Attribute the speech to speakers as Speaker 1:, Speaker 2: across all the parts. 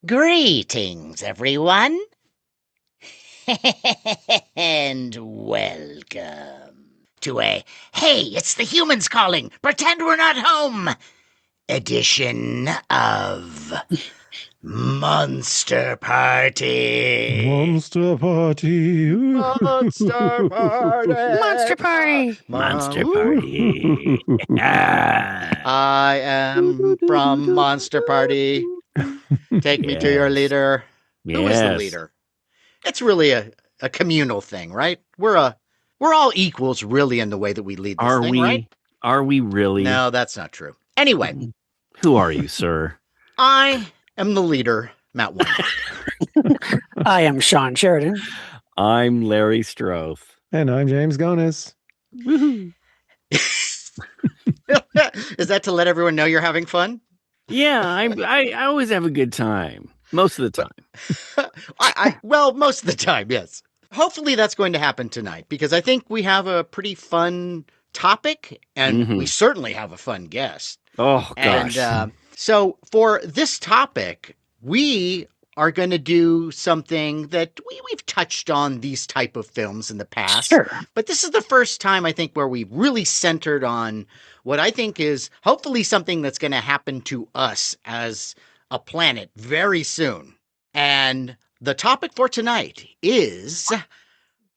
Speaker 1: Greetings, everyone, and welcome to a Hey, it's the humans calling, pretend we're not home edition of Monster Party.
Speaker 2: Monster Party.
Speaker 1: Monster Party.
Speaker 3: Monster Party.
Speaker 4: Monster Party.
Speaker 1: I am from Monster Party. Take me to your leader.
Speaker 4: Yes.
Speaker 1: Who is the leader? It's really a communal thing, right? We're all equals, really, in the way that we lead this thing, right?
Speaker 4: Are we really?
Speaker 1: No, that's not true. Anyway,
Speaker 4: Who are you, sir?
Speaker 1: I am the leader, Matt Weinhold.
Speaker 3: I am SHAWN SHERIDAN.
Speaker 4: I'm Larry STROTHE.
Speaker 2: And I'm James GONIS.
Speaker 1: Is that to let everyone know you're having fun?
Speaker 4: Yeah, I always have a good time. Most of the time.
Speaker 1: Well, most of the time, yes. Hopefully that's going to happen tonight, because I think we have a pretty fun topic, and we certainly have a fun guest.
Speaker 4: Oh, gosh.
Speaker 1: And so for this topic, we are going to do something that we've touched on these type of films in the past.
Speaker 3: Sure.
Speaker 1: But this is the first time, I think, where we really centered on what I think is hopefully something that's going to happen to us as a planet very soon. And the topic for tonight is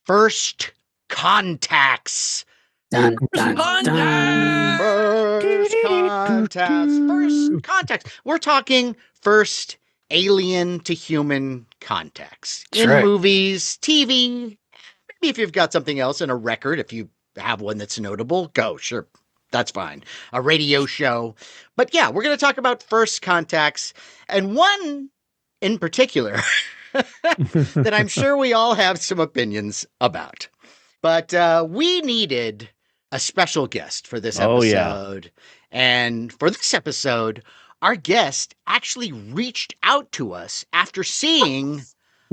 Speaker 1: First Contacts.
Speaker 3: Dun, dun, dun.
Speaker 1: First Contacts. First Contacts. We're talking first alien to human contacts.
Speaker 3: That's
Speaker 1: In
Speaker 3: right.
Speaker 1: movies, TV, maybe if you've got something else in a record, if you have one that's notable, go, sure. That's fine. A radio show. But yeah, we're going to talk about first contacts, and one in particular that I'm sure we all have some opinions about. But we needed a special guest for this episode. And for this episode, our guest actually reached out to us after seeing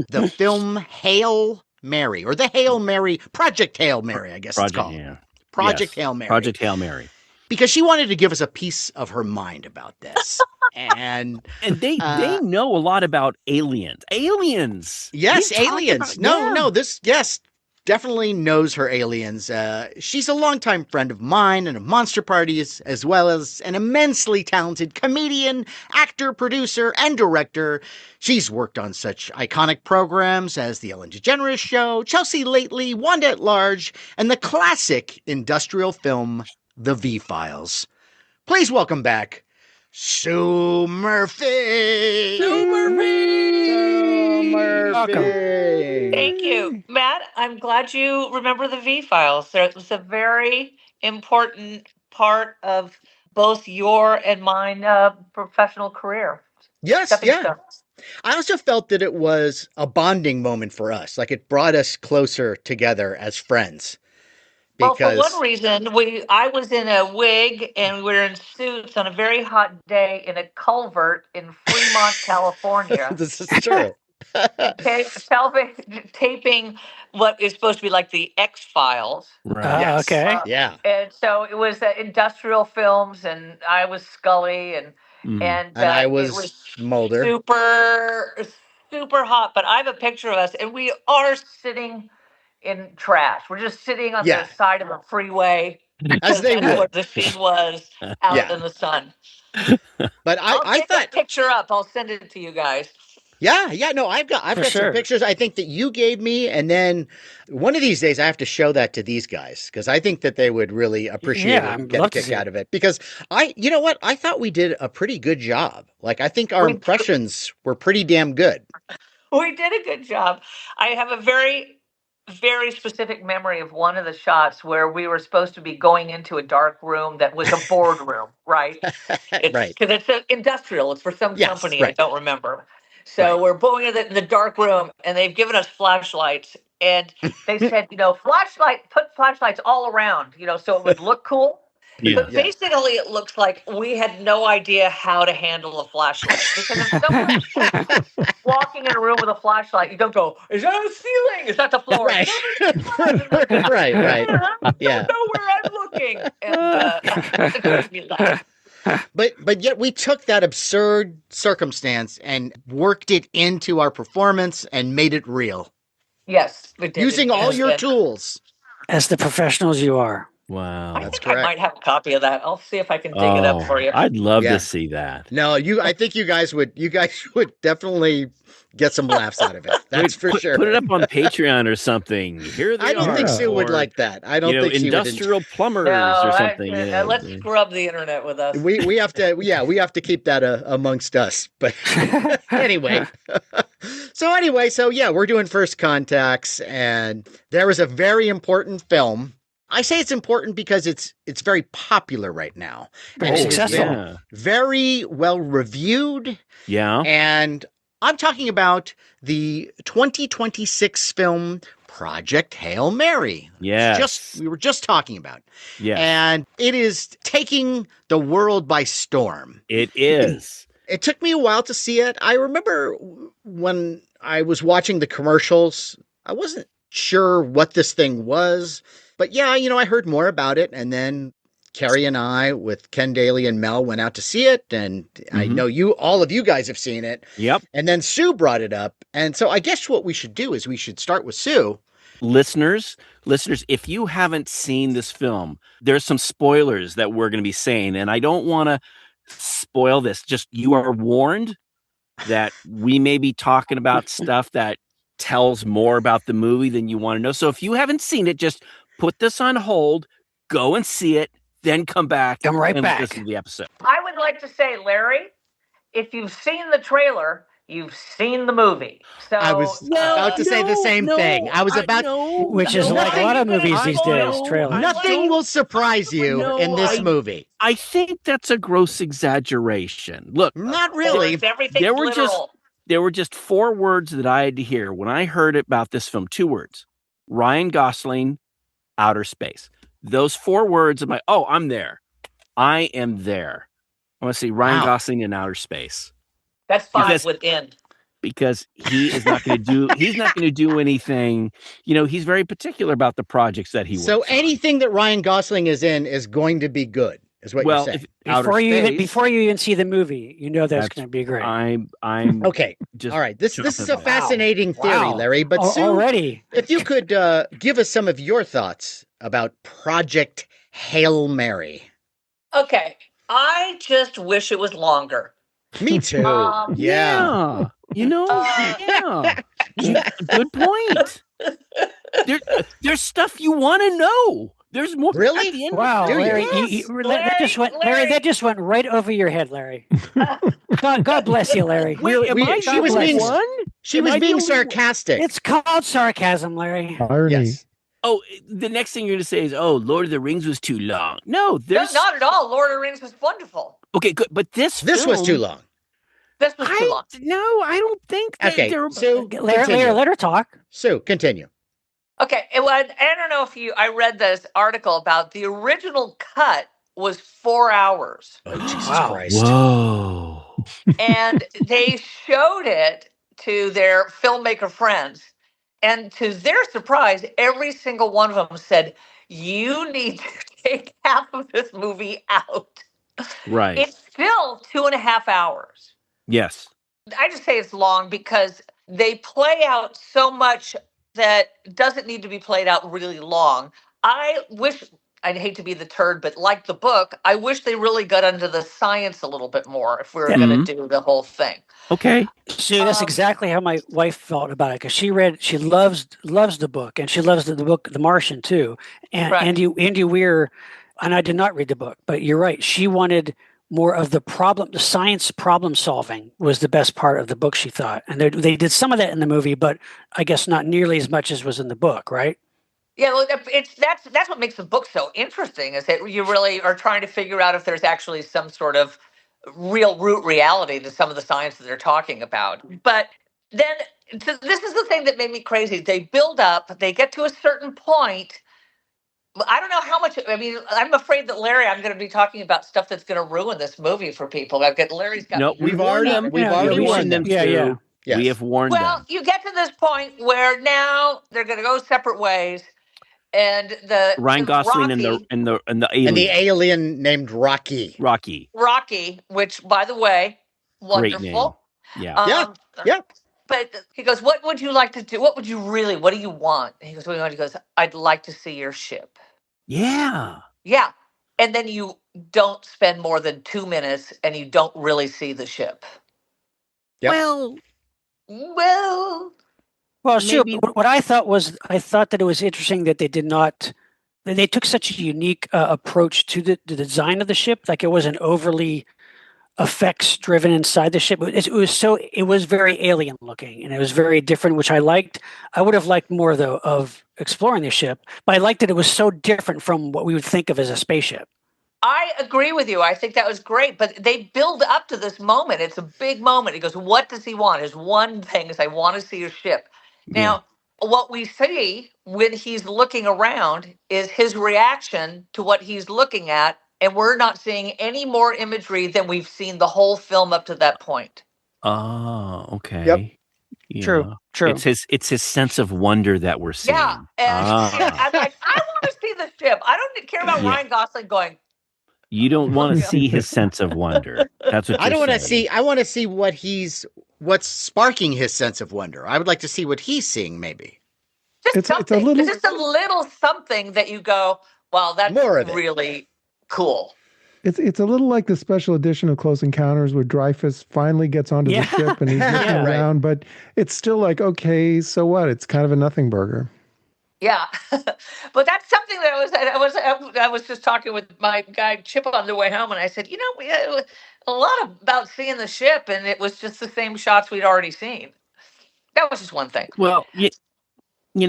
Speaker 1: the film Hail Mary, or the Hail Mary, Project Hail Mary, I guess it's called.
Speaker 4: Yeah.
Speaker 1: Project
Speaker 4: Yes.
Speaker 1: Hail Mary.
Speaker 4: Project Hail Mary.
Speaker 1: Because she wanted to give us a piece of her mind about this. And
Speaker 4: they know a lot about aliens. Aliens.
Speaker 1: yes,
Speaker 4: They talk
Speaker 1: aliens.
Speaker 4: about-
Speaker 1: No, this guest definitely knows her aliens. She's a longtime friend of mine and of Monster Parties, as well as an immensely talented comedian, actor, producer, and director. She's worked on such iconic programs as The Ellen DeGeneres Show, Chelsea Lately, Wanda at Large, and the classic industrial film The V-Files. Please welcome back Sue Murphy.
Speaker 4: Sue Murphy!
Speaker 1: Sue Murphy.
Speaker 3: Welcome.
Speaker 5: Thank you, Matt. I'm glad you remember the V-Files. It was a very important part of both your and mine professional career.
Speaker 1: Yes,
Speaker 5: Stepping
Speaker 1: yeah.
Speaker 5: stones.
Speaker 1: I also felt that it was a bonding moment for us. Like, it brought us closer together as friends.
Speaker 5: Well, for
Speaker 1: Because
Speaker 5: one reason, I was in a wig and we were in suits on a very hot day in a culvert in Fremont, California.
Speaker 1: this is true.
Speaker 5: Taping what is supposed to be like the X-Files.
Speaker 4: Right.
Speaker 1: Yes.
Speaker 3: Okay.
Speaker 1: Yeah.
Speaker 5: And so it was industrial films, and I was Scully, and
Speaker 1: And I
Speaker 5: it
Speaker 1: was Mulder.
Speaker 5: super hot. But I have a picture of us, and we are sitting in trash. We're just sitting on
Speaker 1: Yeah.
Speaker 5: the side of a freeway.
Speaker 1: As they
Speaker 5: That's
Speaker 1: would.
Speaker 5: what the scene was out
Speaker 1: Yeah.
Speaker 5: in the sun.
Speaker 1: But
Speaker 5: I'll
Speaker 1: I
Speaker 5: get
Speaker 1: thought,
Speaker 5: that picture up. I'll send it to you guys.
Speaker 1: no, I've got some
Speaker 3: sure.
Speaker 1: pictures I think that you gave me, and then one of these days I have to show that to these guys, because I think that they would really appreciate
Speaker 3: Yeah,
Speaker 1: it
Speaker 3: I'd
Speaker 1: and get a
Speaker 3: love to
Speaker 1: kick
Speaker 3: see
Speaker 1: out of it. Because you know what? I thought we did a pretty good job. Like, I think our
Speaker 5: We-
Speaker 1: impressions were pretty damn good.
Speaker 5: We did a good job. I have a very, very specific memory of one of the shots where we were supposed to be going into a dark room that was a boardroom, right?
Speaker 1: Right.
Speaker 5: Because it's industrial. It's for some
Speaker 1: Yes,
Speaker 5: company.
Speaker 1: right.
Speaker 5: I don't remember. So
Speaker 1: Right.
Speaker 5: we're going in the dark room, and they've given us flashlights. And they said, put flashlights all around, so it would look cool.
Speaker 4: Yeah.
Speaker 5: But
Speaker 1: Yeah.
Speaker 5: basically, it looks like we had no idea how to handle a flashlight. Because if someone's walking in a room with a flashlight, you don't go, is that the ceiling? Is that the floor?
Speaker 1: Right. Right.
Speaker 5: I
Speaker 1: Yeah.
Speaker 5: don't know where I'm looking. And it made me laugh.
Speaker 1: but yet we took that absurd circumstance and worked it into our performance and made it real.
Speaker 5: Yes, we did.
Speaker 1: Using all your tools.
Speaker 3: As the professionals you are.
Speaker 4: Wow.
Speaker 5: I
Speaker 1: That's
Speaker 5: think
Speaker 1: correct.
Speaker 5: I might have a copy of that. I'll see if I can dig it up for you.
Speaker 4: I'd love
Speaker 1: Yeah.
Speaker 4: to see that.
Speaker 1: No, I think you guys would definitely get some laughs out of it. That's for sure.
Speaker 4: Put it up on Patreon or something. Here they
Speaker 1: I don't think
Speaker 2: Yeah.
Speaker 1: Sue would
Speaker 4: or,
Speaker 1: like that. I don't think she would.
Speaker 4: industrial plumbers
Speaker 5: No,
Speaker 4: or something.
Speaker 5: let's scrub the internet with us.
Speaker 1: We have to keep that amongst us. But anyway. So yeah, we're doing First Contacts, and there is a very important film. I say it's important because it's very popular right now.
Speaker 3: Very successful.
Speaker 4: Yeah.
Speaker 1: Very well reviewed.
Speaker 4: Yeah.
Speaker 1: And I'm talking about the 2026 film Project Hail Mary.
Speaker 4: Yes.
Speaker 1: We were just talking about.
Speaker 4: Yes.
Speaker 1: And it is taking the world by storm.
Speaker 4: It is.
Speaker 1: It took me a while to see it. I remember when I was watching the commercials, I wasn't sure what this thing was. But yeah, I heard more about it. And then Carrie and I, with Ken Daly and Mel, went out to see it. And I know all of you guys have seen it.
Speaker 4: Yep.
Speaker 1: And then Sue brought it up. And so I guess what we should do is we should start with Sue.
Speaker 4: Listeners, if you haven't seen this film, there's some spoilers that we're going to be saying. And I don't want to spoil this. Just you are warned that we may be talking about stuff that tells more about the movie than you want to know. So if you haven't seen it, just put this on hold, go and see it, then come back.
Speaker 3: Come right
Speaker 4: and
Speaker 3: back.
Speaker 4: listen to the episode.
Speaker 5: I would like to say, Larry, if you've seen the trailer, you've seen the movie. So
Speaker 1: I was about to say the same thing. I was about
Speaker 3: Which is like a lot of movies these days, trailers.
Speaker 1: nothing will surprise you in this movie.
Speaker 4: I think that's a gross exaggeration. Look,
Speaker 1: Not really.
Speaker 5: Everything's
Speaker 4: there were
Speaker 5: literal.
Speaker 4: there were just 4 words that I had to hear when I heard about this film. 2 words: Ryan Gosling, outer space. Those 4 words. I'm like, oh, I'm there. I am there. I want to see Ryan
Speaker 1: Wow.
Speaker 4: Gosling in outer space.
Speaker 5: That's 5
Speaker 4: Because-
Speaker 5: within.
Speaker 4: Because he is not going to do. He's not going to do anything. He's very particular about the projects that he works
Speaker 1: So
Speaker 4: on.
Speaker 1: anything that Ryan Gosling is in is going to be good, is what you're saying.
Speaker 4: outer space,
Speaker 3: Before you even see the movie, that's
Speaker 4: That's-
Speaker 3: going to be great.
Speaker 4: I'm
Speaker 1: Okay.
Speaker 4: just
Speaker 1: All right. This is a
Speaker 4: jumping.
Speaker 1: fascinating theory,
Speaker 3: Wow.
Speaker 1: Larry. But Sue,
Speaker 3: Already.
Speaker 1: if you could give us some of your thoughts about Project Hail Mary.
Speaker 5: Okay. I just wish it was longer.
Speaker 1: Me too.
Speaker 4: Yeah. Yeah. Good point. There's stuff you want to know. There's more.
Speaker 1: Really?
Speaker 4: at the end of
Speaker 3: Wow,
Speaker 4: the-
Speaker 3: Larry,
Speaker 5: Yes.
Speaker 3: that just went, Larry, that just went right over your head, Larry. God bless you, Larry.
Speaker 4: Wait, am I
Speaker 1: she
Speaker 4: the
Speaker 1: was being-
Speaker 4: one?
Speaker 1: She
Speaker 4: Am
Speaker 1: was
Speaker 4: I the
Speaker 1: being
Speaker 4: only one?
Speaker 1: sarcastic.
Speaker 3: It's called sarcasm, Larry.
Speaker 2: Irony.
Speaker 1: Yes.
Speaker 4: Oh, the next thing you're going to say is, "Oh, Lord of the Rings was too long." No,
Speaker 5: No,
Speaker 4: there's
Speaker 5: not at all. Lord of the Rings was wonderful.
Speaker 4: okay, good, but this
Speaker 1: This was too long.
Speaker 5: This was too long.
Speaker 4: No, I don't think. That
Speaker 1: Okay.
Speaker 4: there-
Speaker 1: Sue,
Speaker 3: Larry,
Speaker 1: continue.
Speaker 3: let her talk.
Speaker 1: Sue, continue.
Speaker 5: Okay. I don't know if I read this article about the original cut was 4 hours.
Speaker 1: Oh, Jesus
Speaker 3: Wow.
Speaker 1: Christ.
Speaker 4: Whoa.
Speaker 5: And they showed it to their filmmaker friends. And to their surprise, every single one of them said, "You need to take half of this movie out."
Speaker 4: Right.
Speaker 5: It's still 2.5 hours.
Speaker 4: Yes.
Speaker 5: I just say it's long because they play out so much that doesn't need to be played out really long. I wish, I'd hate to be the turd, but like the book, I wish they really got into the science a little bit more if we were going to do the whole thing.
Speaker 4: Okay.
Speaker 3: See, that's exactly how my wife felt about it because she loves the book and she loves the book The Martian too. And
Speaker 5: Right.
Speaker 3: Andy Weir, and I did not read the book, but you're right. She wanted more of the science problem solving was the best part of the book, she thought. And they did some of that in the movie, but I guess not nearly as much as was in the book, right?
Speaker 5: Yeah, well, that's what makes the book so interesting is that you really are trying to figure out if there's actually some sort of real root reality to some of the science that they're talking about. But then this is the thing that made me crazy. They build up, they get to a certain point. I don't know how much. I mean, I'm afraid that Larry, I'm going to be talking about stuff that's going to ruin this movie for people. Larry's got.
Speaker 4: No,
Speaker 5: me-
Speaker 4: we've already warned them.
Speaker 3: Yeah, yeah.
Speaker 4: Sue.
Speaker 1: Yes.
Speaker 4: We have warned
Speaker 5: Well,
Speaker 4: them.
Speaker 5: you get to this point where now they're going to go separate ways. and the
Speaker 4: Ryan Gosling and
Speaker 5: Rocky,
Speaker 4: the
Speaker 1: And the
Speaker 4: alien
Speaker 1: alien named Rocky.
Speaker 5: Rocky, which by the way,
Speaker 4: Great name.
Speaker 5: wonderful.
Speaker 4: Yeah.
Speaker 1: Yeah, yeah.
Speaker 5: But he goes, "What would you like to do? What do you want?" And he goes, "What do you want?" He goes, "I'd like to see your ship."
Speaker 4: Yeah.
Speaker 5: Yeah. And then you don't spend more than 2 minutes and you don't really see the ship.
Speaker 1: Yep.
Speaker 4: Well,
Speaker 3: Well, sure.
Speaker 4: maybe-
Speaker 3: What I thought that it was interesting that they took such a unique approach to the design of the ship. Like it wasn't overly effects driven inside the ship. It was very alien looking and it was very different, which I liked. I would have liked more though of exploring the ship, but I liked that it was so different from what we would think of as a spaceship.
Speaker 5: I agree with you. I think that was great, but they build up to this moment. It's a big moment. He goes, "What does he want?" His one thing is, "I want to see your ship." Now, what we see when he's looking around is his reaction to what he's looking at, and we're not seeing any more imagery than we've seen the whole film up to that point.
Speaker 4: Oh, okay.
Speaker 1: Yep.
Speaker 4: Yeah.
Speaker 3: True.
Speaker 4: It's his sense of wonder that we're seeing.
Speaker 5: Yeah, and I'm like, I want to see the ship. I don't care about
Speaker 4: Yeah.
Speaker 5: Ryan Gosling going.
Speaker 4: You don't want to see his sense of wonder. That's what
Speaker 1: I don't want to
Speaker 4: saying.
Speaker 1: see. I want to see what's sparking his sense of wonder. I would like to see what he's seeing, maybe.
Speaker 5: Just
Speaker 2: It's a
Speaker 5: something.
Speaker 2: little-
Speaker 5: Just a little something that you go, "Well, that's
Speaker 1: More of it.
Speaker 5: really cool."
Speaker 2: It's a little like the special edition of Close Encounters where Dreyfus finally gets onto
Speaker 3: Yeah.
Speaker 2: the ship and he's looking
Speaker 1: Yeah, right.
Speaker 2: around, but it's still like, okay, so what? It's kind of a nothing burger.
Speaker 5: Yeah, but that's something that I was just talking with my guy Chip on the way home, and I said, we had a lot about seeing the ship, and it was just the same shots we'd already seen. That was just one thing.
Speaker 4: Well,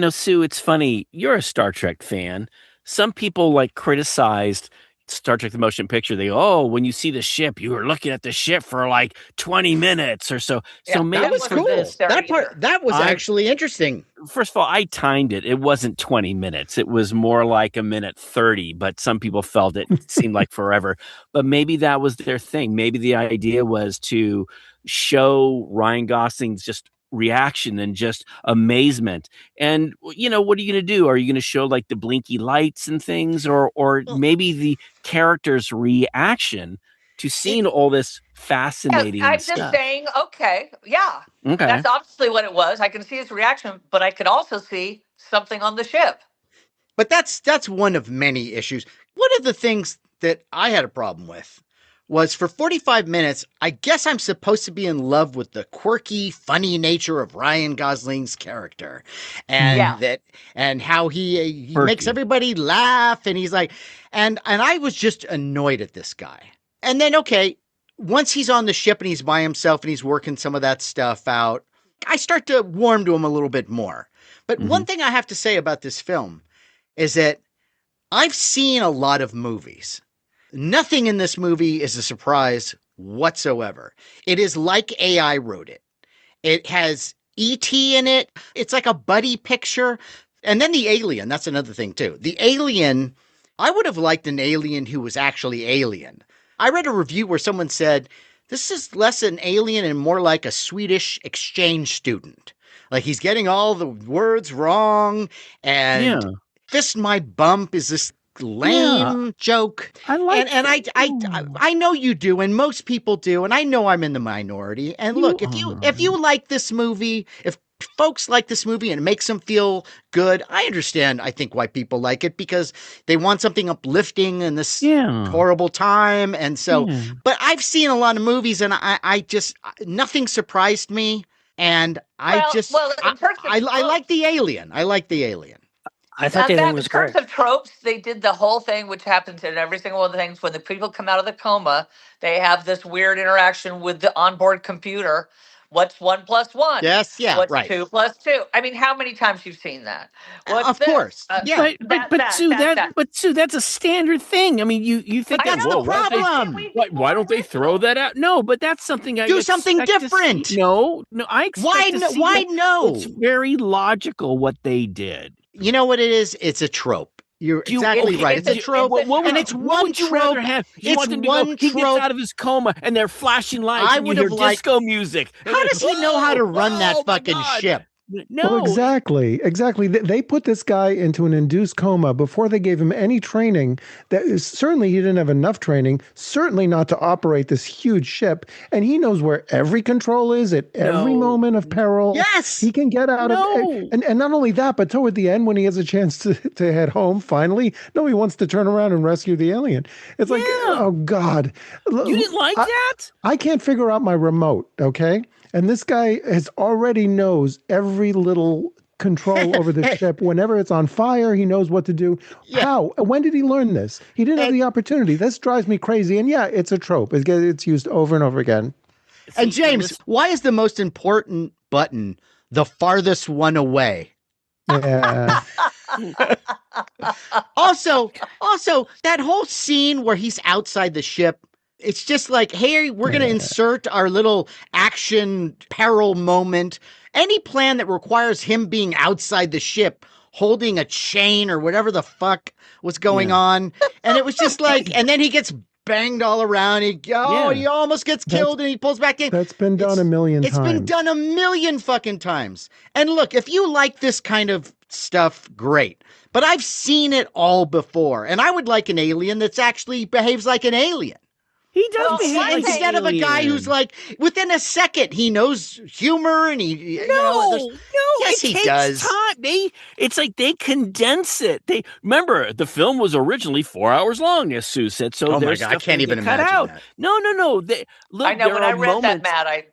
Speaker 4: Sue, it's funny. You're a Star Trek fan. Some people criticized Star Trek: The Motion Picture. They when you see the ship, you were looking at the ship for 20 minutes or so.
Speaker 5: Yeah,
Speaker 4: So maybe
Speaker 1: That was
Speaker 5: wasn't
Speaker 1: cool.
Speaker 5: necessary
Speaker 1: That part.
Speaker 5: either.
Speaker 1: That was actually interesting.
Speaker 4: First of all, I timed it. It wasn't 20 minutes. It was more like a minute 30, but some people felt it seemed like forever. But maybe that was their thing. Maybe the idea was to show Ryan Gosling's just reaction and just amazement. And what are you going to do? Are you going to show the blinky lights and things, or maybe the character's reaction to seeing all this fascinating
Speaker 5: I'm
Speaker 4: stuff?
Speaker 5: just saying, okay, yeah,
Speaker 4: Okay.
Speaker 5: that's obviously what it was. I can see his reaction, but I could also see something on the ship.
Speaker 1: But that's one of many issues. One of the things that I had a problem with was for 45 minutes, I guess I'm supposed to be in love with the quirky, funny nature of Ryan Gosling's character. And and how he makes everybody laugh, and he's like, and I was just annoyed at this guy. And then, okay, once he's on the ship and he's by himself and he's working some of that stuff out, I start to warm to him a little bit more. But one thing I have to say about this film is that I've seen a lot of movies. Nothing in this movie is a surprise whatsoever. It is like AI wrote it. It has E.T. in it. It's like a buddy picture. And then the alien, that's another thing too. The alien, I would have liked an alien who was actually alien. I read a review where someone said, this is less an alien and more like a Swedish exchange student. Like he's getting all the words wrong, and fist my bump is this lame joke.
Speaker 3: I like
Speaker 1: and I know you do, and most people do, and I know I'm in the minority. And look, if you like this movie, if folks like this movie and it makes them feel good, I understand. I think why people like it, because they want something uplifting in this horrible time. And so, but I've seen a lot of movies, and I just nothing surprised me. And I like the alien. I like the alien.
Speaker 3: I thought the alien was
Speaker 5: in terms
Speaker 3: great.
Speaker 5: of tropes, they did the whole thing, which happens in every single one of the things. When the people come out of the coma, they have this weird interaction with the onboard computer. What's 1 + 1?
Speaker 1: Yes, yeah,
Speaker 5: What's
Speaker 1: right.
Speaker 5: 2 + 2? I mean, how many times you've seen that? What's
Speaker 1: Of
Speaker 5: this?
Speaker 1: course, yeah.
Speaker 4: But Sue, that's a standard thing. I mean, you think
Speaker 1: that's the problem.
Speaker 4: Why don't they throw that out? No, but that's something I
Speaker 1: do something
Speaker 4: expect to
Speaker 1: different.
Speaker 4: see. No, I expect to see
Speaker 1: why
Speaker 4: that.
Speaker 1: no?
Speaker 4: It's very logical what they did.
Speaker 1: You know what it is? It's a trope. You're exactly right. It's a trope, and it's one trope. It's one
Speaker 4: He gets
Speaker 1: trope.
Speaker 4: out of his coma, and they're flashing lights,
Speaker 1: I
Speaker 4: and you
Speaker 1: would
Speaker 4: hear
Speaker 1: have liked
Speaker 4: disco music.
Speaker 1: How does he know how to run that fucking
Speaker 4: God.
Speaker 1: ship?
Speaker 2: Well,
Speaker 4: No,
Speaker 2: exactly. Exactly. They put this guy into an induced coma before they gave him any training. Certainly he didn't have enough training, certainly not to operate this huge ship. And he knows where every control is at every
Speaker 4: no,
Speaker 2: moment of peril.
Speaker 1: Yes.
Speaker 2: He can get out of
Speaker 4: no.
Speaker 2: and not only that, but toward the end when he has a chance to head home finally, no, he wants to turn around and rescue the alien. It's like,
Speaker 4: Yeah.
Speaker 2: oh God.
Speaker 4: You didn't like that?
Speaker 2: I can't figure out my remote, okay? And this guy already knows every little control over the ship. Whenever it's on fire, he knows what to do.
Speaker 1: Yeah.
Speaker 2: How? When did he learn this? He didn't have the opportunity. This drives me crazy. And yeah, it's a trope. It's used over and over again.
Speaker 1: And James, why is the most important button the farthest one away?
Speaker 2: Yeah.
Speaker 1: Also, that whole scene where he's outside the ship, it's just like, hey, we're going to insert our little action peril moment. Any plan that requires him being outside the ship, holding a chain or whatever the fuck was going on. And it was just like, and then he gets banged all around. He almost gets killed and he pulls back in.
Speaker 2: That's been done a million times.
Speaker 1: It's been done a million fucking times. And look, if you like this kind of stuff, great. But I've seen it all before. And I would like an alien that's actually behaves like an alien.
Speaker 4: He does behave like
Speaker 1: Instead of a guy who's like, within a second, he knows humor and he. Yes, he does.
Speaker 4: Time. It's like they condense it. They remember the film was originally 4 hours long, as Sue said. So
Speaker 1: oh my God, I can't even imagine
Speaker 4: out.
Speaker 1: that.
Speaker 4: No. Look,
Speaker 5: I know when I read that, Matt,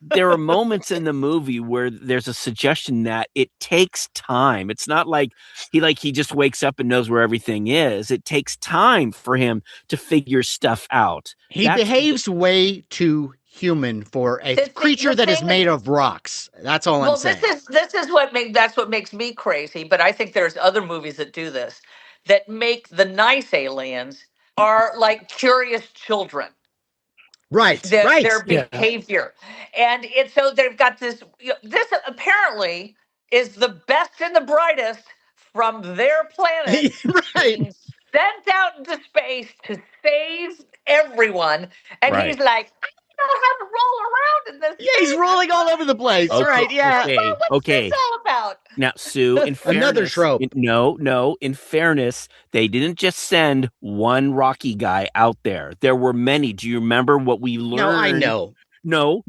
Speaker 4: there are moments in the movie where there's a suggestion that it takes time. It's not like he just wakes up and knows where everything is. It takes time for him to figure stuff out.
Speaker 1: He behaves way too human for a creature that is made of rocks. That's all I'm saying.
Speaker 5: This is what makes me crazy. But I think there's other movies that do this, that make the nice aliens are like curious children.
Speaker 1: Right.
Speaker 5: Their behavior. And it's so they've got this. This apparently is the best and the brightest from their planet, being sent out into space to save everyone. And he's like, I don't know how to roll around in this.
Speaker 1: Yeah, he's rolling all over the place.
Speaker 4: Okay,
Speaker 1: right? Yeah.
Speaker 4: Okay.
Speaker 5: What's this all about?
Speaker 4: Now, Sue, in fairness,
Speaker 1: another trope.
Speaker 4: No. In fairness, they didn't just send one Rocky guy out there. There were many. Do you remember what we learned?
Speaker 1: No, I know.
Speaker 4: No,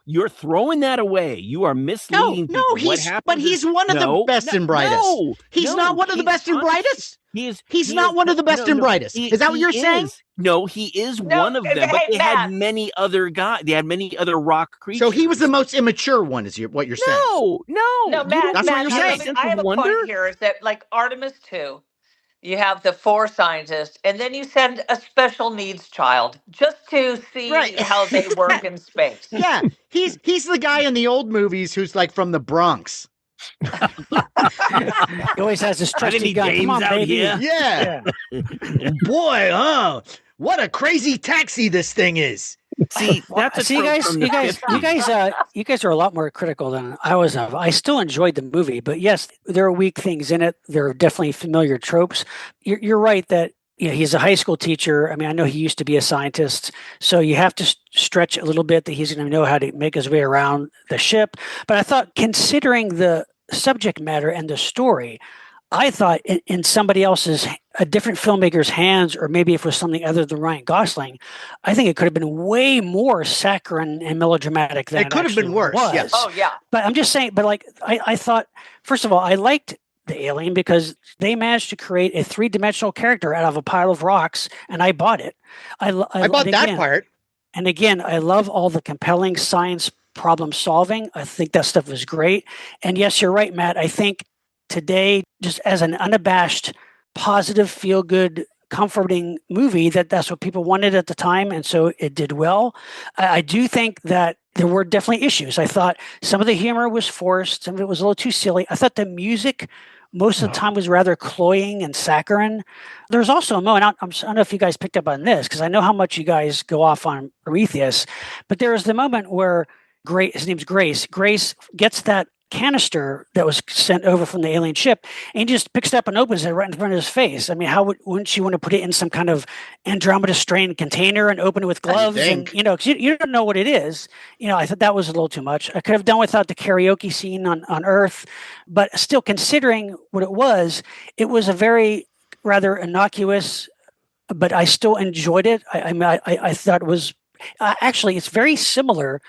Speaker 4: you're throwing that away. You are misleading people. What happened?
Speaker 1: But he's one of the best and brightest. He's not one of the best and brightest. He's not one of the best and brightest. Is that what you're saying?
Speaker 4: No, he is one of them. But they had many other guys. They had many other rock creatures.
Speaker 1: So he was the most immature one, is what you're saying?
Speaker 5: No, Matt.
Speaker 1: That's what you're saying.
Speaker 5: I have a point here. Is that like Artemis 2? You have the 4 scientists, and then you send a special needs child just to see how they work in space.
Speaker 1: Yeah, he's the guy in the old movies who's like from the Bronx.
Speaker 3: He always has this trusty guy. Come on, baby.
Speaker 1: Yeah. Boy, what a crazy taxi this thing is.
Speaker 4: See, that's
Speaker 3: you guys are a lot more critical than I was of. I still enjoyed the movie, but yes, there are weak things in it. There are definitely familiar tropes. You're right that he's a high school teacher. I mean, I know he used to be a scientist, so you have to stretch a little bit that he's going to know how to make his way around the ship. But I thought, considering the subject matter and the story, I thought in somebody else's, a different filmmaker's hands, or maybe if it was something other than Ryan Gosling, I think it could have been way more saccharine and melodramatic than it
Speaker 1: could have been worse.
Speaker 3: Was.
Speaker 1: Yes.
Speaker 5: Oh yeah.
Speaker 3: But I'm just saying. But like, I thought, first of all, I liked the alien because they managed to create a 3-dimensional character out of a pile of rocks, and I bought it. I
Speaker 1: bought that part.
Speaker 3: And again, I love all the compelling science problem solving. I think that stuff was great. And yes, you're right, Matt. I think today, just as an unabashed, positive, feel-good, comforting movie, that's what people wanted at the time, and so it did well. I do think that there were definitely issues. I thought some of the humor was forced, some of it was a little too silly. I thought the music most of the time was rather cloying and saccharine. There's also a moment, I don't know if you guys picked up on this, because I know how much you guys go off on Prometheus, but there was the moment where his name's Grace. Grace gets that canister that was sent over from the alien ship, and he just picks it up and opens it right in front of his face. I mean, wouldn't you want to put it in some kind of Andromeda strain container and open it with gloves? And because you don't know what it is. I thought that was a little too much. I could have done without the karaoke scene on Earth, but still, considering what it was a very rather innocuous, but I still enjoyed it. I thought it was actually, it's very similar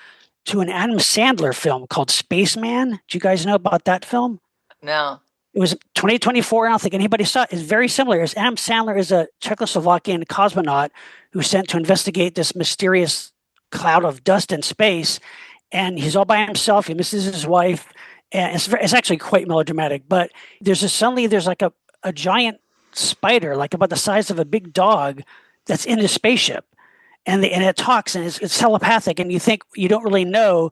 Speaker 3: to an Adam Sandler film called Spaceman. Do you guys know about that film?
Speaker 5: No.
Speaker 3: It was 2024. I don't think anybody saw it. It's very similar. Adam Sandler is a Czechoslovakian cosmonaut who's sent to investigate this mysterious cloud of dust in space, and he's all by himself. He misses his wife, and it's actually quite melodramatic. But suddenly there's like a giant spider, like about the size of a big dog, that's in the spaceship. And it talks, and it's telepathic, and you don't really know,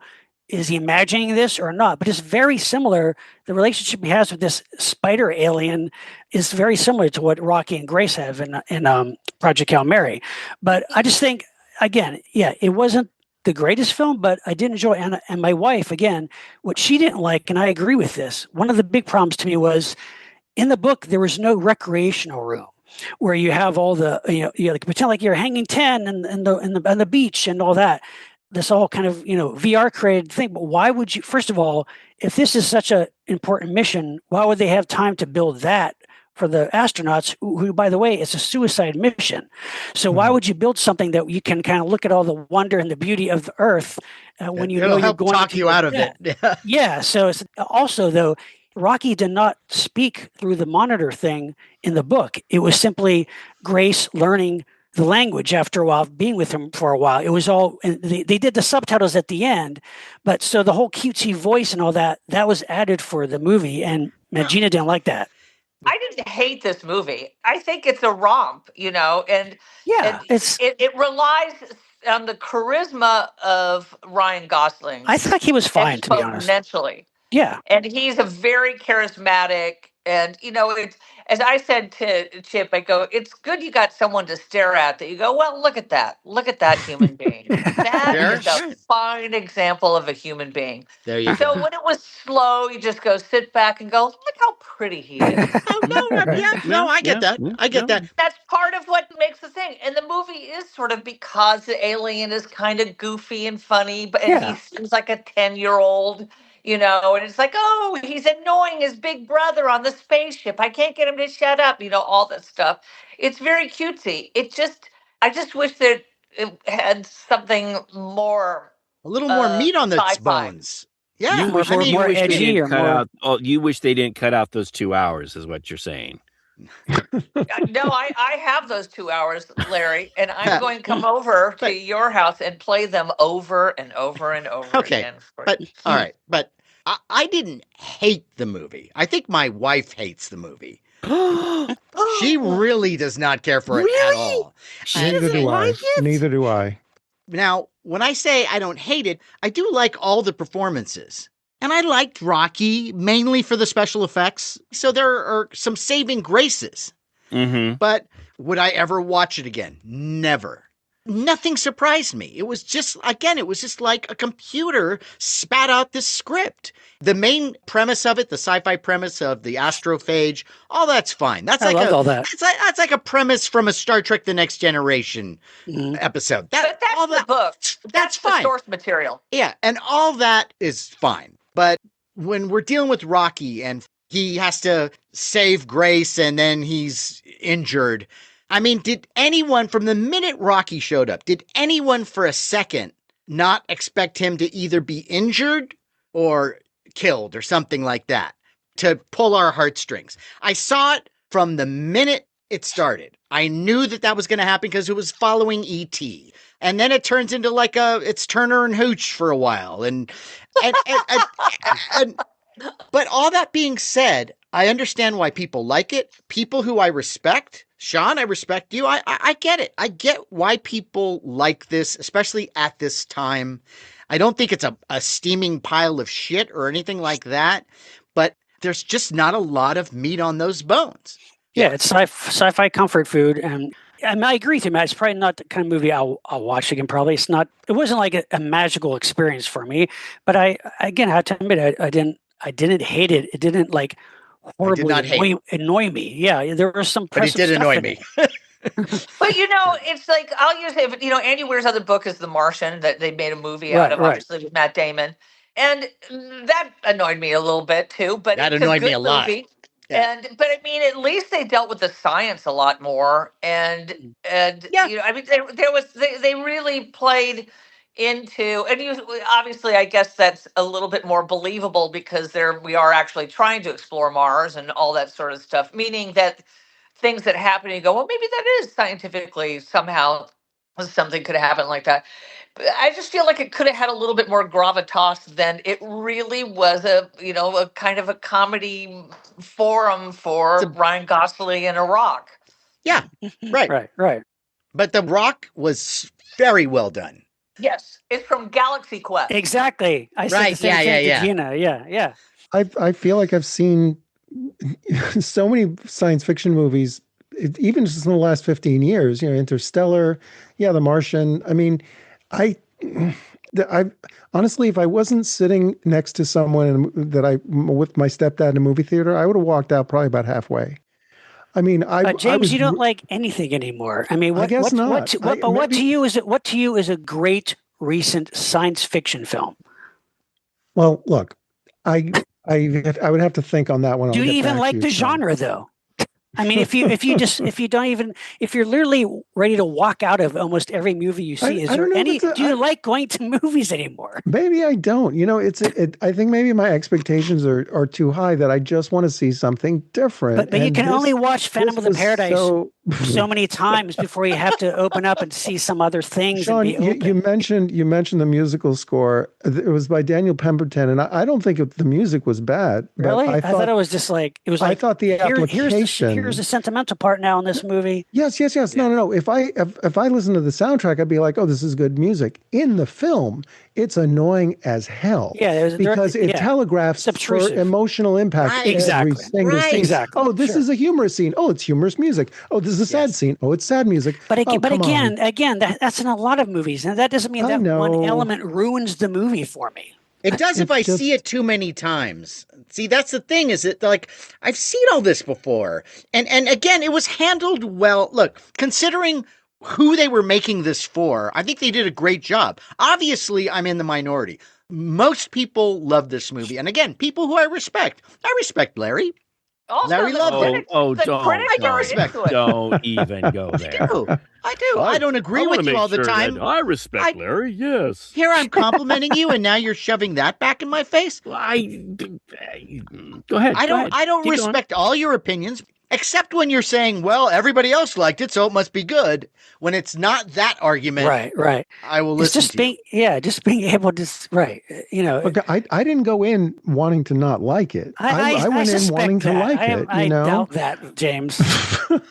Speaker 3: is he imagining this or not? But it's very similar. The relationship he has with this spider alien is very similar to what Rocky and Grace have in Project Hail Mary. But I just think, again, it wasn't the greatest film, but I did enjoy it. And my wife, again, what she didn't like, and I agree with this, one of the big problems to me was, in the book, there was no recreational room where you have all the, you like pretend like you're hanging 10 and the beach and all that. This all kind of, VR created thing. But why would you, first of all, if this is such an important mission, why would they have time to build that for the astronauts who, by the way, it's a suicide mission. So why would you build something that you can kind of look at all the wonder and the beauty of the Earth when you know you're going
Speaker 1: to talk you out of it?
Speaker 3: Yeah. So it's also, though, Rocky did not speak through the monitor thing in the book. It was simply Grace learning the language after a while, being with him for a while. It was all, and they did the subtitles at the end, but so the whole cutesy voice and all that was added for the movie, and Gina didn't like that.
Speaker 5: I didn't hate this movie. I think it's a romp, and it relies on the charisma of Ryan Gosling.
Speaker 3: I thought he was fine, to be honest.
Speaker 5: Exponentially.
Speaker 3: Yeah.
Speaker 5: And he's a very charismatic, and it's, as I said to Chip, I go, it's good you got someone to stare at that you go, well, look at that human being. That is a fine example of a human being.
Speaker 1: There you go.
Speaker 5: So when it was slow, you just go sit back and go, look how pretty he is.
Speaker 1: I get that. I get that.
Speaker 5: That's part of what makes the thing. And the movie is sort of, because the alien is kind of goofy and funny, but he seems like a 10-year-old. And it's like, oh, he's annoying his big brother on the spaceship. I can't get him to shut up. All that stuff. It's very cutesy. I just wish that it had something more.
Speaker 1: A little more meat on its bones. Yeah.
Speaker 4: You wish they didn't cut out those 2 hours, is what you're saying.
Speaker 5: No, I have those 2 hours, Larry, and I'm going to come over to your house and play them over and over and over again.
Speaker 1: But all right, but I didn't hate the movie. I think my wife hates the movie. She really does not care for it at all.
Speaker 2: Neither do I. Neither do I.
Speaker 1: Now, when I say I don't hate it, I do like all the performances. And I liked Rocky mainly for the special effects. So there are some saving graces.
Speaker 4: Mm-hmm.
Speaker 1: But would I ever watch it again? Never. Nothing surprised me. It was just like a computer spat out this script. The main premise of it, the sci-fi premise of the astrophage, all that's fine.
Speaker 3: I loved all that.
Speaker 1: That's like a premise from a Star Trek The Next Generation episode.
Speaker 5: But that's the book. That's
Speaker 1: fine.
Speaker 5: The source material.
Speaker 1: Yeah, and all that is fine. But when we're dealing with Rocky and he has to save Grace and then he's injured, I mean, did anyone, from the minute Rocky showed up, did anyone for a second not expect him to either be injured or killed or something like that to pull our heartstrings? I saw it from the minute it started. I knew that was going to happen because it was following E.T. And then it turns into it's Turner and Hooch for a while. But all that being said, I understand why people like it. People who I respect, Sean, I respect you. I get it. I get why people like this, especially at this time. I don't think it's a steaming pile of shit or anything like that, but there's just not a lot of meat on those bones.
Speaker 3: Yeah, it's sci-fi comfort food, and I agree with you, Matt. It's probably not the kind of movie I'll watch again. Probably it wasn't like a magical experience for me. But I have to admit, I didn't I didn't hate it. It didn't like horribly
Speaker 1: not hate.
Speaker 3: annoy me. Yeah, there was some
Speaker 1: But it
Speaker 3: impressive
Speaker 1: did
Speaker 3: stuff
Speaker 1: annoy
Speaker 3: in
Speaker 1: me.
Speaker 3: it.
Speaker 5: But it's like I'll use it. Andy Weir's other book is The Martian that they made a movie out
Speaker 3: Right,
Speaker 5: of,
Speaker 3: right.
Speaker 5: obviously with Matt Damon, and that annoyed me a little bit too. But
Speaker 1: That
Speaker 5: it's a
Speaker 1: annoyed me
Speaker 5: good
Speaker 1: a lot.
Speaker 5: movie.
Speaker 1: Yeah.
Speaker 5: But I mean, at least they dealt with the science a lot more, and
Speaker 1: Yeah.
Speaker 5: I mean, they really played into, and obviously, I guess that's a little bit more believable because we are actually trying to explore Mars and all that sort of stuff, meaning that things that happen and you go, well, maybe that is scientifically somehow something could happen like that. But I just feel like it could have had a little bit more gravitas than it really was, a kind of a comedy forum for Ryan Gosling and a rock.
Speaker 1: Yeah. Right.
Speaker 3: Right.
Speaker 1: But The Rock was very well done.
Speaker 5: Yes, it's from Galaxy Quest.
Speaker 3: Exactly. I said the same thing to Gina. Yeah.
Speaker 2: I feel like I've seen so many science fiction movies, even just in the last 15 years, Interstellar, The Martian. I mean, I honestly, if I wasn't sitting next to someone with my stepdad in a movie theater, I would have walked out probably about halfway. I mean,
Speaker 3: James, you don't like anything anymore. I mean,
Speaker 2: I guess not.
Speaker 3: What to you is a great recent science fiction film?
Speaker 2: Well, look, I would have to think on that one.
Speaker 3: Do you even like the genre, though? I mean, if you're literally ready to walk out of almost every movie you see, do you like going to movies anymore?
Speaker 2: Maybe I don't. I think maybe my expectations are too high that I just want to see something different.
Speaker 3: But you can only watch Phantom of the Paradise so many times before you have to open up and see some other things.
Speaker 2: Sean, you mentioned the musical score. It was by Daniel Pemberton, and I don't think the music was bad.
Speaker 3: Really? I thought it was just like it was. Like,
Speaker 2: I thought the application.
Speaker 3: Here's the sentimental part now in this movie.
Speaker 2: Yes. No. If I listen to the soundtrack, I'd be like, oh, this is good music. In the film, it's annoying as hell.
Speaker 3: Yeah,
Speaker 2: because it telegraphs for emotional impact.
Speaker 3: Exactly.
Speaker 2: Every single scene.
Speaker 3: Exactly.
Speaker 2: Oh, this is a humorous scene. Oh, it's humorous music. Oh, this is a sad scene. Oh, it's sad music.
Speaker 3: But again, that's in a lot of movies, and that doesn't mean that one element ruins the movie for me.
Speaker 1: It does if I see it too many times. See, that's the thing, is it like I've seen all this before. And again, it was handled well. Look, considering who they were making this for, I think they did a great job. Obviously, I'm in the minority. Most people love this movie. And again, people who I respect. I respect Larry.
Speaker 5: Also,
Speaker 1: Larry loved it.
Speaker 4: Don't even go there.
Speaker 1: I do. I don't agree with you all the time.
Speaker 4: I respect Larry, yes.
Speaker 1: Here I'm complimenting you, and now you're shoving that back in my face?
Speaker 4: Go ahead.
Speaker 1: I don't respect all your opinions, except when you're saying, well, everybody else liked it, so it must be good. When it's not that argument,
Speaker 3: right.
Speaker 1: I will listen to you.
Speaker 3: Just being able to,
Speaker 2: Look, I didn't go in wanting to not like it. I went in wanting to like it.
Speaker 3: I doubt that, James.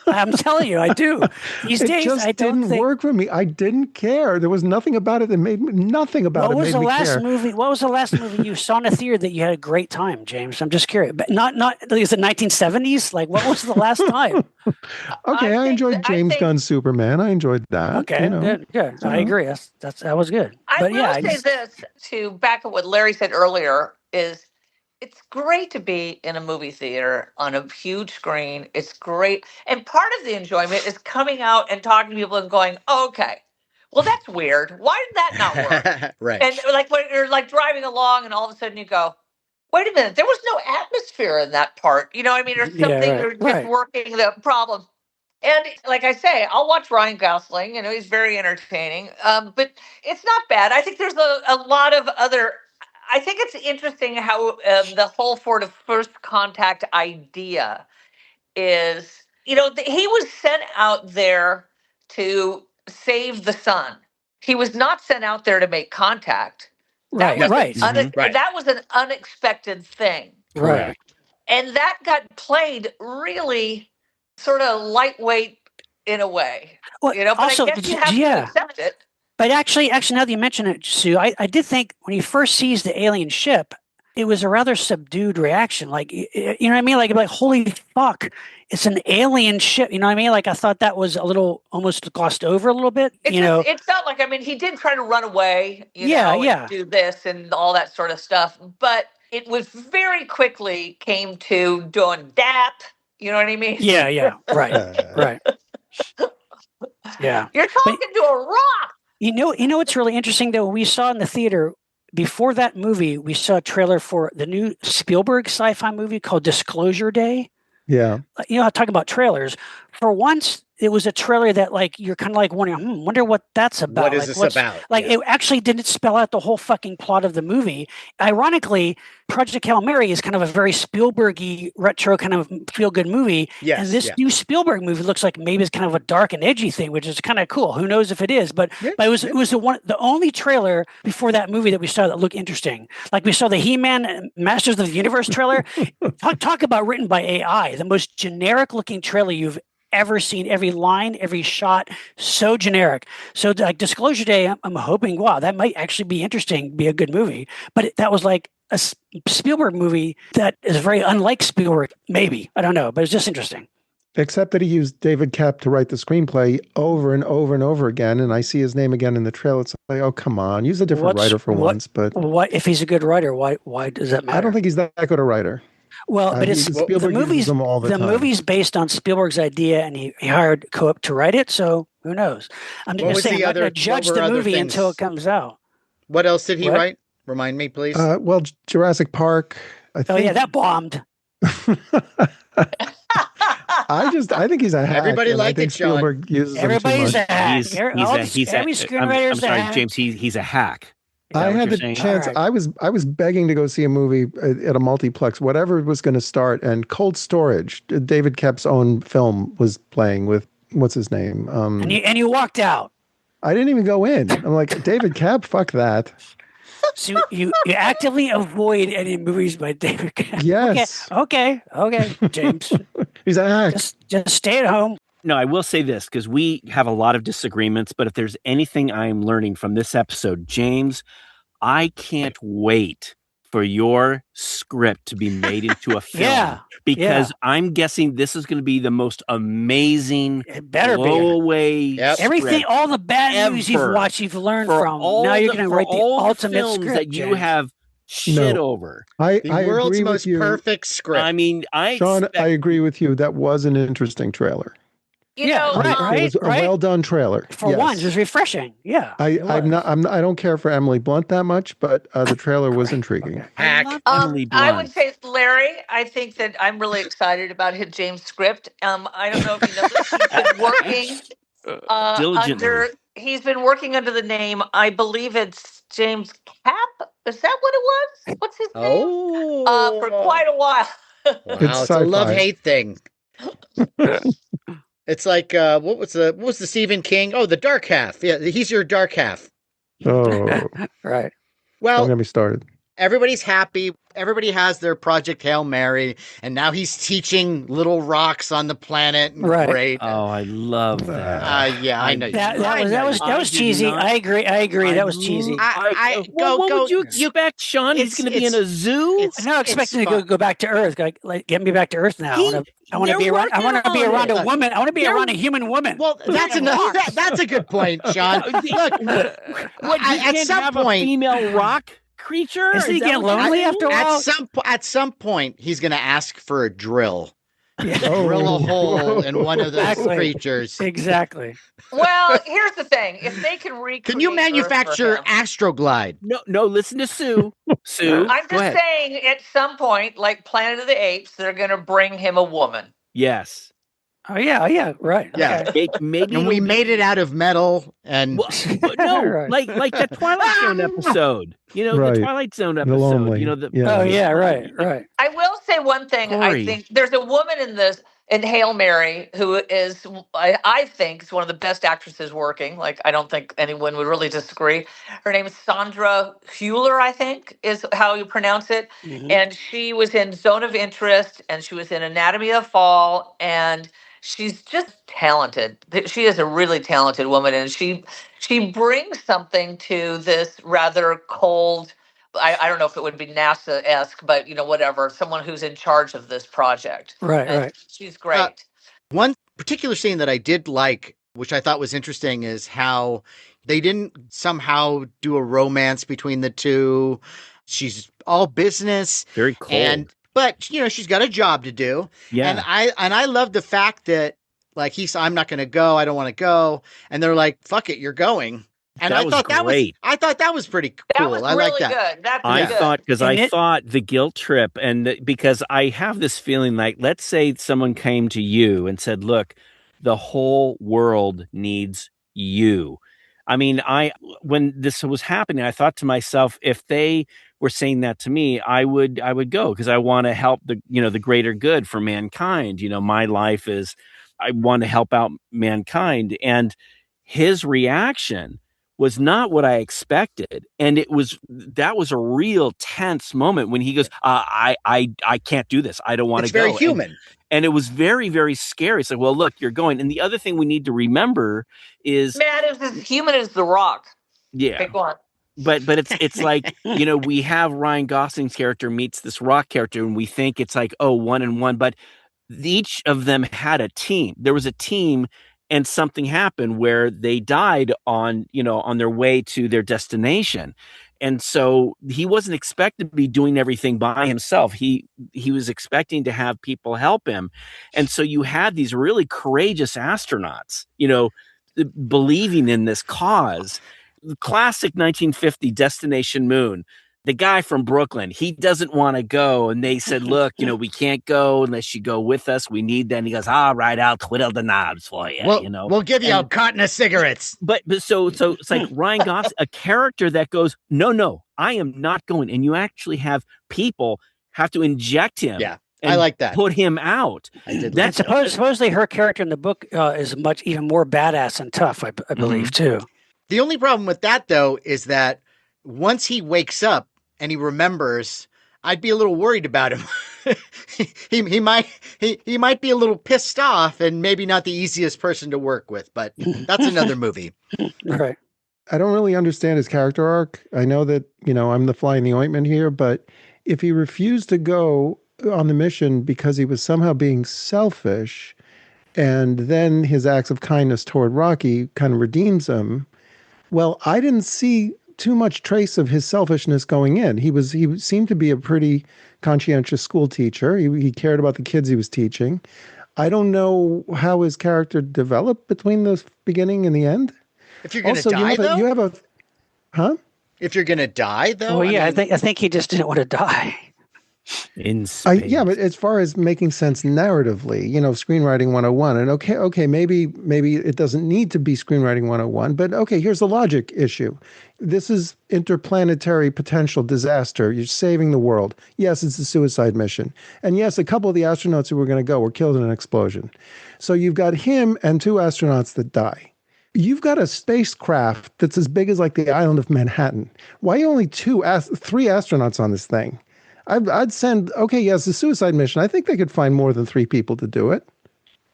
Speaker 3: I'm telling you, I do. These days,
Speaker 2: just didn't work for me. I didn't care. There was nothing about it that made me care.
Speaker 3: What was the last movie you saw in a theater that you had a great time, James? I'm just curious. But not is it 1970s? Like, what was the last time?
Speaker 2: Okay, I enjoyed James Gunn's Superman. I enjoyed that.
Speaker 3: Okay, good. I agree. That was good.
Speaker 5: But I will say this to back up what Larry said earlier is it's great to be in a movie theater on a huge screen. It's great. And part of the enjoyment is coming out and talking to people and going, oh, okay, well, that's weird. Why did that not work?
Speaker 1: Right.
Speaker 5: And like when you're like driving along and all of a sudden you go, wait a minute, there was no atmosphere in that part. You know what I mean? Or something just working the problem. And like I say, I'll watch Ryan Gosling. He's very entertaining. But it's not bad. I think there's a lot of other. I think it's interesting how the whole sort of first contact idea is, he was sent out there to save the sun. He was not sent out there to make contact.
Speaker 3: Right.
Speaker 5: That was an unexpected thing.
Speaker 3: Right.
Speaker 5: And that got played really sort of lightweight in a way.
Speaker 3: Well,
Speaker 5: but
Speaker 3: also,
Speaker 5: I guess you have to accept it.
Speaker 3: But actually, now that you mention it, Sue, I did think when he first sees the alien ship, it was a rather subdued reaction. Like, you know what I mean? Like, holy fuck, it's an alien ship. You know what I mean? Like, I thought that was a little almost glossed over a little bit.
Speaker 5: It felt like, he did try to run away, and do this and all that sort of stuff. But it was very quickly came to doing DAP. You know what I mean?
Speaker 3: Yeah. Right. Right. Yeah.
Speaker 5: You're
Speaker 3: But
Speaker 5: talking to a rock.
Speaker 3: you know what's really interesting though? We saw in the theater before that movie, we saw a trailer for the new Spielberg sci-fi movie called Disclosure Day.
Speaker 2: Yeah.
Speaker 3: You know, talking about trailers. For once, it was a trailer that like you're kind of like wondering, wonder what that's about.
Speaker 1: What is
Speaker 3: like,
Speaker 1: this
Speaker 3: what's
Speaker 1: about?
Speaker 3: Like
Speaker 1: Yeah.
Speaker 3: it actually didn't spell out the whole fucking plot of the movie. Ironically, Project Hail Mary is kind of a very Spielbergy retro kind of feel good movie.
Speaker 1: Yes,
Speaker 3: And this
Speaker 1: yeah.
Speaker 3: new Spielberg movie looks like maybe it's kind of a dark and edgy thing, which is kind of cool. Who knows if it is? But
Speaker 1: Yeah,
Speaker 3: it was the only trailer before that movie that we saw that looked interesting. Like we saw the He-Man Masters of the Universe trailer. Talk about written by AI. The most generic looking trailer you've ever seen. Every line, every shot, so generic. So like Disclosure Day, I'm hoping, wow, that might actually be interesting, be a good movie. But that was like a Spielberg movie that is very unlike Spielberg. Maybe, I don't know, but it's just interesting.
Speaker 2: Except that he used David Koepp to write the screenplay over and over and over again, and I see his name again in the trailer. It's like, oh, come on, use a different writer for once. But
Speaker 3: what if he's a good writer? Why does that matter?
Speaker 2: I don't think he's that good a writer.
Speaker 3: Well, but it's
Speaker 2: Spielberg uses them all the time.
Speaker 3: movie's based on Spielberg's idea, and he hired Koepp to write it. So who knows? I'm just saying, I'm not going to judge the movie until it comes out.
Speaker 1: What else did he write? Remind me, please.
Speaker 2: Well, Jurassic Park. I think
Speaker 3: that bombed.
Speaker 2: I think he's a hack.
Speaker 1: Everybody liked it, Sean.
Speaker 2: Spielberg uses
Speaker 3: Everybody's
Speaker 2: him too much.
Speaker 3: a hack. Every screenwriter's a hack.
Speaker 4: James. He's a hack.
Speaker 2: I had the chance. Right. I was begging to go see a movie at a multiplex, whatever was going to start, and Cold Storage, David Koepp's own film, was playing with what's his name.
Speaker 3: And you walked out.
Speaker 2: I didn't even go in. I'm like, David Koepp, fuck that.
Speaker 3: So you actively avoid any movies by David Koepp.
Speaker 2: Yes.
Speaker 3: Okay, James.
Speaker 2: He's a hack.
Speaker 3: Just stay at home.
Speaker 4: No, I will say this, because we have a lot of disagreements, but if there's anything I'm learning from this episode, James, I can't wait for your script to be made into a film. Because I'm guessing this is going to be the most amazing blow-away
Speaker 3: everything, all the bad news you've watched, you've learned from. Now you're going to write the ultimate script
Speaker 4: that you have shit over.
Speaker 2: I
Speaker 1: world's
Speaker 2: agree
Speaker 1: most
Speaker 2: with you.
Speaker 1: Perfect script.
Speaker 4: I mean,
Speaker 2: Sean, I agree with you. That was an interesting trailer.
Speaker 5: You know,
Speaker 2: it was a well done trailer.
Speaker 3: For once, it was refreshing. Yeah.
Speaker 2: I don't care for Emily Blunt that much, but the trailer was intriguing.
Speaker 5: I would say, Larry, I think that I'm really excited about his James script. I don't know if you know this. He's been working
Speaker 4: diligently.
Speaker 5: He's been working under the name, I believe it's James Cap. Is that what it was? What's his name? For quite a while.
Speaker 1: Wow, it's a love-hate thing. It's like what was the Stephen King? Oh, the dark half. Yeah, he's your dark half.
Speaker 2: Oh,
Speaker 3: right.
Speaker 2: Well, don't get me started.
Speaker 1: Everybody's happy. Everybody has their Project Hail Mary, and now he's teaching little rocks on the planet.
Speaker 3: Right.
Speaker 1: Great.
Speaker 4: Oh, I love that.
Speaker 1: Yeah, I know.
Speaker 3: That was cheesy. I agree. That was cheesy.
Speaker 4: What would you expect, Sean? He's going to be in a zoo.
Speaker 3: I'm not expecting to go back to Earth. Like, get me back to Earth now. I want to be around. I want to be around a woman. I want to be around a human woman.
Speaker 1: Well, that's a good point, Sean. Look,
Speaker 4: at some point, a female rock creature.
Speaker 3: Is he get lonely after a while?
Speaker 1: At some point, he's going to ask for a drill. Drill a hole in one of those creatures.
Speaker 3: Exactly.
Speaker 5: Well, here's the thing: if they can recreate,
Speaker 1: can you manufacture Astroglide?
Speaker 4: No. Listen to Sue. Sue,
Speaker 5: I'm just saying, at some point, like Planet of the Apes, they're going to bring him a woman.
Speaker 4: Yes.
Speaker 3: Oh yeah, right.
Speaker 1: Yeah,
Speaker 3: okay.
Speaker 4: Maybe
Speaker 1: and we made it out of metal, and
Speaker 4: no, like that Twilight Zone episode. You know, the Twilight Zone episode.
Speaker 2: Lonely.
Speaker 4: You know,
Speaker 3: right.
Speaker 5: I will say one thing.
Speaker 4: Corey.
Speaker 5: I think there's a woman in Hail Mary who is, I think, is one of the best actresses working. Like, I don't think anyone would really disagree. Her name is Sandra Hüller, I think, is how you pronounce it. Mm-hmm. And she was in Zone of Interest, and she was in Anatomy of Fall, and she's just talented. She is a really talented woman, and she brings something to this rather cold. I don't know if it would be NASA-esque, but whatever. Someone who's in charge of this project.
Speaker 3: Right.
Speaker 5: She's great.
Speaker 1: One particular scene that I did like, which I thought was interesting, is how they didn't somehow do a romance between the two. She's all business.
Speaker 4: Very cold.
Speaker 1: But you know, she's got a job to do.
Speaker 4: Yeah.
Speaker 1: And I love the fact that like I'm not going to go. I don't want to go. And they're like, fuck it, you're going. And
Speaker 4: That was great.
Speaker 1: I thought that was pretty cool.
Speaker 5: That was
Speaker 1: I
Speaker 5: really
Speaker 1: like that.
Speaker 5: good. That's
Speaker 4: I
Speaker 5: good.
Speaker 4: thought, because
Speaker 3: And
Speaker 4: I thought the guilt trip, and because I have this feeling like, let's say someone came to you and said, look, the whole world needs you. I mean, when this was happening, I thought to myself, if they were saying that to me, I would go, because I want to help the greater good for mankind. You know, my life is, I want to help out mankind. And his reaction was not what I expected. And that was a real tense moment when he goes, I can't do this. I don't want to go.
Speaker 1: It's very human.
Speaker 4: And it was very, very scary. It's like, well, look, you're going. And the other thing we need to remember is,
Speaker 5: Matt is as human as the Rock.
Speaker 4: yeah,
Speaker 5: Pick one.
Speaker 4: but it's like, we have Ryan Gosling's character meets this Rock character, and we think it's like, oh, 1-on-1, but each of them had a team. There was a team, and something happened where they died on their way to their destination. And so he wasn't expected to be doing everything by himself. He was expecting to have people help him. And so you had these really courageous astronauts, believing in this cause. The classic 1950 Destination Moon. The guy from Brooklyn, he doesn't want to go. And they said, look, we can't go unless you go with us. We need that. And he goes, all right, I'll twiddle the knobs for you.
Speaker 1: We'll give you a carton of cigarettes.
Speaker 4: But so it's like Ryan Gosling, a character that goes, no, I am not going. And you actually have people have to inject him.
Speaker 1: Yeah, I like that.
Speaker 4: Put him out.
Speaker 1: I did.
Speaker 3: That's supposedly her character in the book is much even more badass and tough, I believe, too.
Speaker 1: The only problem with that, though, is that once he wakes up and he remembers, I'd be a little worried about him. he might be a little pissed off and maybe not the easiest person to work with, but that's another movie.
Speaker 3: Right.
Speaker 2: I don't really understand his character arc. I know that, I'm the fly in the ointment here, but if he refused to go on the mission because he was somehow being selfish, and then his acts of kindness toward Rocky kind of redeems him, well, I didn't see too much trace of his selfishness going in. He seemed to be a pretty conscientious school teacher. He cared about the kids he was teaching. I don't know how his character developed between the beginning and the end.
Speaker 1: If you're going to die, though?
Speaker 2: You have a, huh?
Speaker 1: If you're going to die, though?
Speaker 3: Well, yeah, I think he just didn't want to die.
Speaker 4: In space.
Speaker 2: Yeah, but as far as making sense narratively, screenwriting 101, and okay, maybe it doesn't need to be screenwriting 101, but okay, here's the logic issue. This is interplanetary potential disaster. You're saving the world. Yes, it's a suicide mission. And yes, a couple of the astronauts who were going to go were killed in an explosion. So you've got him and 2 astronauts that die. You've got a spacecraft that's as big as like the island of Manhattan. Why only 3 astronauts on this thing? I'd send, yes, a suicide mission. I think they could find more than 3 people to do it.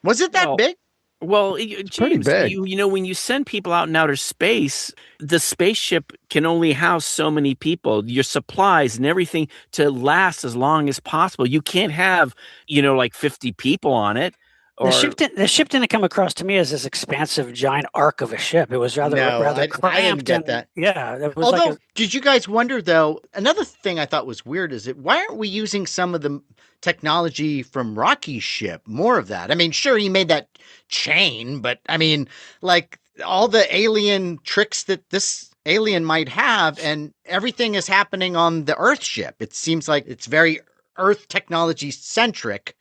Speaker 1: Was it that big?
Speaker 4: Well,
Speaker 2: It's pretty big.
Speaker 4: When you send people out in outer space, the spaceship can only house so many people. Your supplies and everything to last as long as possible. You can't have, like 50 people on it.
Speaker 3: The ship didn't come across to me as this expansive giant arc of a ship. It was rather cramped.
Speaker 1: I didn't get that.
Speaker 3: Yeah. It was
Speaker 1: Although, did you guys wonder, though, another thing I thought was weird is that why aren't we using some of the technology from Rocky's ship? More of that. I mean, sure, he made that chain, but I mean, like all the alien tricks that this alien might have, and everything is happening on the Earth ship. It seems like it's very Earth technology centric.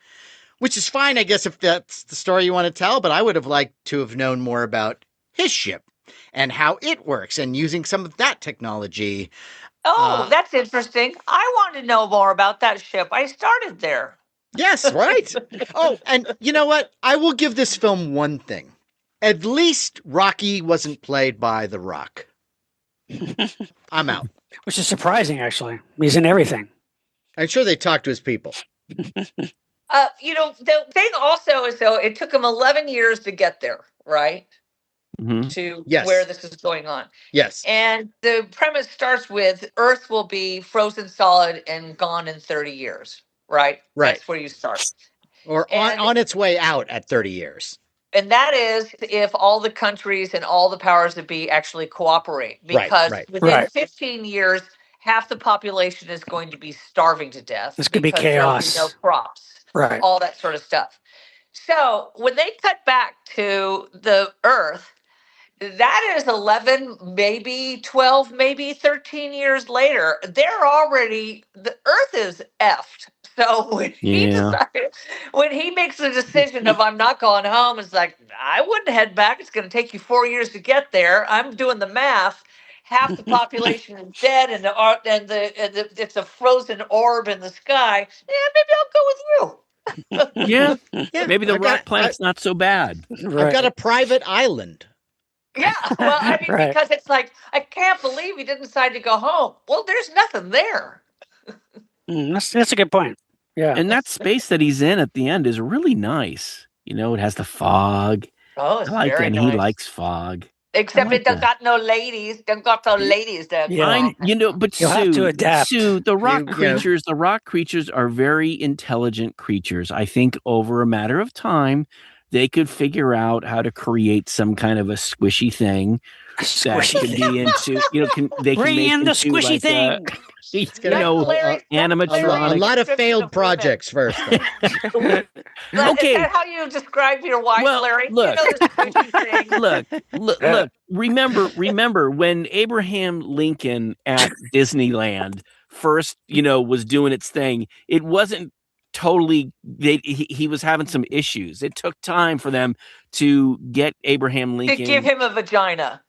Speaker 1: Which is fine, I guess, if that's the story you want to tell, but I would have liked to have known more about his ship and how it works and using some of that technology.
Speaker 5: Oh, that's interesting. I want to know more about that ship. I started there.
Speaker 1: Yes, right. Oh, and you know what? I will give this film one thing. At least Rocky wasn't played by The Rock. I'm out.
Speaker 3: Which is surprising, actually. He's in everything.
Speaker 1: I'm sure they talked to his people.
Speaker 5: The thing also is, though, it took him 11 years to get there, right?
Speaker 4: Mm-hmm.
Speaker 5: To
Speaker 1: Yes.
Speaker 5: where this is going on.
Speaker 1: Yes.
Speaker 5: And the premise starts with Earth will be frozen solid and gone in 30 years, right?
Speaker 1: Right.
Speaker 5: That's where you start.
Speaker 1: Or on its way out at 30 years.
Speaker 5: And that is if all the countries and all the powers that be actually cooperate. Because within 15 years, half the population is going to be starving to death.
Speaker 3: This could be
Speaker 5: because there'll
Speaker 3: chaos.
Speaker 5: no crops,
Speaker 3: Right.
Speaker 5: all that sort of stuff. So when they cut back to the Earth, that is 11, maybe 12, maybe 13 years later. They're already, the Earth is effed. So when he makes the decision of I'm not going home, it's like, I wouldn't head back. It's going to take you 4 years to get there. I'm doing the math. Half the population is dead, and it's a frozen orb in the sky. Yeah, maybe I'll go with you.
Speaker 4: Yeah.
Speaker 1: Yeah,
Speaker 4: Maybe the
Speaker 1: I've got-
Speaker 4: rock planet's not so bad.
Speaker 3: Right.
Speaker 1: I've got a private island.
Speaker 5: Yeah, well, I mean,
Speaker 3: Right.
Speaker 5: because it's like, I can't believe he didn't decide to go home. Well, there's nothing there.
Speaker 3: That's a good point. Yeah.
Speaker 4: And that space that he's in at the end is really nice. You know, it has the fog.
Speaker 5: Oh,
Speaker 4: I
Speaker 5: it's
Speaker 4: like
Speaker 5: very
Speaker 4: and
Speaker 5: nice.
Speaker 4: he likes fog.
Speaker 5: Except
Speaker 4: I like
Speaker 5: it don't
Speaker 4: that.
Speaker 5: got no ladies. Don't got no ladies there.
Speaker 3: Yeah.
Speaker 4: But
Speaker 3: You'll have to
Speaker 4: Sue,
Speaker 3: adapt.
Speaker 4: the rock
Speaker 1: You know.
Speaker 4: creatures, the rock creatures are very intelligent creatures. I think over a matter of time, they could figure out how to create some kind of a squishy thing that can be into, they can
Speaker 3: Bring
Speaker 4: make
Speaker 3: in the
Speaker 4: into
Speaker 3: squishy
Speaker 4: like
Speaker 3: thing.
Speaker 4: animatronic.
Speaker 1: A lot of failed projects first.
Speaker 4: Okay.
Speaker 5: Is that how you describe your wife,
Speaker 4: Well,
Speaker 5: Larry?
Speaker 4: look.
Speaker 5: You know, the squishy thing.
Speaker 4: Look. Remember when Abraham Lincoln at Disneyland first, was doing its thing. It wasn't totally. He was having some issues. It took time for them to get Abraham
Speaker 5: To
Speaker 4: Lincoln.
Speaker 5: give him a vagina.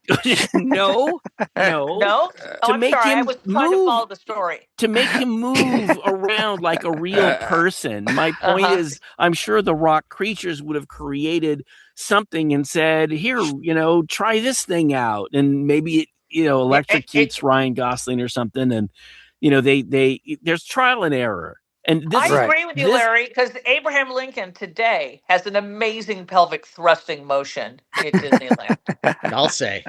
Speaker 4: No.
Speaker 5: No? Oh,
Speaker 4: To
Speaker 5: I'm
Speaker 4: make
Speaker 5: sorry. I
Speaker 4: him
Speaker 5: was trying to
Speaker 4: move.
Speaker 5: follow the story.
Speaker 4: To make him move around like a real person. My point
Speaker 5: Uh-huh.
Speaker 4: is, I'm sure the rock creatures would have created something and said, here, try this thing out. And maybe it, electrocutes Ryan Gosling or something. And, there's trial and error. And this
Speaker 5: I agree with you,
Speaker 4: this-
Speaker 5: Larry, because Abraham Lincoln today has an amazing pelvic thrusting motion at Disneyland.
Speaker 1: I'll say.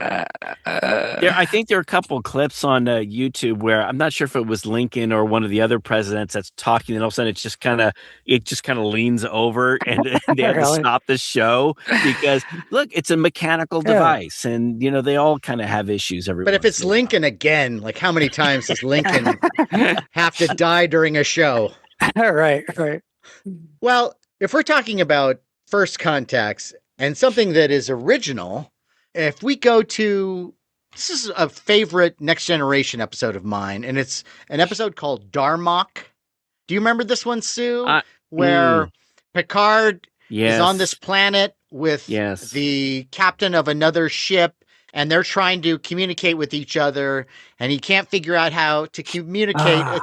Speaker 4: I think there are a couple of clips on YouTube where I'm not sure if it was Lincoln or one of the other presidents that's talking, and all of a sudden it just kind of leans over, and they have to stop the show because look, it's a mechanical device, and they all kind of have issues.
Speaker 1: But if it's Lincoln again, like how many times does Lincoln have to die during a show?
Speaker 3: Right.
Speaker 1: Well, if we're talking about first contacts and something that is original, if we go to, this is a favorite Next Generation episode of mine, and it's an episode called Darmok. Do you remember this one, Sue? Where Picard is on this planet with the captain of another ship, and they're trying to communicate with each other, and he can't figure out how to communicate.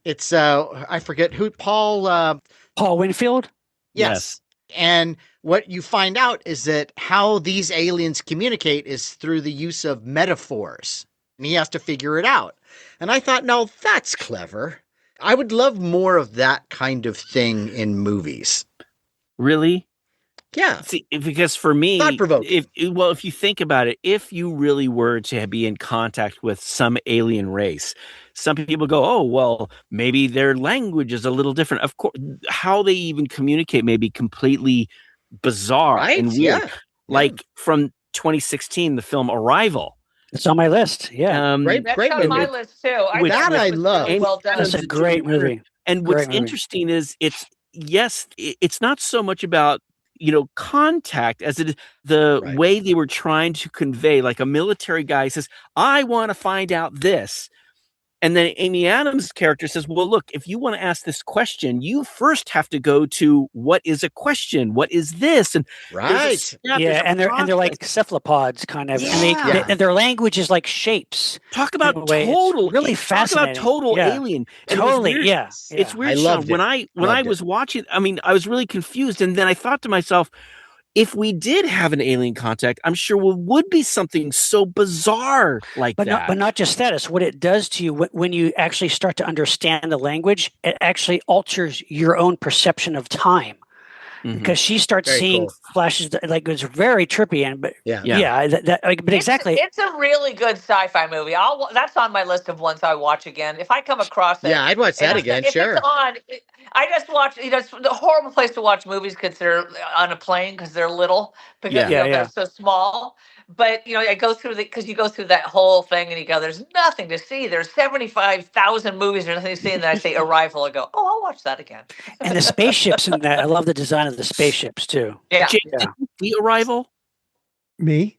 Speaker 1: It's I forget who, Paul
Speaker 3: Winfield?
Speaker 1: Yes. And what you find out is that how these aliens communicate is through the use of metaphors. And he has to figure it out. And I thought, no, that's clever. I would love more of that kind of thing in movies.
Speaker 4: Really?
Speaker 1: Yeah.
Speaker 4: See, because for me,
Speaker 1: thought-provoking.
Speaker 4: If you think about it, if you really were to be in contact with some alien race, some people go, oh, well, maybe their language is a little different. Of course, how they even communicate may be completely bizarre and weird. Like from 2016, the film Arrival.
Speaker 3: It's on my list. Yeah.
Speaker 1: Great
Speaker 5: That's
Speaker 1: movie.
Speaker 5: on my list too.
Speaker 1: I love.
Speaker 5: Really well done.
Speaker 3: That's a great movie.
Speaker 4: And what's interesting is it's not so much about contact as it is the way they were trying to convey. Like a military guy says, I want to find out this. And then Amy Adams' character says, well, look, if you want to ask this question, you first have to go to what is a question? What is this? And
Speaker 3: and they're like cephalopods kind of.
Speaker 1: Yeah.
Speaker 3: And their language is like shapes.
Speaker 4: Talk about
Speaker 3: really fascinating.
Speaker 4: Talk about total alien. And
Speaker 3: totally.
Speaker 4: It's weird.
Speaker 1: I loved
Speaker 4: Sean,
Speaker 1: it.
Speaker 4: when I was watching, I was really confused. And then I thought to myself, if we did have an alien contact, I'm sure it would be something so bizarre like that.
Speaker 3: But not just that. It's what it does to you when you actually start to understand the language. It actually alters your own perception of time. Because she starts seeing flashes like it's very trippy, but exactly,
Speaker 5: it's a really good sci-fi movie. That's on my list of ones I watch again if I come across it.
Speaker 1: Yeah, I'd watch that again.
Speaker 5: If
Speaker 1: sure.
Speaker 5: It's on. I just watch. It's a horrible place to watch movies because they're on a plane because they're little they're so small. But I go through because you go through that whole thing and you go, there's nothing to see. There's 75,000 movies, there's nothing to see. And then I say Arrival, I go, oh, I'll watch that again.
Speaker 3: And the spaceships in that, I love the design of the spaceships too.
Speaker 5: Yeah.
Speaker 4: James,
Speaker 3: Yeah.
Speaker 4: did you see Arrival?
Speaker 2: Me?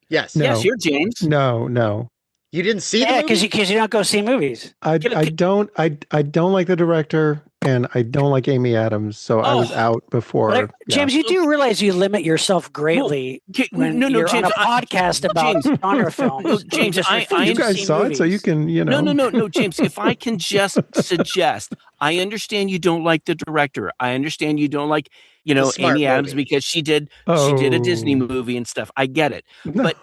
Speaker 1: Yes.
Speaker 2: No.
Speaker 4: Yes, you're James.
Speaker 2: No.
Speaker 1: You didn't see the
Speaker 3: Yeah,
Speaker 1: movie?
Speaker 3: because you don't go see movies.
Speaker 2: I don't like the director, and I don't like Amy Adams, so I was out before.
Speaker 3: But James, you do realize you limit yourself greatly when you're
Speaker 4: James,
Speaker 3: on a podcast about
Speaker 4: James,
Speaker 3: genre films.
Speaker 4: no, James, I
Speaker 2: you guys saw it, so you can,
Speaker 4: No, James. If I can just suggest, I understand you don't like the director. I understand you don't like,
Speaker 1: Smart
Speaker 4: Amy Adams
Speaker 1: movie.
Speaker 4: because she did a Disney movie and stuff. I get it, but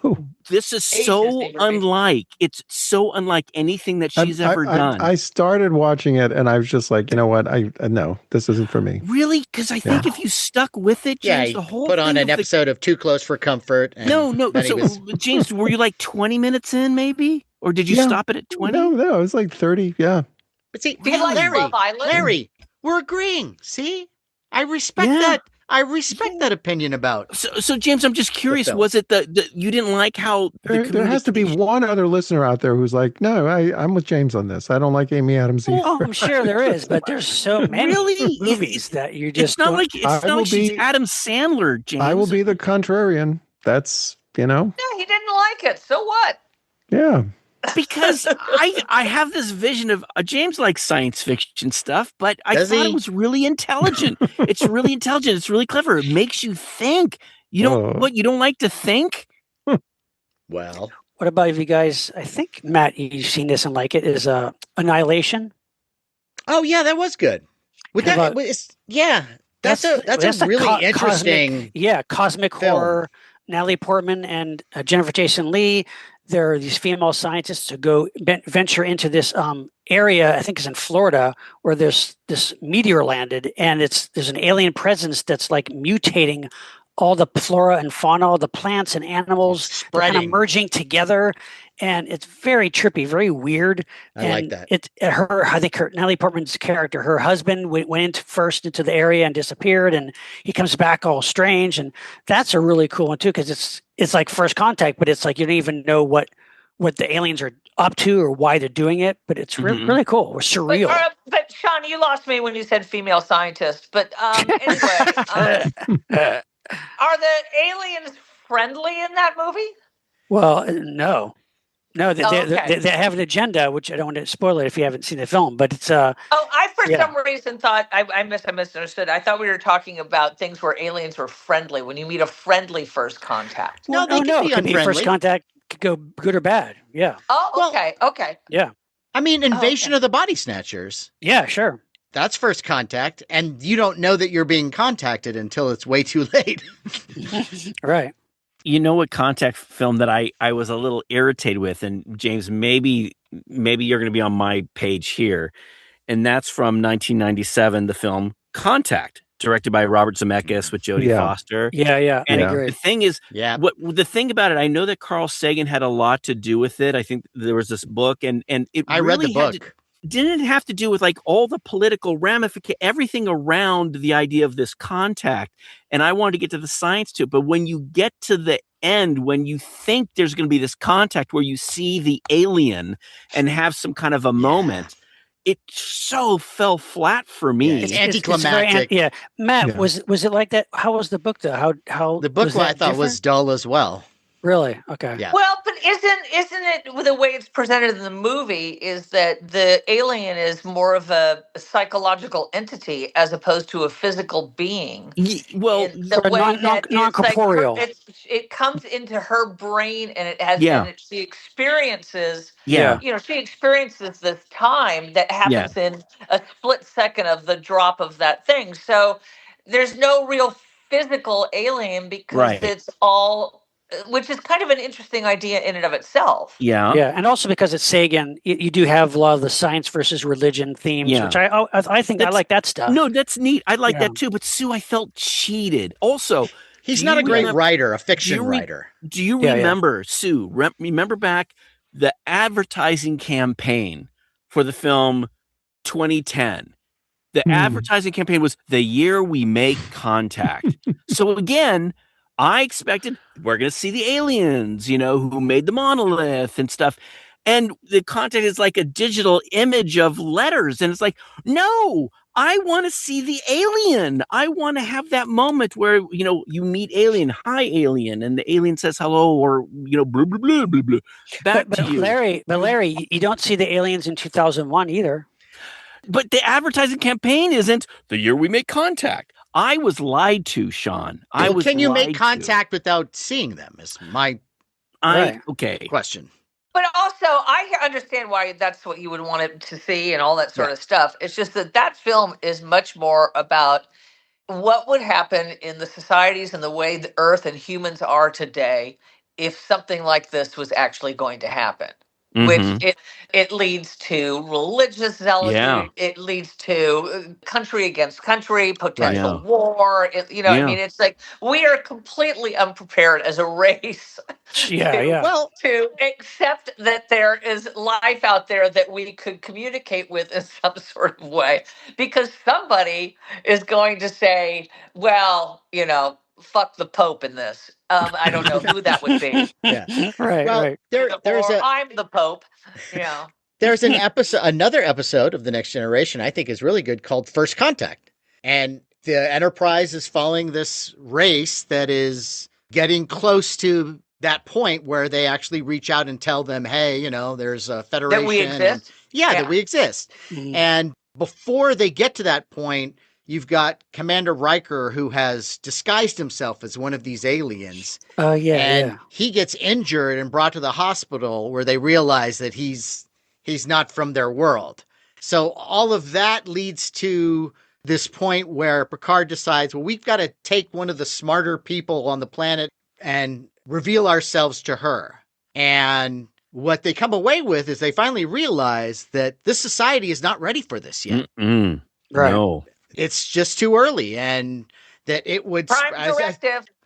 Speaker 4: this is so unlike. It's so unlike anything that she's ever done.
Speaker 2: I started watching it, and I was just like, you know what? No, this isn't for me.
Speaker 4: Really? Because I think if you stuck with it, James,
Speaker 1: Yeah,
Speaker 4: the whole
Speaker 1: put on
Speaker 4: thing
Speaker 1: an episode of Too Close for Comfort. And
Speaker 4: No.
Speaker 1: then
Speaker 4: So, James, were you like 20 minutes in, maybe, or did you stop it at 20?
Speaker 2: No, it was like 30. Yeah.
Speaker 1: But see,
Speaker 5: Do you like Love Island?
Speaker 1: Larry, we're agreeing. See, I respect that. I respect that opinion about.
Speaker 4: So James, I'm just curious.
Speaker 1: film.
Speaker 4: Was it the you didn't like how
Speaker 2: There has to be one other listener out there who's like, no, I'm with James on this. I don't like Amy Adams either.
Speaker 3: Oh, I'm sure there is, but there's so many movies that you just
Speaker 4: It's not like she's Adam Sandler, James.
Speaker 2: I will be the contrarian. That's
Speaker 5: Yeah, he didn't like it. So what?
Speaker 2: Yeah.
Speaker 4: Because I have this vision of James likes science fiction stuff, but I thought it was really intelligent. It's really intelligent. It's really clever. It makes you think. You don't you don't like to think?
Speaker 1: Well,
Speaker 3: what about if you guys? I think Matt, you've seen this and like it. Is Annihilation?
Speaker 1: Oh yeah, that was good. With that, that's a really interesting.
Speaker 3: Cosmic
Speaker 1: film.
Speaker 3: horror. Natalie Portman and Jennifer Jason Leigh. There are these female scientists who go venture into this area, I think it's in Florida, where there's this meteor landed, and there's an alien presence that's like mutating all the flora and fauna, all the plants and animals, kind of merging together, and it's very trippy, very weird.
Speaker 1: I like that.
Speaker 3: I think Natalie Portman's character, her husband went first into the area and disappeared, and he comes back all strange, and that's a really cool one too, because it's like First Contact, but it's like you don't even know what the aliens are up to or why they're doing it, but it's really cool or surreal.
Speaker 5: But Sean, you lost me when you said female scientist. But anyway, are the aliens friendly in that movie?
Speaker 3: Well, no, they have an agenda, which I don't want to spoil it if you haven't seen the film. But it's
Speaker 5: I for some reason thought I misunderstood. I thought we were talking about things where aliens were friendly. When you meet a friendly First Contact.
Speaker 3: No, it could be First Contact. Could go good or bad. Yeah.
Speaker 5: Oh, okay.
Speaker 3: Yeah.
Speaker 1: I mean, Invasion of the Body Snatchers.
Speaker 3: Yeah, sure.
Speaker 1: That's First Contact, and you don't know that you're being contacted until it's way too late.
Speaker 3: Right.
Speaker 4: You know what contact film that I was a little irritated with, and James, maybe you're going to be on my page here, and that's from 1997, the film Contact, directed by Robert Zemeckis with Jodie Foster.
Speaker 3: Yeah.
Speaker 4: And
Speaker 3: I agree.
Speaker 4: the thing is, the thing about it, I know that Carl Sagan had a lot to do with it. I think there was this book, and I
Speaker 1: read the book.
Speaker 4: Didn't it have to do with like all the political ramifications, everything around the idea of this contact? And I wanted to get to the science to it. But when you get to the end, when you think there's going to be this contact where you see the alien and have some kind of a moment, it so fell flat for me.
Speaker 1: It's anticlimactic.
Speaker 3: Matt, was it like that? How was the book though? How
Speaker 1: the book I thought was dull as well.
Speaker 3: Really? Okay.
Speaker 1: Yeah.
Speaker 5: Well, but isn't it the way it's presented in the movie is that the alien is more of a psychological entity as opposed to a physical being?
Speaker 4: Well,
Speaker 5: the way
Speaker 3: non-corporeal.
Speaker 5: It comes into her brain and it has she experiences.
Speaker 4: Yeah.
Speaker 5: She experiences this time that happens in a split second of the drop of that thing. So there's no real physical alien because it's all. Which is kind of an interesting idea in and of itself.
Speaker 4: Yeah.
Speaker 3: And also because it's Sagan, you do have a lot of the science versus religion themes, which I think I like that stuff.
Speaker 4: No, that's neat. I like that too. But Sue, I felt cheated. Also,
Speaker 1: he's not a great writer, a fiction writer.
Speaker 4: Do you remember, Sue? Remember back the advertising campaign for the film 2010? The advertising campaign was the year we make contact. So again, I expected we're going to see the aliens, who made the monolith and stuff. And the content is like a digital image of letters. And it's like, no, I want to see the alien. I want to have that moment where, you meet alien, hi alien, and the alien says hello, or, blah, blah, blah, blah, blah, back
Speaker 3: But
Speaker 4: to you.
Speaker 3: Larry, you don't see the aliens in 2001 either.
Speaker 4: But the advertising campaign isn't the year we make contact. I was lied to, Sean.
Speaker 1: Can you make contact without seeing them? Is my
Speaker 4: okay
Speaker 1: question.
Speaker 5: But also, I understand why that's what you would want it to see and all that sort of stuff. It's just that film is much more about what would happen in the societies and the way the Earth and humans are today if something like this was actually going to happen.
Speaker 4: Mm-hmm.
Speaker 5: Which it leads to religious zealotry.
Speaker 4: Yeah.
Speaker 5: It leads to country against country, potential war. I mean, it's like we are completely unprepared as a race to accept that there is life out there that we could communicate with in some sort of way, because somebody is going to say, well, fuck the Pope in this. I don't know who that would be.
Speaker 3: Right.
Speaker 5: I'm the Pope. Yeah.
Speaker 1: There's another episode of The Next Generation I think is really good called First Contact. And the Enterprise is following this race that is getting close to that point where they actually reach out and tell them, hey, there's a Federation.
Speaker 5: That we exist?
Speaker 1: That we exist.
Speaker 3: Mm-hmm.
Speaker 1: And before they get to that point, you've got Commander Riker, who has disguised himself as one of these aliens. And he gets injured and brought to the hospital where they realize that he's not from their world. So all of that leads to this point where Picard decides, well, we've got to take one of the smarter people on the planet and reveal ourselves to her. And what they come away with is they finally realize that this society is not ready for this yet.
Speaker 4: Right. No.
Speaker 1: It's just too early, and that it would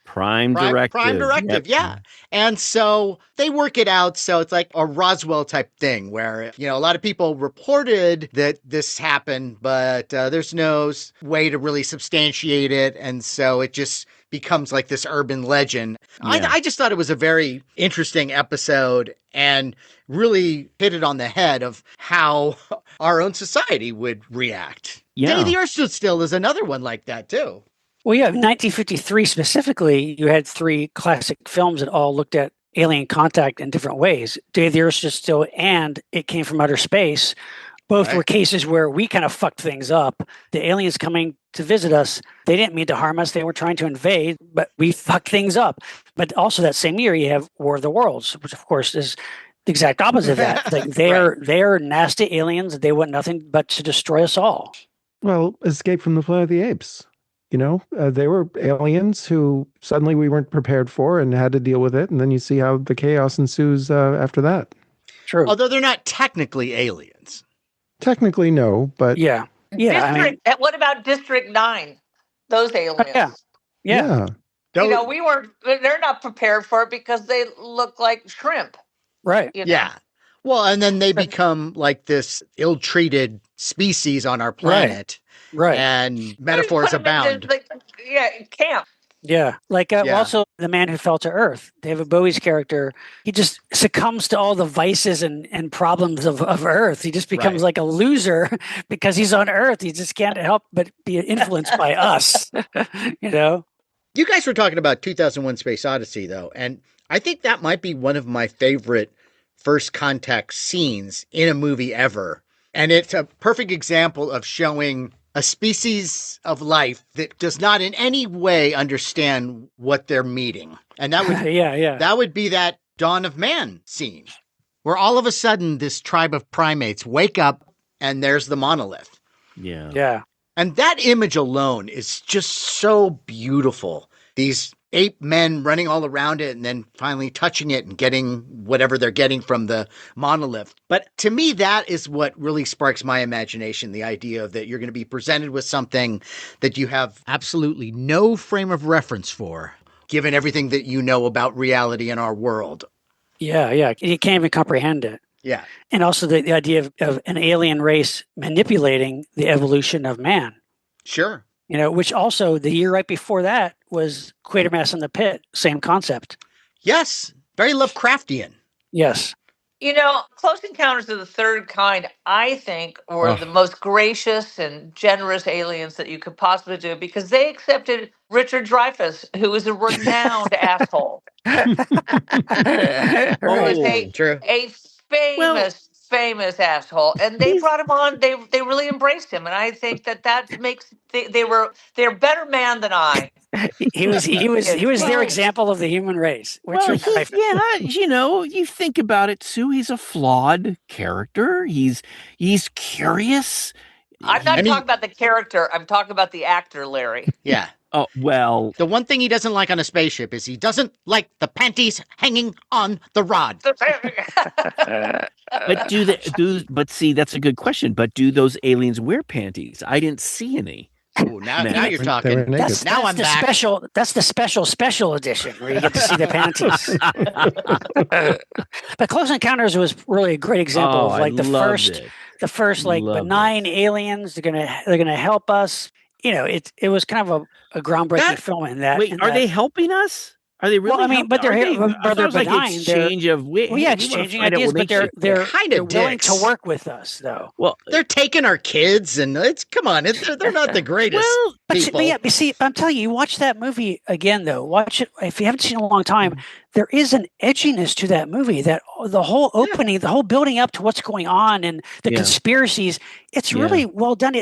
Speaker 4: Prime directive.
Speaker 1: Yeah. And so they work it out. So it's like a Roswell type thing where, a lot of people reported that this happened, but there's no way to really substantiate it. And so it just becomes like this urban legend. Yeah. I just thought it was a very interesting episode and really hit it on the head of how our own society would react.
Speaker 4: Yeah.
Speaker 1: Day of the Earth Stood Still is another one like that too.
Speaker 3: Well, yeah, 1953 specifically, you had 3 classic films that all looked at alien contact in different ways. Day of the Earth Stood Still and It Came from Outer Space. Both were cases where we kind of fucked things up. The aliens coming to visit us, they didn't mean to harm us. They were trying to invade, but we fucked things up. But also that same year, you have War of the Worlds, which of course is the exact opposite of that. Like they're nasty aliens. They want nothing but to destroy us all.
Speaker 2: Well, Escape from the Planet of the Apes. They were aliens who suddenly we weren't prepared for and had to deal with it. And then you see how the chaos ensues after that.
Speaker 3: True.
Speaker 1: Although they're not technically aliens.
Speaker 2: Technically, no, but...
Speaker 3: Yeah.
Speaker 5: What about District 9? Those aliens.
Speaker 3: Yeah.
Speaker 5: They're not prepared for it because they look like shrimp.
Speaker 3: Right.
Speaker 1: Yeah. Well, and then they become like this ill-treated species on our planet.
Speaker 3: Right.
Speaker 1: And metaphors abound.
Speaker 5: Camp.
Speaker 3: Yeah. Also The Man Who Fell to Earth, David Bowie's character, he just succumbs to all the vices and problems of Earth. He just becomes like a loser because he's on Earth. He just can't help but be influenced by us.
Speaker 1: You guys were talking about 2001 Space Odyssey, though, and I think that might be one of my favorite first contact scenes in a movie ever. And it's a perfect example of showing a species of life that does not in any way understand what they're meeting. And that would that would be that Dawn of Man scene, where all of a sudden this tribe of primates wake up and there's the monolith.
Speaker 4: Yeah.
Speaker 3: Yeah.
Speaker 1: And that image alone is just so beautiful. These ape men running all around it and then finally touching it and getting whatever they're getting from the monolith. But to me, that is what really sparks my imagination, the idea of that you're going to be presented with something that you have absolutely no frame of reference for, given everything that you know about reality in our world.
Speaker 3: Yeah. You can't even comprehend it.
Speaker 1: Yeah.
Speaker 3: And also the idea of an alien race manipulating the evolution of man.
Speaker 1: Sure.
Speaker 3: Which also the year right before that, was Quatermass in the Pit. Same concept.
Speaker 1: Yes, very Lovecraftian.
Speaker 3: Yes.
Speaker 5: You know, Close Encounters of the Third Kind, I think, were the most gracious and generous aliens that you could possibly do because they accepted Richard Dreyfuss, who was a renowned asshole. Who was
Speaker 3: Right.
Speaker 1: True.
Speaker 5: a famous asshole, and they brought him on. They really embraced him, and I think that makes they're better man than I.
Speaker 3: He was their
Speaker 5: Well,
Speaker 3: example of the human race.
Speaker 4: Well,
Speaker 3: Richard Dreyfuss.
Speaker 4: you think about it, Sue. He's a flawed character. He's curious.
Speaker 5: I'm not
Speaker 1: And he-
Speaker 5: talking about the character. I'm talking about the actor, Larry.
Speaker 1: Yeah.
Speaker 4: Oh well,
Speaker 1: The one thing he doesn't like on a spaceship is he doesn't like the panties hanging on the rod.
Speaker 4: but But see, that's a good question. But do those aliens wear panties? I didn't see any.
Speaker 1: Ooh, now you're
Speaker 2: They were
Speaker 1: talking.
Speaker 2: naked.
Speaker 1: Now I'm
Speaker 3: the
Speaker 1: back.
Speaker 3: special. That's the special edition where you get to see the panties. But Close Encounters was really a great example of like the first like
Speaker 4: Loved
Speaker 3: benign aliens. They're gonna help us. You know, it was kind of a groundbreaking film in that.
Speaker 4: Wait, are they helping us? Are they really?
Speaker 3: Well, I mean, but they're
Speaker 4: they're
Speaker 3: benign.
Speaker 4: like exchange of
Speaker 3: exchanging ideas, but they're
Speaker 1: kind of
Speaker 3: willing
Speaker 1: dicks.
Speaker 3: to work with us, though.
Speaker 4: Well,
Speaker 1: They're taking our kids, and they're not the greatest people.
Speaker 3: But see, I'm telling you, you watch that movie again, though. Watch it if you haven't seen it in a long time. There is an edginess to that movie. That the whole opening, the whole building up to what's going on, and the conspiracies. It's really well done.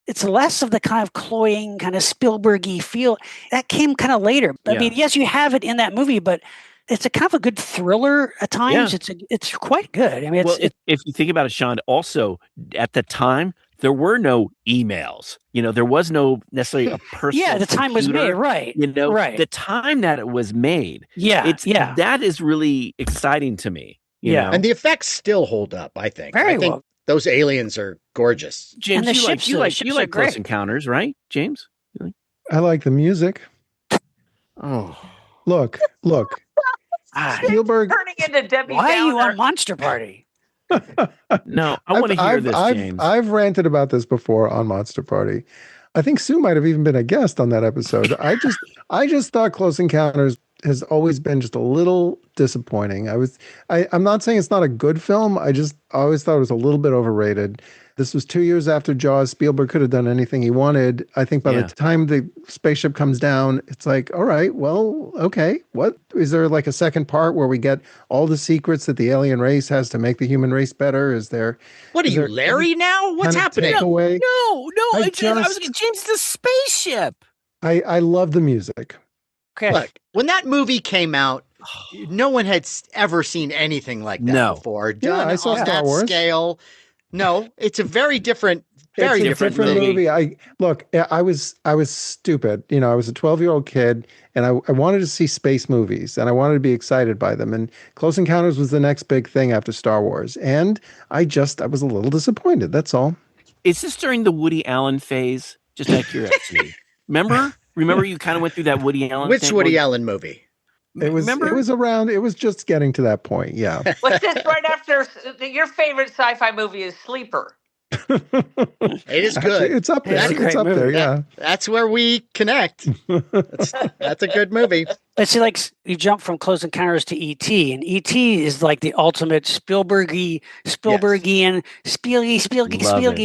Speaker 3: It's less of the kind of cloying, kind of Spielberg-y feel that came kind of later. I mean, yes, you have it in that movie, but it's a kind of a good thriller at times.
Speaker 4: Yeah.
Speaker 3: It's quite good. I mean,
Speaker 4: if you think about it, Sean, also at the time there were no emails. You know, there was no necessarily a personal.
Speaker 3: Yeah, the time was made, right?
Speaker 4: You know,
Speaker 3: right.
Speaker 4: The time that it was made. That is really exciting to me. You know?
Speaker 1: And the effects still hold up. I think.
Speaker 3: Very
Speaker 1: I think
Speaker 3: well.
Speaker 1: Those aliens are gorgeous.
Speaker 4: James,
Speaker 3: And the
Speaker 4: you like
Speaker 3: ships are
Speaker 4: Close
Speaker 3: great.
Speaker 4: Encounters, right, James?
Speaker 2: I like the music.
Speaker 4: Oh,
Speaker 2: Look. Spielberg.
Speaker 5: Turning into Debbie
Speaker 3: Why are you
Speaker 5: Downer.
Speaker 3: on Monster Party?
Speaker 4: no, I want to hear this, James.
Speaker 2: I've ranted about this before on Monster Party. I think Sue might have even been a guest on that episode. I just thought Close Encounters has always been just a little disappointing. I'm not saying it's not a good film. I always thought it was a little bit overrated. This was 2 years after Jaws. Spielberg could have done anything he wanted. I think by the time the spaceship comes down, it's like, all right, well, okay. What is there like a second part where we get all the secrets that the alien race has to make the human race better? Is there?
Speaker 1: What are you, Larry? Now what's happening?
Speaker 2: Takeaway?
Speaker 4: No.
Speaker 2: I
Speaker 4: was James the spaceship.
Speaker 2: I love the music.
Speaker 3: Okay.
Speaker 1: Look, when that movie came out, no one had ever seen anything like that before. Done
Speaker 2: I saw
Speaker 1: on
Speaker 2: Star
Speaker 1: that
Speaker 2: Wars.
Speaker 1: scale. No, it's a very different,
Speaker 2: It's a
Speaker 1: different movie.
Speaker 2: I was stupid. You know, I was a 12-year-old kid, and I wanted to see space movies, and I wanted to be excited by them. And Close Encounters was the next big thing after Star Wars, and I was a little disappointed. That's all.
Speaker 4: Is this during the Woody Allen phase? Just out of curiosity. Remember, you kind of went through that Woody Allen.
Speaker 1: Which Woody Allen movie?
Speaker 2: It was around. It was just getting to that point. Yeah.
Speaker 5: What's this right after your favorite sci-fi movie is Sleeper?
Speaker 1: It is good.
Speaker 2: Actually, it's up there.
Speaker 3: That's a great
Speaker 2: It's up
Speaker 3: movie.
Speaker 2: there. Yeah.
Speaker 1: That's where we connect. That's a good movie.
Speaker 3: Let's see, like you jump from Close Encounters to E.T., and E.T. is like the ultimate Spielbergian, Spielgy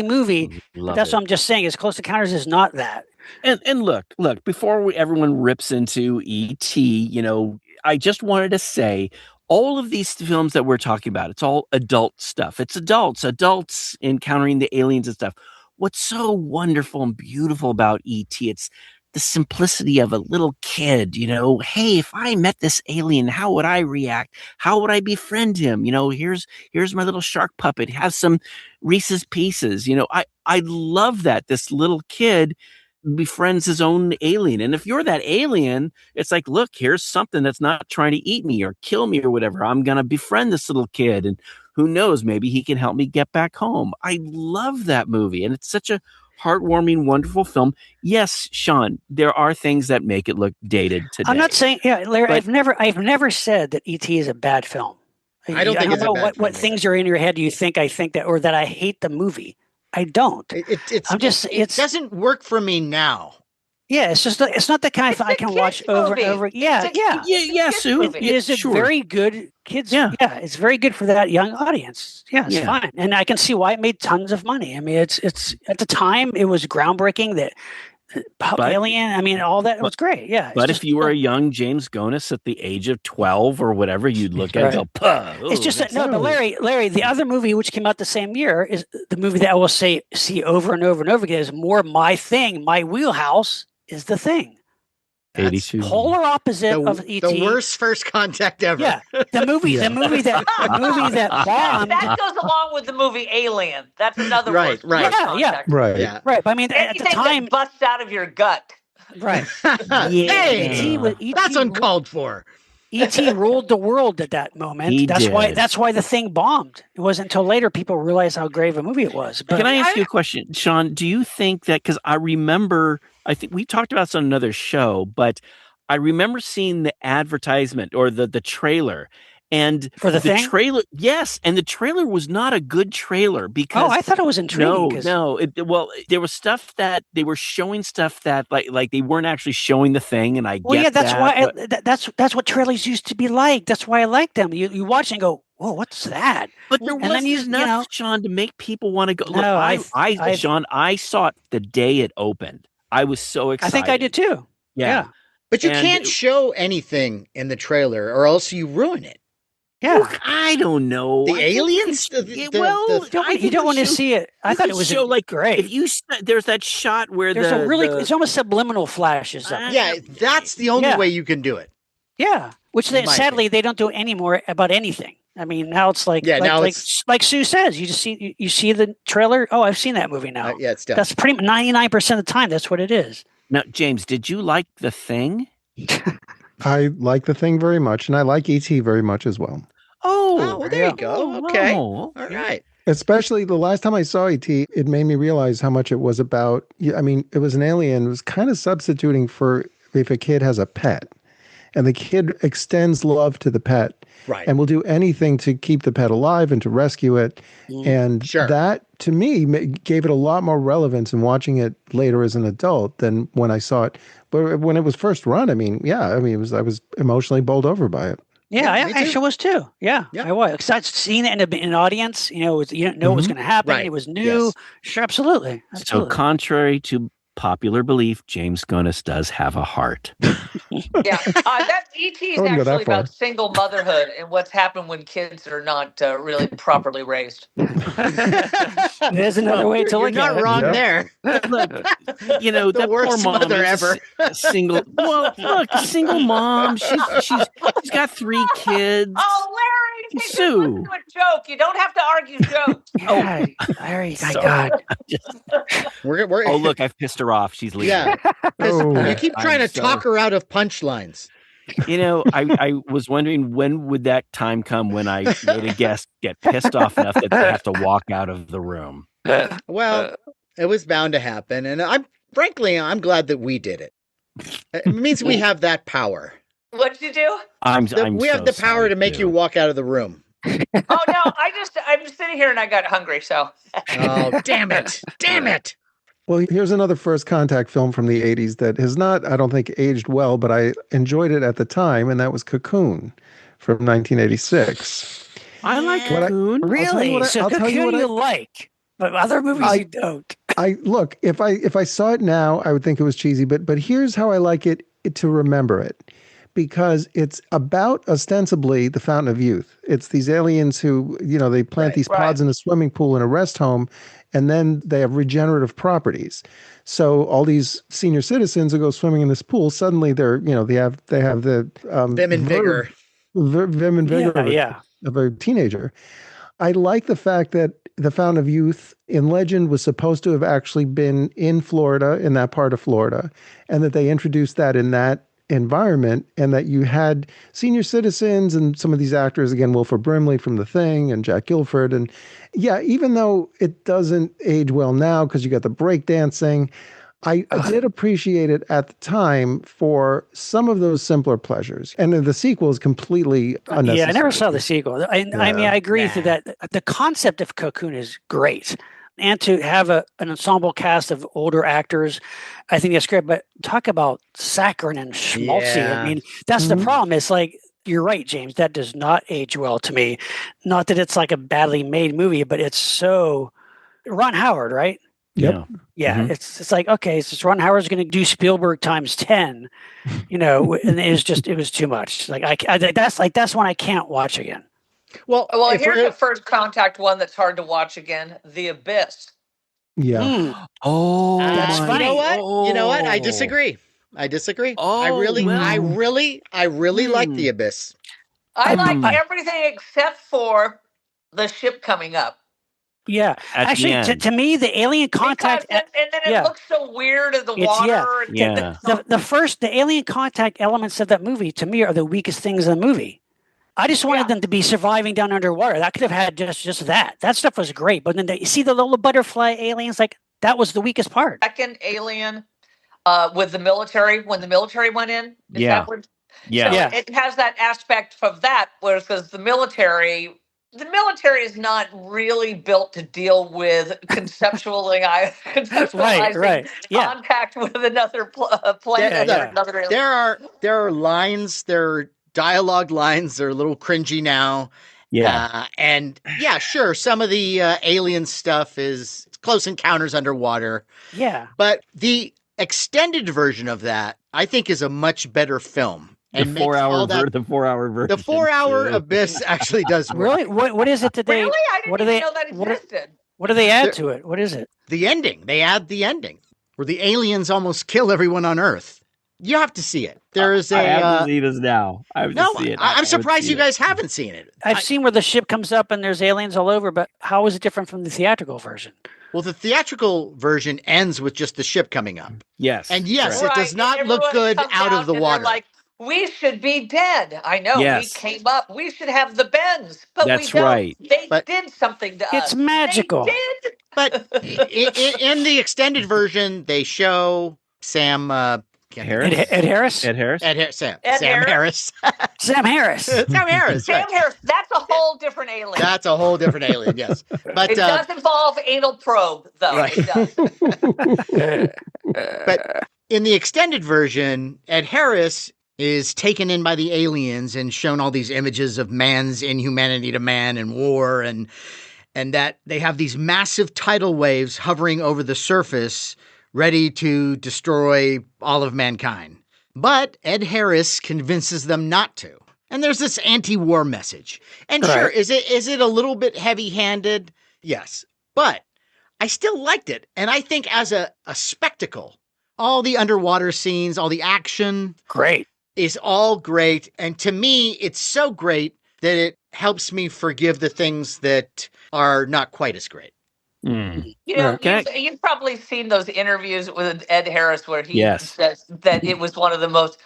Speaker 3: movie. That's what I'm just saying. Is Close Encounters is not that.
Speaker 4: And look, before everyone rips into E.T., you know, I just wanted to say all of these films that we're talking about, it's all adult stuff. It's adults encountering the aliens and stuff. What's so wonderful and beautiful about E.T., it's the simplicity of a little kid, you know, hey, if I met this alien, how would I react? How would I befriend him? You know, here's my little shark puppet. Have some Reese's Pieces. You know, I love that this little kid befriends his own alien. And if you're that alien, it's like, look, here's something that's not trying to eat me or kill me or whatever. I'm going to befriend this little kid. And who knows, maybe he can help me get back home. I love that movie. And it's such a heartwarming, wonderful film. Yes, Sean, there are things that make it look dated today.
Speaker 3: I'm not saying, Larry, but I've never said that E.T. is a bad film.
Speaker 1: I don't think it's a bad film
Speaker 3: what things are in your head you think I think that, or that I hate the movie. I don't.
Speaker 1: It doesn't work for me now.
Speaker 3: Yeah, it's not the kind of
Speaker 5: It's
Speaker 3: I
Speaker 5: a
Speaker 3: can watch
Speaker 5: kids
Speaker 3: over and
Speaker 5: movie.
Speaker 3: over. Yeah,
Speaker 5: It's a-
Speaker 3: yeah.
Speaker 4: Yeah,
Speaker 5: kids
Speaker 4: Sue.
Speaker 5: movie.
Speaker 3: It is a
Speaker 4: Sure.
Speaker 3: very good kids.
Speaker 4: Yeah.
Speaker 3: Yeah, it's very good for that young audience. Yeah, it's
Speaker 4: Yeah.
Speaker 3: fine, and I can see why it made tons of money. I mean, it's at the time it was groundbreaking. That
Speaker 4: But-
Speaker 3: Alien, I mean, all that
Speaker 4: but-
Speaker 3: was great. Yeah, it's
Speaker 4: But
Speaker 3: just,
Speaker 4: if you were a young James Gonis at the age of 12 or whatever, you'd look at it and go, "Puh,
Speaker 3: it's
Speaker 4: ooh,
Speaker 3: just
Speaker 4: that's-
Speaker 3: no. But Larry, the other movie which came out the same year is the movie that I will see over and over and over again is more my thing, my wheelhouse is The Thing.
Speaker 1: That's
Speaker 4: 82.
Speaker 3: Polar opposite of
Speaker 1: the
Speaker 3: E.T.
Speaker 1: worst first contact ever.
Speaker 3: Yeah, the movie that bombed.
Speaker 5: That goes along with the movie Alien. That's another
Speaker 1: Right,
Speaker 5: word.
Speaker 1: right.
Speaker 5: First
Speaker 3: Yeah,
Speaker 5: contact.
Speaker 2: Right.
Speaker 1: Yeah.
Speaker 3: Right, but I mean, at the
Speaker 5: Anything
Speaker 3: time,
Speaker 5: that busts out of your gut.
Speaker 3: right?
Speaker 1: Hey,
Speaker 3: E.T. was-
Speaker 1: that's uncalled for.
Speaker 3: E.T. ruled the world at that moment.
Speaker 4: He
Speaker 3: That's why.
Speaker 4: did.
Speaker 3: That's why the thing bombed. It wasn't until later people realized how grave a movie it was. But
Speaker 4: Can I ask you a question, Sean? Do you think that, because I remember, I think we talked about this on another show, but I remember seeing the advertisement or the trailer, and
Speaker 3: For The Thing?
Speaker 4: trailer, yes, and the trailer was not a good trailer because
Speaker 3: I thought it was intriguing. 'cause-
Speaker 4: well, there was stuff that they were showing stuff that like they weren't actually showing the thing, and I
Speaker 3: Well,
Speaker 4: get
Speaker 3: yeah, that's
Speaker 4: that,
Speaker 3: why.
Speaker 4: but,
Speaker 3: That's what trailers used to be like. That's why I like them. You watch and go, "Whoa, what's that?"
Speaker 4: but there
Speaker 3: and then
Speaker 4: wasn't
Speaker 3: you
Speaker 4: enough,
Speaker 3: know-
Speaker 4: Sean, to make people want to go. Look,
Speaker 3: No,
Speaker 4: Sean, I saw it the day it opened. I was so
Speaker 3: I
Speaker 4: excited.
Speaker 3: think I did too.
Speaker 4: Yeah.
Speaker 1: But you
Speaker 4: And
Speaker 1: can't show anything in the trailer, or else you ruin it.
Speaker 3: Yeah.
Speaker 4: Look, I don't know.
Speaker 1: The
Speaker 4: I think you
Speaker 1: aliens?
Speaker 4: can-
Speaker 1: The-
Speaker 4: yeah,
Speaker 1: the-
Speaker 4: well,
Speaker 1: the-
Speaker 3: You don't want to see it. I
Speaker 4: you
Speaker 3: thought
Speaker 4: could
Speaker 3: it was
Speaker 4: show, like,
Speaker 3: great.
Speaker 4: if you there's that shot where
Speaker 3: There's
Speaker 4: the
Speaker 3: a really.
Speaker 4: the-
Speaker 3: It's almost subliminal flashes. Of it.
Speaker 1: Yeah, that's the only
Speaker 3: Yeah.
Speaker 1: way you can do it.
Speaker 3: Yeah, which
Speaker 1: In my
Speaker 3: sadly they don't do anymore about anything. I mean, now it's like,
Speaker 1: Yeah, now
Speaker 3: like,
Speaker 1: it's-
Speaker 3: like Sue says, you just see you see the trailer. Oh, I've seen that movie now.
Speaker 1: Yeah, it's done.
Speaker 3: That's pretty 99% of the time. That's what it is.
Speaker 4: Now, James, did you like The Thing?
Speaker 2: I like The Thing very much, and I like E.T. very much as well.
Speaker 1: Oh, well, there
Speaker 3: yeah.
Speaker 1: you go.
Speaker 4: Oh,
Speaker 1: Okay.
Speaker 4: wow.
Speaker 1: All right.
Speaker 2: Especially the last time I saw E.T., it made me realize how much it was about. I mean, it was an alien. It was kind of substituting for if a kid has a pet, and the kid extends love to the pet,
Speaker 1: Right.
Speaker 2: and will do anything to keep the pet alive and to rescue it. And
Speaker 1: Sure.
Speaker 2: that, to me, gave it a lot more relevance in watching it later as an adult than when I saw it. But when it was first run, I mean, I was emotionally bowled over by it.
Speaker 3: Yeah,
Speaker 1: Yeah, me
Speaker 3: I
Speaker 1: too.
Speaker 3: sure was too. Yeah,
Speaker 1: Yeah.
Speaker 3: I was. Besides seeing it in an audience, you know, you didn't know what was going to happen.
Speaker 1: Right.
Speaker 3: It was new.
Speaker 1: Yes.
Speaker 3: Sure, absolutely.
Speaker 4: So,
Speaker 3: Absolutely.
Speaker 4: contrary to popular belief, James Gonis does have a heart.
Speaker 5: Yeah, that ET is
Speaker 2: I wouldn't go that
Speaker 5: actually
Speaker 2: far.
Speaker 5: about single motherhood and what's happened when kids are not really properly raised.
Speaker 3: There's another way to
Speaker 1: You're
Speaker 3: look
Speaker 1: not
Speaker 3: at it.
Speaker 1: wrong
Speaker 2: Yep.
Speaker 1: there.
Speaker 4: You know,
Speaker 1: The
Speaker 4: that poor
Speaker 1: worst
Speaker 4: mom
Speaker 1: mother
Speaker 4: is
Speaker 1: ever.
Speaker 4: a single. Well, look, a single mom. She's got 3 kids.
Speaker 5: Oh, Larry, they just
Speaker 4: Sue.
Speaker 5: listen to a joke. You don't have to argue jokes.
Speaker 3: Yeah, Larry, my
Speaker 4: Sorry.
Speaker 3: God.
Speaker 1: We're
Speaker 4: Oh, look, I've pissed her off. She's leaving.
Speaker 1: Yeah. 'Cause
Speaker 2: Oh.
Speaker 1: you keep trying
Speaker 4: I'm
Speaker 1: to
Speaker 4: so-
Speaker 1: talk her out of punchlines.
Speaker 4: You know, I was wondering when would that time come when I made a guest get pissed off enough that they have to walk out of the room.
Speaker 1: Well, it was bound to happen, and I'm glad that we did it. It means we have that power.
Speaker 5: What'd you do?
Speaker 1: We have the power to make you walk out of the room.
Speaker 5: Oh no, I'm sitting here and I got hungry, so
Speaker 1: Oh, damn it. Damn it.
Speaker 2: Well, here's another first contact film from the 80s that has not, I don't think, aged well, but I enjoyed it at the time, and that was Cocoon from 1986.
Speaker 4: I like
Speaker 1: What I-
Speaker 4: Cocoon.
Speaker 3: Really? So
Speaker 2: I'll tell you
Speaker 3: Cocoon
Speaker 2: what
Speaker 3: you like, but other movies you don't.
Speaker 2: I look, if I saw it now, I would think it was cheesy, but here's how I like it to remember it. Because it's about ostensibly the Fountain of Youth. It's these aliens who, they plant these pods in a swimming pool in a rest home, and then they have regenerative properties. So all these senior citizens who go swimming in this pool, suddenly they have the
Speaker 1: Vim and vigor.
Speaker 2: vim and vigor
Speaker 3: Yeah.
Speaker 2: of a teenager. I like the fact that the Fountain of Youth in legend was supposed to have actually been in Florida, in that part of Florida, and that they introduced that in that environment, and that you had senior citizens and some of these actors, again, Wilford Brimley from The Thing and Jack Gilford. And yeah, even though it doesn't age well now because you got the breakdancing, I did appreciate it at the time for some of those simpler pleasures. And then the sequel is completely unnecessary.
Speaker 3: Yeah, I never saw the sequel. I mean, I agree with you that the concept of Cocoon is great. and to have an ensemble cast of older actors, I think that's great. But talk about saccharine and schmaltzy.
Speaker 1: Yeah.
Speaker 3: I mean, that's the
Speaker 2: Mhm.
Speaker 3: problem. It's like, you're right, James. That does not age well to me. Not that it's like a badly made movie, but it's so Ron Howard, right?
Speaker 2: Yep.
Speaker 3: Yeah,
Speaker 4: Mhm.
Speaker 3: it's like, okay, it's Ron Howard's going to do Spielberg times 10, and it was too much. Like that's one I can't watch again.
Speaker 1: Well,
Speaker 5: Well,
Speaker 1: if we're
Speaker 5: here's a
Speaker 1: gonna,
Speaker 5: first contact one that's hard to watch again: The Abyss.
Speaker 2: Yeah.
Speaker 3: Mm,
Speaker 4: Oh,
Speaker 3: That's
Speaker 4: my.
Speaker 1: you know
Speaker 3: funny.
Speaker 1: what? You know what? I
Speaker 4: Oh.
Speaker 1: disagree. I disagree. I
Speaker 4: Oh, well.
Speaker 1: really like
Speaker 4: Hmm.
Speaker 1: The Abyss.
Speaker 5: I like
Speaker 4: I-
Speaker 5: everything except for the ship coming up.
Speaker 3: Yeah,
Speaker 4: At the
Speaker 3: actually,
Speaker 4: end.
Speaker 3: to me, the alien contact.
Speaker 5: Because and then it
Speaker 3: yeah.
Speaker 5: looks so weird in the
Speaker 3: It's
Speaker 5: water. And
Speaker 4: Yeah.
Speaker 3: The alien contact elements of that movie to me are the weakest things in the movie. I just wanted them to be surviving down underwater. That could have had just that. That stuff was great, but then you see the little butterfly aliens, like that was the weakest part.
Speaker 5: second Alien with the military, when the military went in. Is
Speaker 4: Yeah.
Speaker 5: that what?
Speaker 4: Yeah.
Speaker 5: So
Speaker 3: Yeah.
Speaker 5: it has that aspect of that, whereas the military is not really built to deal with conceptualizing
Speaker 3: Right. Yeah.
Speaker 5: contact with another planet
Speaker 3: Yeah,
Speaker 5: or another alien.
Speaker 1: There are lines, there are dialogue lines, they're a little cringy now.
Speaker 4: Yeah.
Speaker 1: And yeah, sure, some of the alien stuff is Close Encounters Underwater,
Speaker 3: Yeah.
Speaker 1: but the extended version of that, I think, is a much better film.
Speaker 4: The
Speaker 1: And makes all that,
Speaker 4: the 4-hour version.
Speaker 1: the 4 hour
Speaker 4: too.
Speaker 1: Abyss actually does work.
Speaker 3: Really? What is it today?
Speaker 5: Really? I didn't
Speaker 3: What do
Speaker 5: even
Speaker 3: they
Speaker 5: know that existed.
Speaker 3: what do they add
Speaker 1: There-
Speaker 3: to it? What is it?
Speaker 1: The ending, they add the ending where the aliens almost kill everyone on Earth. You have to see it. There is
Speaker 4: I have
Speaker 1: a
Speaker 4: to see this now. I have
Speaker 1: no.
Speaker 4: to see it.
Speaker 1: I'm surprised you
Speaker 4: guys.
Speaker 1: guys haven't seen it.
Speaker 3: I've seen where the ship comes up and there's aliens all over, but how is it different from the theatrical version?
Speaker 1: Well, the theatrical version ends with just the ship coming up.
Speaker 4: Yes.
Speaker 1: And yes,
Speaker 4: correct.
Speaker 1: it does
Speaker 5: and
Speaker 1: not look
Speaker 5: everyone
Speaker 1: good
Speaker 5: comes
Speaker 1: out of the
Speaker 5: and they're
Speaker 1: water.
Speaker 5: like, we should be dead. I know.
Speaker 4: Yes.
Speaker 5: We came up. We should have the bends, but
Speaker 4: That's
Speaker 5: we don't.
Speaker 4: right.
Speaker 5: They
Speaker 1: But-
Speaker 5: did something to
Speaker 3: It's
Speaker 5: us.
Speaker 3: magical.
Speaker 5: They did.
Speaker 1: But in the extended version, they show Sam
Speaker 4: Harris?
Speaker 3: Ed Harris?
Speaker 4: Ed Harris?
Speaker 1: Sam
Speaker 5: Ed
Speaker 1: Harris.
Speaker 3: Sam Harris.
Speaker 1: Sam Harris.
Speaker 5: Sam
Speaker 1: Right.
Speaker 5: Harris. That's a whole different alien.
Speaker 1: That's a whole different alien. Yes, but
Speaker 5: It does involve anal probe, though.
Speaker 1: Right.
Speaker 5: It does.
Speaker 1: but in the extended version, Ed Harris is taken in by the aliens and shown all these images of man's inhumanity to man and war, and that they have these massive tidal waves hovering over the surface, ready to destroy all of mankind. But Ed Harris convinces them not to. And there's this anti-war message. And sure,
Speaker 3: Right.
Speaker 1: is it a little bit heavy-handed? Yes. But I still liked it. And I think as a spectacle, all the underwater scenes, all the action
Speaker 3: Great.
Speaker 1: is all great. And to me, it's so great that it helps me forgive the things that are not quite as great.
Speaker 4: Mm.
Speaker 5: You know,
Speaker 4: Okay.
Speaker 5: you've probably seen those interviews with Ed Harris where he
Speaker 4: Yes.
Speaker 5: says that it was one of the most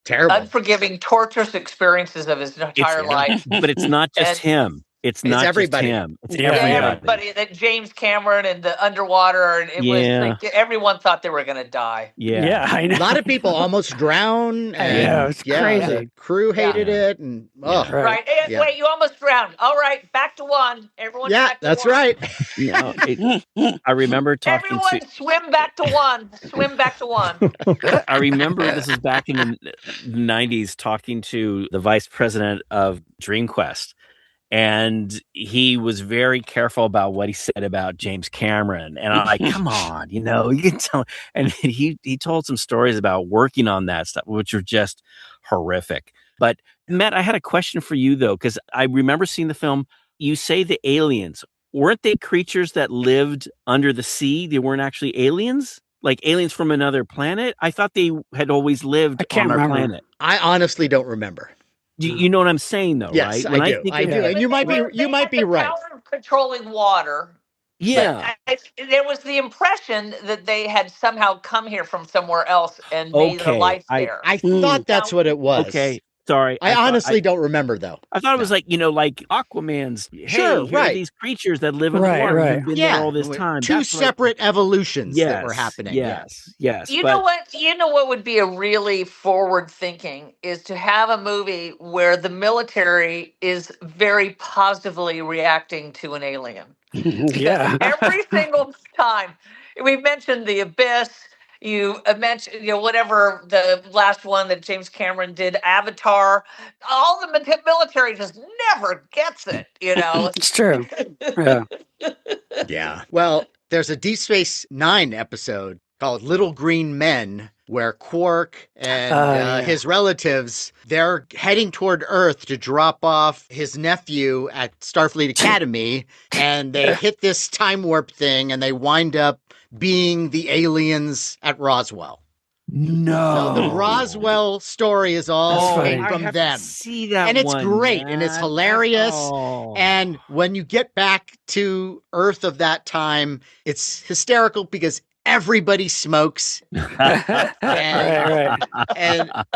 Speaker 1: Terrible.
Speaker 5: unforgiving, torturous experiences of his entire life.
Speaker 4: But it's not just
Speaker 5: And-
Speaker 4: him. It's not
Speaker 1: everybody.
Speaker 4: just him. It's
Speaker 3: Yeah,
Speaker 4: everybody.
Speaker 5: Everybody, that James Cameron and the underwater, and it was like everyone thought they were going to die.
Speaker 3: Yeah, I know.
Speaker 1: A lot of people almost drown. And
Speaker 3: Yeah, it's crazy.
Speaker 1: The crew hated it. And oh,
Speaker 3: Right.
Speaker 5: Right. And
Speaker 1: Yeah.
Speaker 5: wait, you almost drowned. All right, back to one. Everyone.
Speaker 1: yeah,
Speaker 5: back to
Speaker 1: that's
Speaker 5: one.
Speaker 1: right.
Speaker 4: You know, I remember talking
Speaker 5: Everyone, swim back to one. Swim back to one.
Speaker 4: I remember this is back in the 90s talking to the vice president of DreamQuest. And he was very careful about what he said about James Cameron. And I'm like, come on, you can tell. And he told some stories about working on that stuff, which were just horrific. But Matt, I had a question for you, though, because I remember seeing the film. You say the aliens, weren't they creatures that lived under the sea? They weren't actually aliens? Like aliens from another planet? I thought they had always lived
Speaker 3: I can't
Speaker 4: on our
Speaker 3: remember.
Speaker 4: planet.
Speaker 1: I honestly don't remember.
Speaker 4: You know what I'm saying, though,
Speaker 1: Yes,
Speaker 4: right? When
Speaker 1: I do.
Speaker 4: think
Speaker 1: I
Speaker 4: of-
Speaker 1: do. And you might be
Speaker 5: They had the
Speaker 1: right.
Speaker 5: power of controlling water.
Speaker 4: Yeah.
Speaker 5: But there was the impression that they had somehow come here from somewhere else and made their
Speaker 4: Okay,
Speaker 5: life there.
Speaker 1: I thought that's what it was.
Speaker 4: Okay. Sorry,
Speaker 1: I honestly don't remember though.
Speaker 4: I thought it was
Speaker 1: No.
Speaker 4: like, like Aquaman's. Hey,
Speaker 1: Sure,
Speaker 4: here are
Speaker 1: right.
Speaker 4: these creatures that live in the
Speaker 3: Right,
Speaker 4: water
Speaker 3: right.
Speaker 4: who've been there
Speaker 1: Yeah,
Speaker 4: all this time.
Speaker 1: two
Speaker 4: That's what I-
Speaker 1: separate evolutions that were
Speaker 4: Yes,
Speaker 1: happening. Yeah.
Speaker 4: yes.
Speaker 5: You know
Speaker 4: But
Speaker 5: what? You know what would be a really forward thinking is to have a movie where the military is very positively reacting to an alien. Because
Speaker 3: Yeah.
Speaker 5: every single time we mentioned the abyss, you mentioned, whatever the last one that James Cameron did, Avatar, all the military just never gets it.
Speaker 3: It's true. Yeah.
Speaker 1: Yeah. Well, there's a Deep Space Nine episode called Little Green Men where Quark and
Speaker 3: Yeah.
Speaker 1: his relatives, they're heading toward Earth to drop off his nephew at Starfleet Academy, and they hit this time warp thing and they wind up being the aliens at Roswell.
Speaker 4: no,
Speaker 1: So the Roswell story is all
Speaker 3: That's
Speaker 1: came
Speaker 3: funny.
Speaker 1: from
Speaker 4: I have
Speaker 1: them.
Speaker 4: To see that,
Speaker 1: And it's
Speaker 4: one,
Speaker 1: great and it's
Speaker 4: Matt.
Speaker 1: hilarious.
Speaker 4: Oh.
Speaker 1: And when you get back to Earth of that time, it's hysterical because everybody smokes
Speaker 3: Right.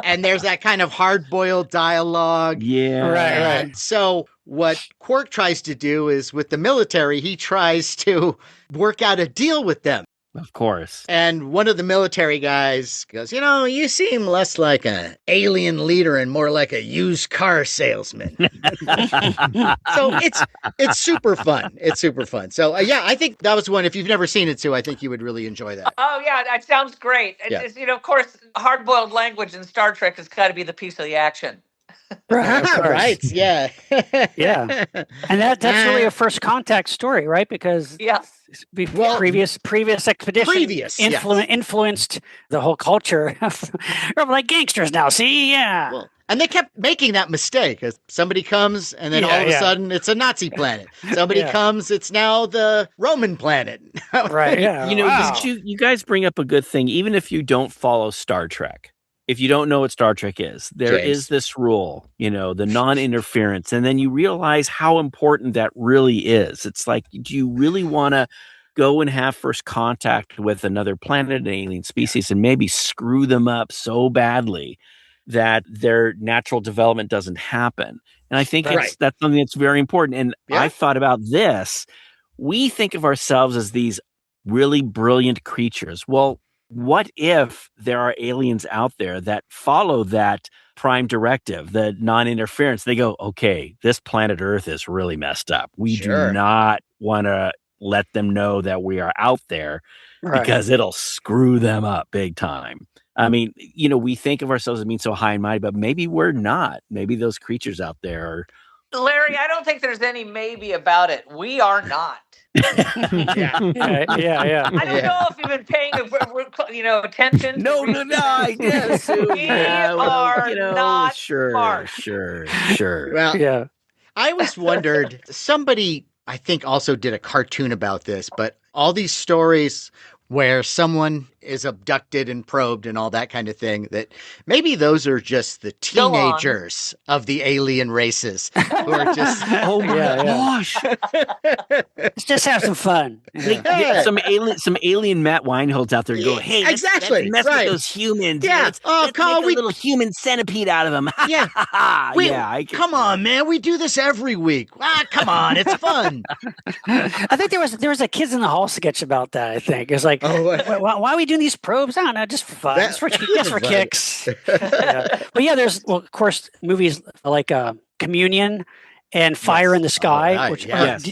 Speaker 1: and there's that kind of hard-boiled dialogue.
Speaker 4: Yeah,
Speaker 3: Right.
Speaker 1: And so what Quark tries to do is with the military, he tries to work out a deal with them.
Speaker 4: Of course.
Speaker 1: And one of the military guys goes, you seem less like an alien leader and more like a used car salesman. So it's super fun. It's super fun. So yeah, I think that was one. If you've never seen it, Sue, I think you would really enjoy that.
Speaker 5: Oh yeah, that sounds great.
Speaker 1: Yeah.
Speaker 5: It's, of course, hard-boiled language in Star Trek has got to be the piece of the action.
Speaker 3: Right. Of course.
Speaker 1: Right. Yeah.
Speaker 3: Yeah. And that's really a first contact story, right? Because
Speaker 5: Yeah.
Speaker 1: Well,
Speaker 3: previous expedition
Speaker 1: yes.
Speaker 3: influenced the whole culture. We're like gangsters now. See, yeah.
Speaker 1: Well, and they kept making that mistake. Somebody comes, and then all of a sudden, it's a Nazi planet. Somebody comes, it's now the Roman planet.
Speaker 3: Right. Yeah.
Speaker 4: You guys bring up a good thing. Even if you don't follow Star Trek, if you don't know what Star Trek is, there is this rule, the non-interference. And then you realize how important that really is. It's like, do you really want to go and have first contact with another planet, an alien species, and maybe screw them up so badly that their natural development doesn't happen? And I think that's something that's very important. And I thought about this. We think of ourselves as these really brilliant creatures. Well, what if there are aliens out there that follow that prime directive, the non-interference? They go, okay, this planet Earth is really messed up. We do not want to let them know that we are out there because it'll screw them up big time. I mean, we think of ourselves as being so high and mighty, but maybe we're not. Maybe those creatures out there are.
Speaker 5: Larry, I don't think there's any maybe about it. We are not.
Speaker 3: Yeah.
Speaker 5: I don't know if you've been paying attention.
Speaker 4: No, I guess.
Speaker 5: We are not smart.
Speaker 4: Sure.
Speaker 1: Well,
Speaker 3: Yeah.
Speaker 1: I always wondered, somebody, I think, also did a cartoon about this, but all these stories where someone is abducted and probed and all that kind of thing, that maybe those are just the teenagers of the alien races who are just,
Speaker 4: oh my gosh.
Speaker 3: Let's just have some fun.
Speaker 4: Yeah. Some alien Matt Weinholds out there go, hey, let's mess with those humans.
Speaker 1: Yeah.
Speaker 4: Let's make a little human centipede out of them.
Speaker 1: Yeah. Come on, man. We do this every week. Come on. It's fun.
Speaker 3: I think there was a Kids in the Hall sketch about that, I think. It's like, why are we doing these probes? I don't know, just for fun. Just for kicks. But yeah, there's, of course, movies like Communion and Fire in the Sky, which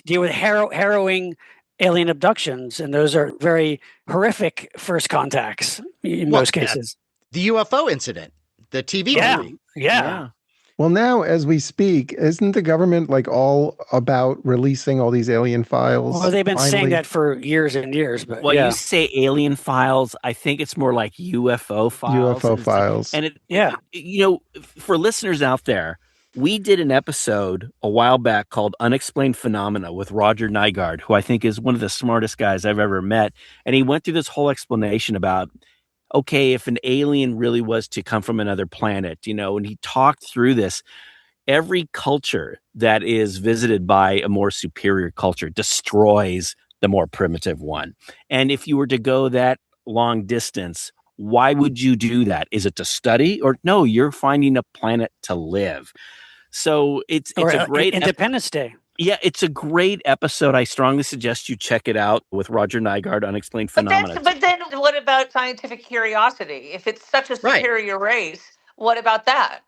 Speaker 3: deal with harrowing alien abductions. And those are very horrific first contacts in most cases.
Speaker 1: The UFO incident, the TV movie.
Speaker 3: Yeah.
Speaker 2: Well, now as we speak, isn't the government all about releasing all these alien files?
Speaker 3: Well, they've been saying that for years and years. But
Speaker 4: you say alien files, I think it's more like UFO files.
Speaker 2: UFO files.
Speaker 4: And for listeners out there, we did an episode a while back called Unexplained Phenomena with Roger Nygaard, who I think is one of the smartest guys I've ever met. And he went through this whole explanation about, okay, if an alien really was to come from another planet, and he talked through this, every culture that is visited by a more superior culture destroys the more primitive one. And if you were to go that long distance, Why would you do that? Is it to study, or no? You're finding a planet to live. So it's a great
Speaker 3: Independence Day.
Speaker 4: Yeah, it's a great episode. I strongly suggest you check it out with Roger Nygard, Unexplained Phenomena.
Speaker 5: But then what about scientific curiosity? If it's such a superior race, what about that?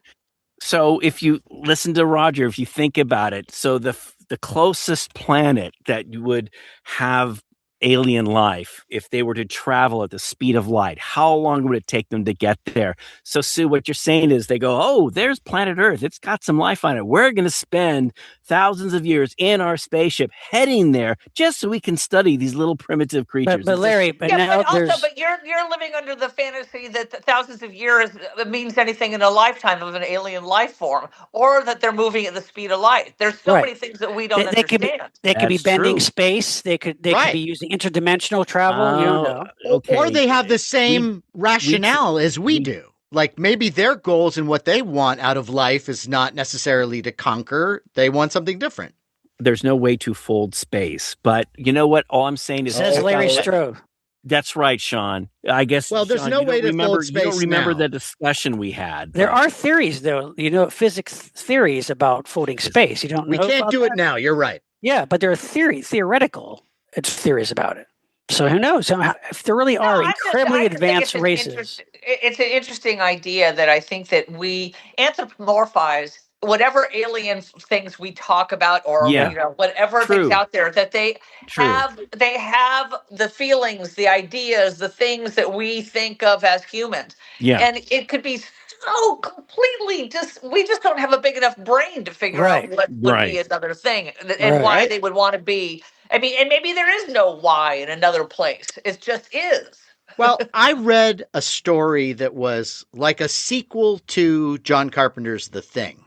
Speaker 4: So if you listen to Roger, if you think about it, so the closest planet that you would have alien life, if they were to travel at the speed of light, how long would it take them to get there? So Sue, what you're saying is they go, oh, there's planet Earth. It's got some life on it. We're going to spend thousands of years in our spaceship heading there just so we can study these little primitive creatures.
Speaker 3: But Larry, but
Speaker 5: you're living under the fantasy that thousands of years means anything in a lifetime of an alien life form, or that they're moving at the speed of light. There's so many things that we don't understand.
Speaker 3: They could be bending space. They could be using interdimensional travel. You don't know.
Speaker 1: Okay. Or they have the same rationale as we do. Like maybe their goals and what they want out of life is not necessarily to conquer. They want something different.
Speaker 4: There's no way to fold space. But you know what? All I'm saying is...
Speaker 3: Says Larry Strode.
Speaker 4: That's right, Sean. I guess.
Speaker 1: Well, there's no way to fold space.
Speaker 4: You don't remember the discussion we had.
Speaker 3: There are theories, though. Physics theories about folding space. You don't.
Speaker 1: We can't do it now. You're right.
Speaker 3: Yeah, but there are theoretical theories about it. So who knows? If there really are incredibly advanced races.
Speaker 5: It's an interesting idea that I think that we anthropomorphize whatever alien things we talk about, or whatever things out there, that they have the feelings, the ideas, the things that we think of as humans. Yeah. And it could be so completely we just don't have a big enough brain to figure out what would be another thing and why they would want to be. I mean, and maybe there is no why in another place. It just is.
Speaker 1: Well, I read a story that was like a sequel to John Carpenter's The Thing.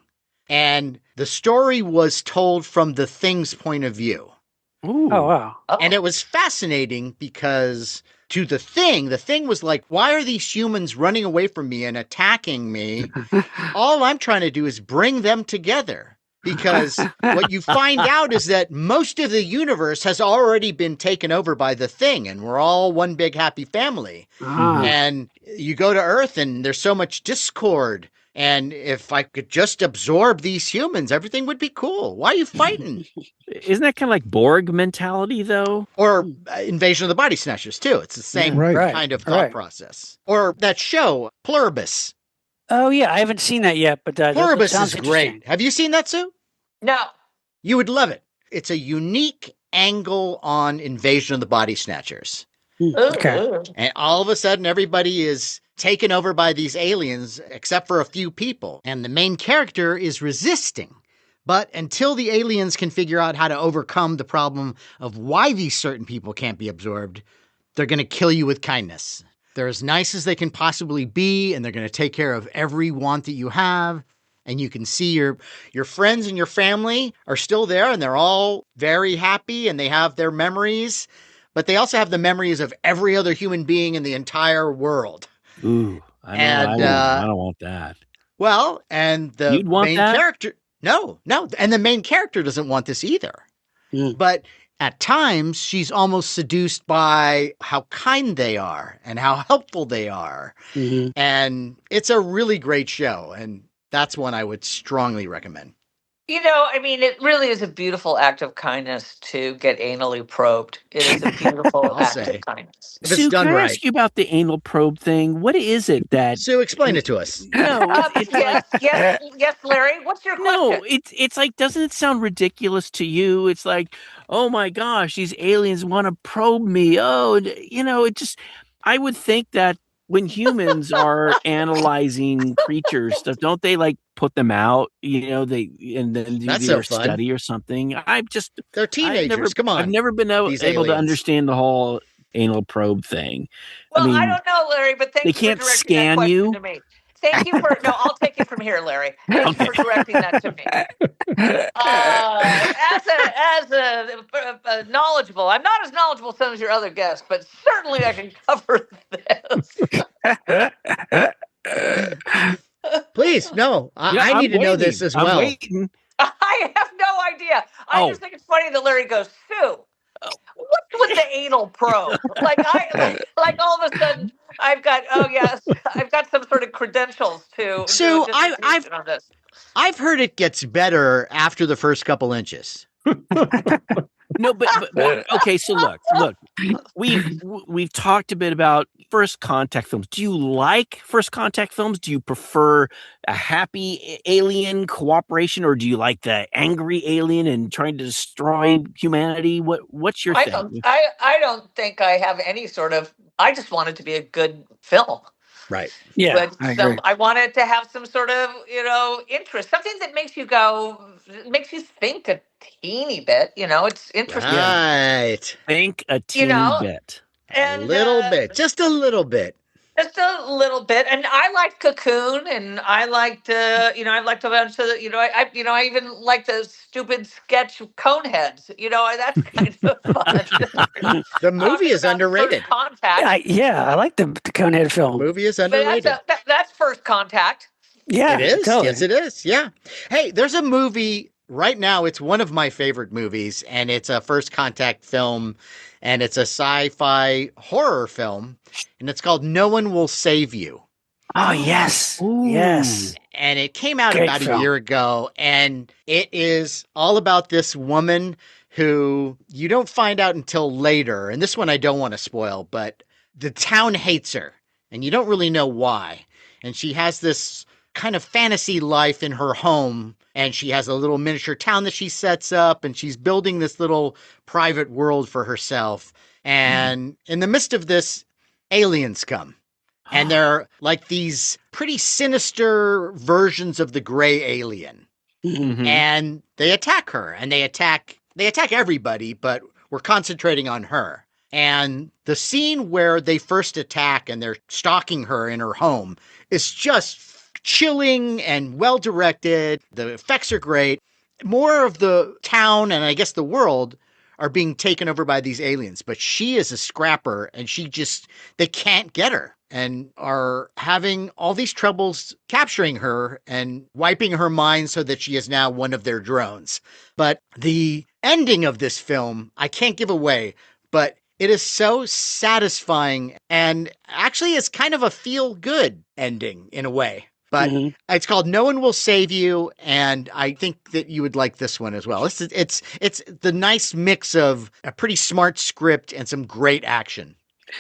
Speaker 1: And the story was told from the Thing's point of view.
Speaker 3: Ooh. Oh, wow.
Speaker 1: And it was fascinating because to the Thing was like, why are these humans running away from me and attacking me? All I'm trying to do is bring them together. Because what you find out is that most of the universe has already been taken over by the Thing, and we're all one big happy family. And you go to Earth and there's so much discord. And if I could just absorb these humans, everything would be cool. Why are you fighting?
Speaker 4: Isn't that kind of like Borg mentality, though?
Speaker 1: Or Invasion of the Body Snatchers, too. It's the same kind of thought process. Or that show, Pluribus.
Speaker 3: Oh, yeah. I haven't seen that yet, but
Speaker 1: Pluribus is great. Have you seen that, Sue?
Speaker 5: No.
Speaker 1: You would love it. It's a unique angle on Invasion of the Body Snatchers.
Speaker 3: Okay.
Speaker 1: And all of a sudden, everybody is taken over by these aliens, except for a few people. And the main character is resisting. But until the aliens can figure out how to overcome the problem of why these certain people can't be absorbed, they're going to kill you with kindness. They're as nice as they can possibly be, and they're going to take care of every want that you have. And you can see your friends and your family are still there, and they're all very happy, and they have their memories. But they also have the memories of every other human being in the entire world.
Speaker 4: Ooh, I don't want that.
Speaker 1: Well, and the
Speaker 4: You'd want
Speaker 1: main
Speaker 4: that?
Speaker 1: character, no, and the main character doesn't want this either. But at times, she's almost seduced by how kind they are and how helpful they are. And it's a really great show, and that's one I would strongly recommend.
Speaker 5: I mean, it really is a beautiful act of kindness to get anally probed. It is a beautiful act of kindness.
Speaker 1: If it's
Speaker 4: Sue,
Speaker 1: done
Speaker 4: can I
Speaker 1: right.
Speaker 4: ask you about the anal probe thing? What is it that...
Speaker 1: Sue, explain it to us.
Speaker 4: No,
Speaker 5: yes, Larry. What's your question?
Speaker 4: No, it's like, doesn't it sound ridiculous to you? It's like, oh my gosh, these aliens want to probe me. Oh, it just... I would think that when humans are analyzing creatures, don't they like put them out? And then do their study or something.
Speaker 1: They're teenagers. Come on.
Speaker 4: I've never been able to understand the whole anal probe thing.
Speaker 5: Well, I don't know, Larry, but thank you
Speaker 4: can't
Speaker 5: for directing
Speaker 4: scan
Speaker 5: that question
Speaker 4: you.
Speaker 5: to me. Thank you for I'll take it from here, Larry. Thank you for directing that to me. As a knowledgeable, I'm not as knowledgeable as some of your other guests, but certainly I can cover this.
Speaker 1: Please, no. I need to know this as well.
Speaker 4: I'm waiting.
Speaker 5: I have no idea. I just think it's funny that Larry goes, Sue, what would the anal probe. Like all of a sudden, I've got I've got some sort of credentials to do a
Speaker 1: So
Speaker 5: dissertation on this.
Speaker 1: I've heard it gets better after the first couple inches.
Speaker 4: No, but okay. So look, we've talked a bit about first contact films. Do you like first contact films? Do you prefer a happy alien cooperation, or do you like the angry alien and trying to destroy humanity? What's your thing?
Speaker 5: I don't think I have any sort of. I just want it to be a good film.
Speaker 1: Right.
Speaker 3: Yeah, I agree.
Speaker 5: I want it to have some sort of, interest, something that makes you think a teeny bit. It's interesting.
Speaker 1: Right.
Speaker 4: Think a teeny bit.
Speaker 5: And
Speaker 1: A little bit. Just a little bit.
Speaker 5: Just a little bit. And I liked Cocoon, and I liked, I liked a bunch of, I even liked the stupid sketch Coneheads. That's kind of fun.
Speaker 1: The movie is underrated.
Speaker 5: First Contact.
Speaker 3: I like the Conehead
Speaker 1: The
Speaker 3: film.
Speaker 1: movie is
Speaker 5: But
Speaker 1: underrated.
Speaker 5: that's First Contact.
Speaker 3: Yeah,
Speaker 1: It is.
Speaker 3: totally.
Speaker 1: Yes, it is. Yeah. Hey, there's a movie right now. It's one of my favorite movies, and it's a first contact film, and it's a sci-fi horror film, and it's called No One Will Save You.
Speaker 3: Oh, yes. Yes.
Speaker 1: And it came out
Speaker 3: Great
Speaker 1: about
Speaker 3: film.
Speaker 1: a year ago, and it is all about this woman who you don't find out until later. And this one I don't want to spoil, but the town hates her, and you don't really know why. And she has this kind of fantasy life in her home, and she has a little miniature town that she sets up, and she's building this little private world for herself. And in the midst of this, aliens come. And they're like these pretty sinister versions of the gray alien.
Speaker 4: Mhm.
Speaker 1: And they attack her, and they attack everybody, but we're concentrating on her. And the scene where they first attack and they're stalking her in her home is just chilling and well directed. The effects are great. More of the town and I guess the world are being taken over by these aliens, but she is a scrapper, and they can't get her and are having all these troubles capturing her and wiping her mind so that she is now one of their drones. But the ending of this film, I can't give away, but it is so satisfying, and actually it's kind of a feel-good ending in a way. But it's called No One Will Save You, and I think that you would like this one as well. It's the nice mix of a pretty smart script and some great action.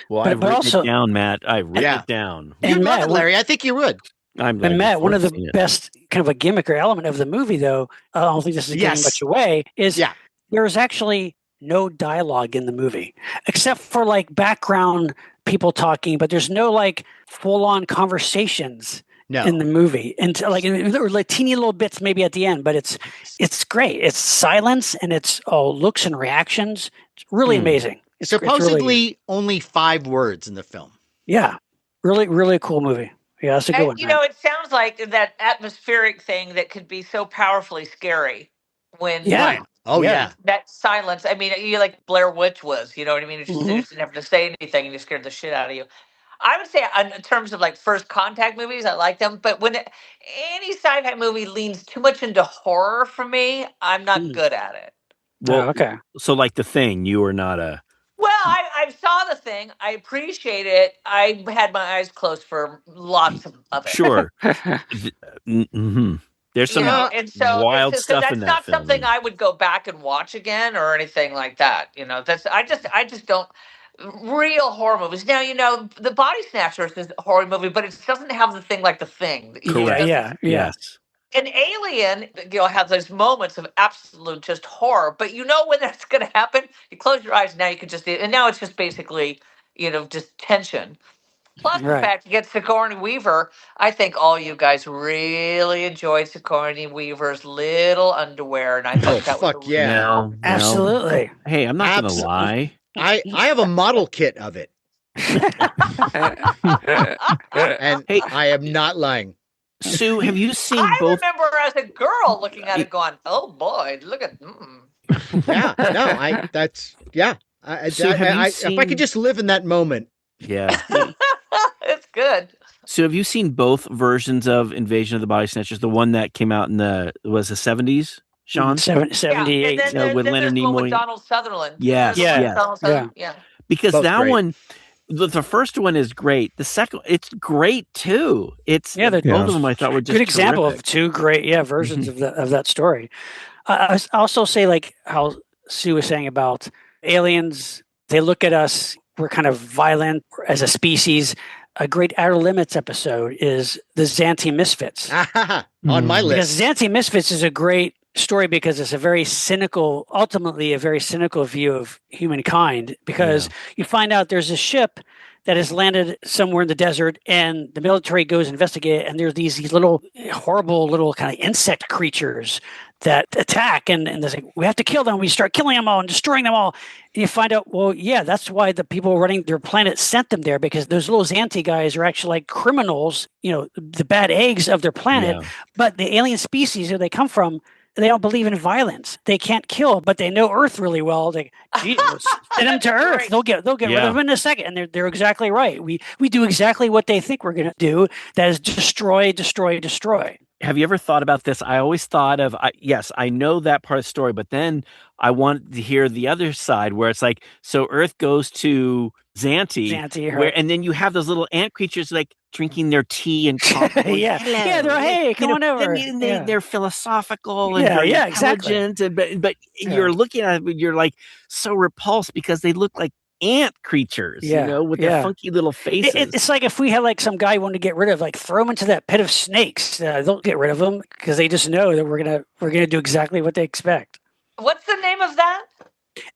Speaker 4: Well,
Speaker 3: But
Speaker 4: I've written
Speaker 3: also-
Speaker 4: it down, Matt. I've written
Speaker 1: Yeah.
Speaker 4: it down.
Speaker 3: And
Speaker 1: You'd love
Speaker 3: Matt,
Speaker 1: it, Larry. I think you would.
Speaker 4: I'm
Speaker 3: And Matt, one of the
Speaker 4: seen it.
Speaker 3: best kind of a gimmick or element of the movie, though, I don't think this is giving
Speaker 1: Yes.
Speaker 3: much away, is
Speaker 1: Yeah.
Speaker 3: there's actually no dialogue in the movie, except for like background people talking, but there's no like full-on conversations
Speaker 1: No.
Speaker 3: in the movie. And or like teeny little bits maybe at the end, but it's great. It's silence, and it's looks and reactions. It's really amazing. It's
Speaker 1: Supposedly
Speaker 3: really,
Speaker 1: only 5 words in the film.
Speaker 3: yeah, really, really cool movie. Yeah, that's a good one.
Speaker 5: And,
Speaker 3: Matt.
Speaker 5: it sounds like that atmospheric thing that could be so powerfully scary when
Speaker 3: Yeah.
Speaker 1: Oh, yeah.
Speaker 5: that silence. I mean, you like Blair Witch was, you know what I mean? It just,
Speaker 3: Mhm.
Speaker 5: you just didn't have to say anything, and you scared the shit out of you. I would say, in terms of like first contact movies, I like them. But when any sci-fi movie leans too much into horror for me, I'm not good at it.
Speaker 4: Well,
Speaker 3: Okay.
Speaker 4: so like The Thing, you are not a.
Speaker 5: Well, I saw The Thing. I appreciate it. I had my eyes closed for lots of it.
Speaker 4: Sure. There's some
Speaker 5: And so
Speaker 4: wild
Speaker 5: so
Speaker 4: stuff
Speaker 5: that's
Speaker 4: in that
Speaker 5: not
Speaker 4: film.
Speaker 5: something I would go back and watch again or anything like that. That's I just don't real horror movies. Now, The Body Snatchers is a horror movie, but it doesn't have the thing like The Thing.
Speaker 4: Correct.
Speaker 3: Yeah.
Speaker 4: Yes.
Speaker 5: An Alien, has those moments of absolute just horror, but when that's going to happen. You close your eyes, now you can and now it's just basically, just tension. Plus the
Speaker 3: Right.
Speaker 5: fact you get Sigourney Weaver. I think all you guys really enjoyed Sigourney Weaver's little underwear, and I thought that was
Speaker 1: fuck yeah.
Speaker 4: No.
Speaker 3: Absolutely.
Speaker 4: Hey, I'm not going to
Speaker 1: Abso-
Speaker 4: lie.
Speaker 1: I have a model kit of it, and
Speaker 4: Hey.
Speaker 1: I am not lying.
Speaker 4: Sue, have you seen
Speaker 5: I
Speaker 4: both?
Speaker 5: remember as a girl looking at it, going, "Oh boy, look at."
Speaker 1: Yeah, no,
Speaker 4: So have you
Speaker 1: if I
Speaker 4: seen-
Speaker 1: could just live in that moment.
Speaker 4: Yeah.
Speaker 5: It's good.
Speaker 4: So have you seen both versions of Invasion of the Body Snatchers? The one that came out in the 70s? Sean?
Speaker 3: 78.
Speaker 5: And then,
Speaker 4: with
Speaker 5: then
Speaker 4: Leonard
Speaker 5: there's the one with
Speaker 4: Nimoy.
Speaker 5: Donald Sutherland.
Speaker 4: Yes,
Speaker 5: Isn't there the one with
Speaker 4: yes.
Speaker 5: Donald Sutherland? Yeah.
Speaker 4: Because
Speaker 1: Both
Speaker 4: that
Speaker 1: great.
Speaker 4: one, the first one is great. The second, it's great too. It's both of them I thought were just
Speaker 3: good example
Speaker 4: terrific.
Speaker 3: of two great versions
Speaker 4: Mhm.
Speaker 3: of that story. I also say, like how Sue was saying about aliens, they look at us, we're kind of violent as a species. A great Outer Limits episode is the Xanthi Misfits.
Speaker 1: On my
Speaker 3: Because
Speaker 1: list.
Speaker 3: Xanthi Misfits is a great story because it's ultimately a very cynical view of humankind, because you find out there's a ship that has landed somewhere in the desert and the military goes investigate it, and there's these little horrible little kind of insect creatures that attack, and they're like, we have to kill them. We start killing them all and destroying them all. And you find out, well, yeah, that's why the people running their planet sent them there, because those little Xanthi guys are actually like criminals, the bad eggs of their planet.
Speaker 4: Yeah.
Speaker 3: But the alien species where they come from, they don't believe in violence. They can't kill, but they know Earth really well. They send them to Earth.
Speaker 5: Right.
Speaker 3: They'll get rid of them in a second. And they're exactly right. We do exactly what they think we're going to do. That is destroy, destroy, destroy.
Speaker 4: Have you ever thought about this? I always thought of, yes, I know that part of the story, but then I want to hear the other side where it's like, so Earth goes to Xanthi, and then you have those little ant creatures like drinking their tea and coffee.
Speaker 3: Yeah, they're, hey, come on over.
Speaker 4: They're philosophical and very intelligent, exactly. But you're looking at it, you're like so repulsed because they look like ant creatures, with their funky little faces.
Speaker 3: It's like if we had like some guy wanted to get rid of, like, throw them into that pit of snakes. They'll get rid of them because they just know that we're gonna do exactly what they expect.
Speaker 5: What's the name of that?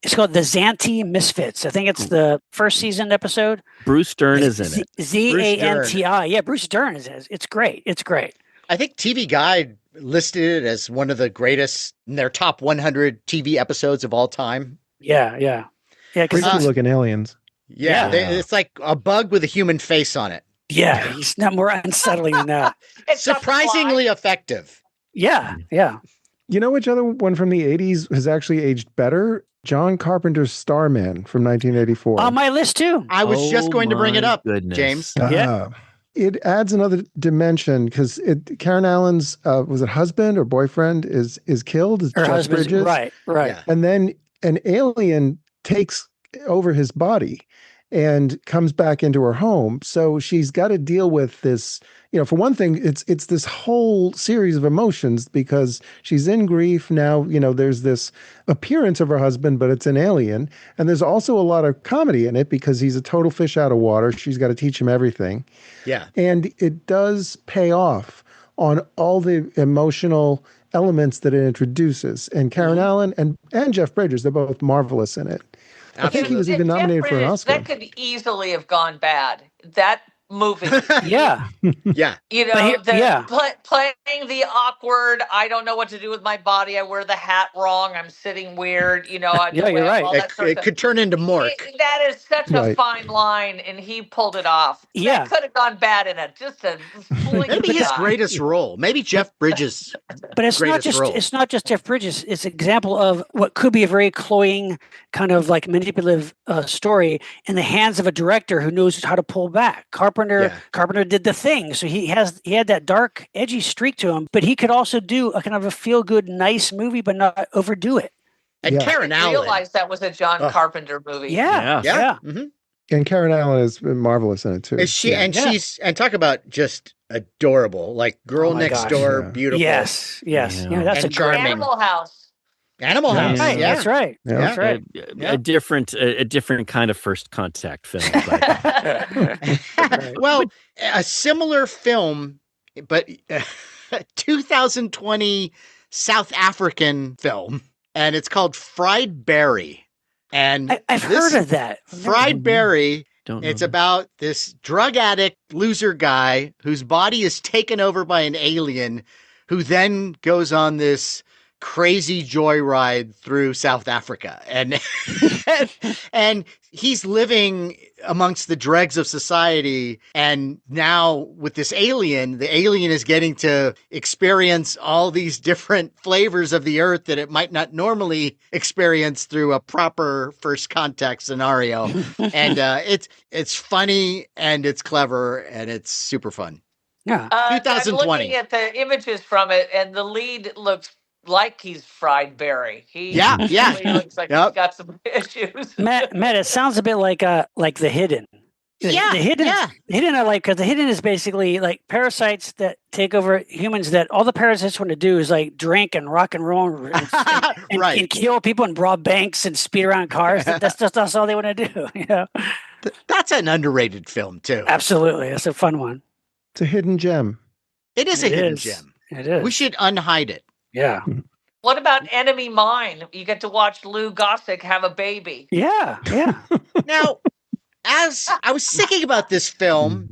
Speaker 3: It's called the Xanthi Misfits. I think it's the first season episode.
Speaker 4: Bruce Dern is in it.
Speaker 3: Zanti. Yeah, Bruce Dern is in it. It's great. It's great.
Speaker 1: I think TV Guide listed it as one of the greatest in their top 100 TV episodes of all time.
Speaker 3: Yeah.
Speaker 2: Creepy looking aliens.
Speaker 1: Yeah. It's like a bug with a human face on it.
Speaker 3: Yeah, he's not more unsettling than that.
Speaker 5: It's
Speaker 1: surprisingly effective.
Speaker 3: Yeah.
Speaker 2: You know which other one from the 80s has actually aged better? John Carpenter's Starman from 1984.
Speaker 3: On my list too.
Speaker 1: I was just going to bring it up, James.
Speaker 2: It adds another dimension because Karen Allen's was it husband or boyfriend is killed.
Speaker 3: Her
Speaker 2: Jeff Bridges.
Speaker 3: Right.
Speaker 1: Yeah.
Speaker 2: And then an alien takes over his body and comes back into her home. So she's got to deal with this. For one thing, it's this whole series of emotions because she's in grief now. There's this appearance of her husband, but it's an alien. And there's also a lot of comedy in it because he's a total fish out of water. She's got to teach him everything.
Speaker 1: Yeah.
Speaker 2: And it does pay off on all the emotional elements that it introduces. And Karen Allen and Jeff Bridges, they're both marvelous in it.
Speaker 1: Absolutely.
Speaker 2: I think he was even nominated for an Oscar.
Speaker 5: That could easily have gone bad. That movie.
Speaker 3: Yeah.
Speaker 1: Yeah.
Speaker 5: Playing the awkward, I don't know what to do with my body. I wear the hat wrong. I'm sitting weird.
Speaker 3: You're right.
Speaker 1: It could turn into Mork.
Speaker 5: That is such a fine line, and he pulled it off.
Speaker 3: Yeah.
Speaker 5: That could have gone bad in just a blink
Speaker 1: Maybe
Speaker 5: of
Speaker 1: his
Speaker 5: an eye.
Speaker 1: greatest role. Maybe Jeff Bridges.
Speaker 3: But it's not just Jeff Bridges. It's an example of what could be a very cloying, kind of like manipulative story in the hands of a director who knows how to pull back. Carpenter did The Thing, so he had that dark, edgy streak to him, but he could also do a kind of a feel-good, nice movie, but not overdo it.
Speaker 1: And Karen Allen.
Speaker 5: I realized that was a John Carpenter movie.
Speaker 3: Yeah.
Speaker 1: Mm-hmm.
Speaker 2: And Karen Allen is marvelous in it too.
Speaker 1: Is she? And she's talk about just adorable, like girl next door, beautiful.
Speaker 3: Yes.
Speaker 1: Yeah.
Speaker 3: That's
Speaker 1: and charming.
Speaker 5: Animal House.
Speaker 1: Animal House.
Speaker 3: Right,
Speaker 1: Yeah.
Speaker 3: That's right.
Speaker 2: Yeah.
Speaker 3: That's right.
Speaker 4: A different kind of first contact film.
Speaker 3: Right.
Speaker 1: Well, a similar film, but 2020 South African film, and it's called Fried Berry. And
Speaker 3: I've heard of that.
Speaker 1: Fried Berry.
Speaker 4: It's
Speaker 1: about this drug addict loser guy whose body is taken over by an alien, who then goes on this crazy joyride through South Africa, and and he's living amongst the dregs of society, and now with this alien, the alien is getting to experience all these different flavors of the earth that it might not normally experience through a proper first contact scenario. And it's funny and it's clever and it's super fun.
Speaker 3: Yeah.
Speaker 1: 2020.
Speaker 5: I'm looking at the images from it, and the lead looks like he's fried berry. He
Speaker 1: Yeah, yeah.
Speaker 5: really looks like
Speaker 1: Yep.
Speaker 5: he's got some issues.
Speaker 3: Matt, it sounds a bit like The Hidden.
Speaker 1: Yeah,
Speaker 3: the hidden,
Speaker 1: yeah.
Speaker 3: hidden I like, because the hidden is basically like parasites that take over humans. That all the parasites want to do is like drink and rock and roll and,
Speaker 1: Right.
Speaker 3: and kill people and rob banks and speed around cars. That's all they want to do. You know,
Speaker 1: That's an underrated film too.
Speaker 3: absolutely, that's a fun one.
Speaker 2: It's a hidden gem.
Speaker 1: It is a hidden gem.
Speaker 3: It is.
Speaker 1: We should unhide it.
Speaker 3: Yeah.
Speaker 5: What about Enemy Mine? You get to watch Lou Gossett have a baby.
Speaker 3: Yeah. Yeah.
Speaker 1: Now, as I was thinking about this film,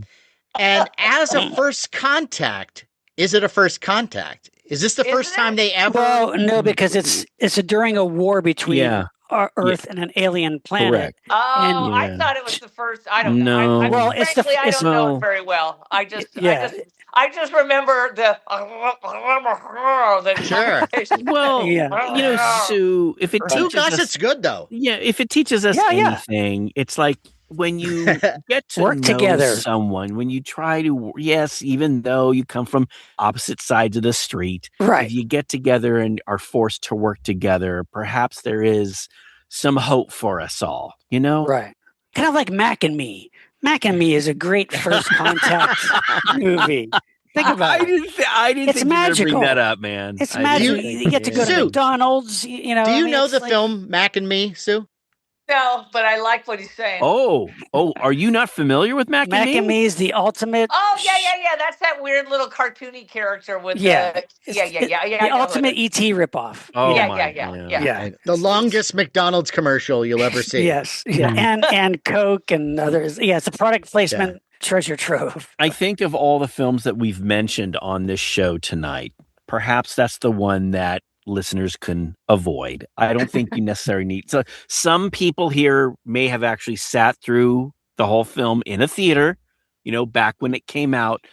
Speaker 1: and as a first contact, is it a first contact? Is this the first time they ever?
Speaker 3: Well, no, because it's during a war between our Earth and an alien planet.
Speaker 4: Correct.
Speaker 5: Oh, I thought it was the first. I don't
Speaker 4: No.
Speaker 5: know. I
Speaker 3: Well,
Speaker 5: frankly, I don't know it very well. I just remember the.
Speaker 1: Sure.
Speaker 4: Well,
Speaker 3: Yeah.
Speaker 4: Sue, if it
Speaker 1: Lou
Speaker 4: teaches us,
Speaker 1: Gossett's good though.
Speaker 4: if it teaches us anything, it's like when you get to
Speaker 3: Work
Speaker 4: know
Speaker 3: together.
Speaker 4: someone, when you try to, even though you come from opposite sides of the street,
Speaker 3: Right.
Speaker 4: if you get together and are forced to work together, perhaps there is some hope for us all,
Speaker 3: Right. Kind of like Mac and Me. Mac and Me is a great first contact movie. Think about it.
Speaker 4: I didn't
Speaker 3: It's
Speaker 4: think you were gonna bring
Speaker 3: magical.
Speaker 4: that up, man.
Speaker 3: It's
Speaker 4: I
Speaker 3: magical.
Speaker 4: didn't think
Speaker 3: You get to go to
Speaker 1: Sue,
Speaker 3: McDonald's.
Speaker 1: Do you know the film Mac and Me, Sue?
Speaker 5: No, but I like what he's saying.
Speaker 4: Oh, are you not familiar with Mac and Me?
Speaker 3: Mac and Me is the ultimate.
Speaker 5: Oh yeah. That's that weird little cartoony character with
Speaker 3: Yeah.
Speaker 5: the
Speaker 3: ultimate ET ripoff.
Speaker 4: Oh,
Speaker 5: yeah.
Speaker 1: The longest McDonald's commercial you'll ever see.
Speaker 3: Yes. Yeah. And Coke and others. Yeah, it's a product placement treasure trove.
Speaker 4: I think of all the films that we've mentioned on this show tonight, perhaps that's the one that listeners can avoid. I don't think you necessarily need. So some people here may have actually sat through the whole film in a theater, back when it came out.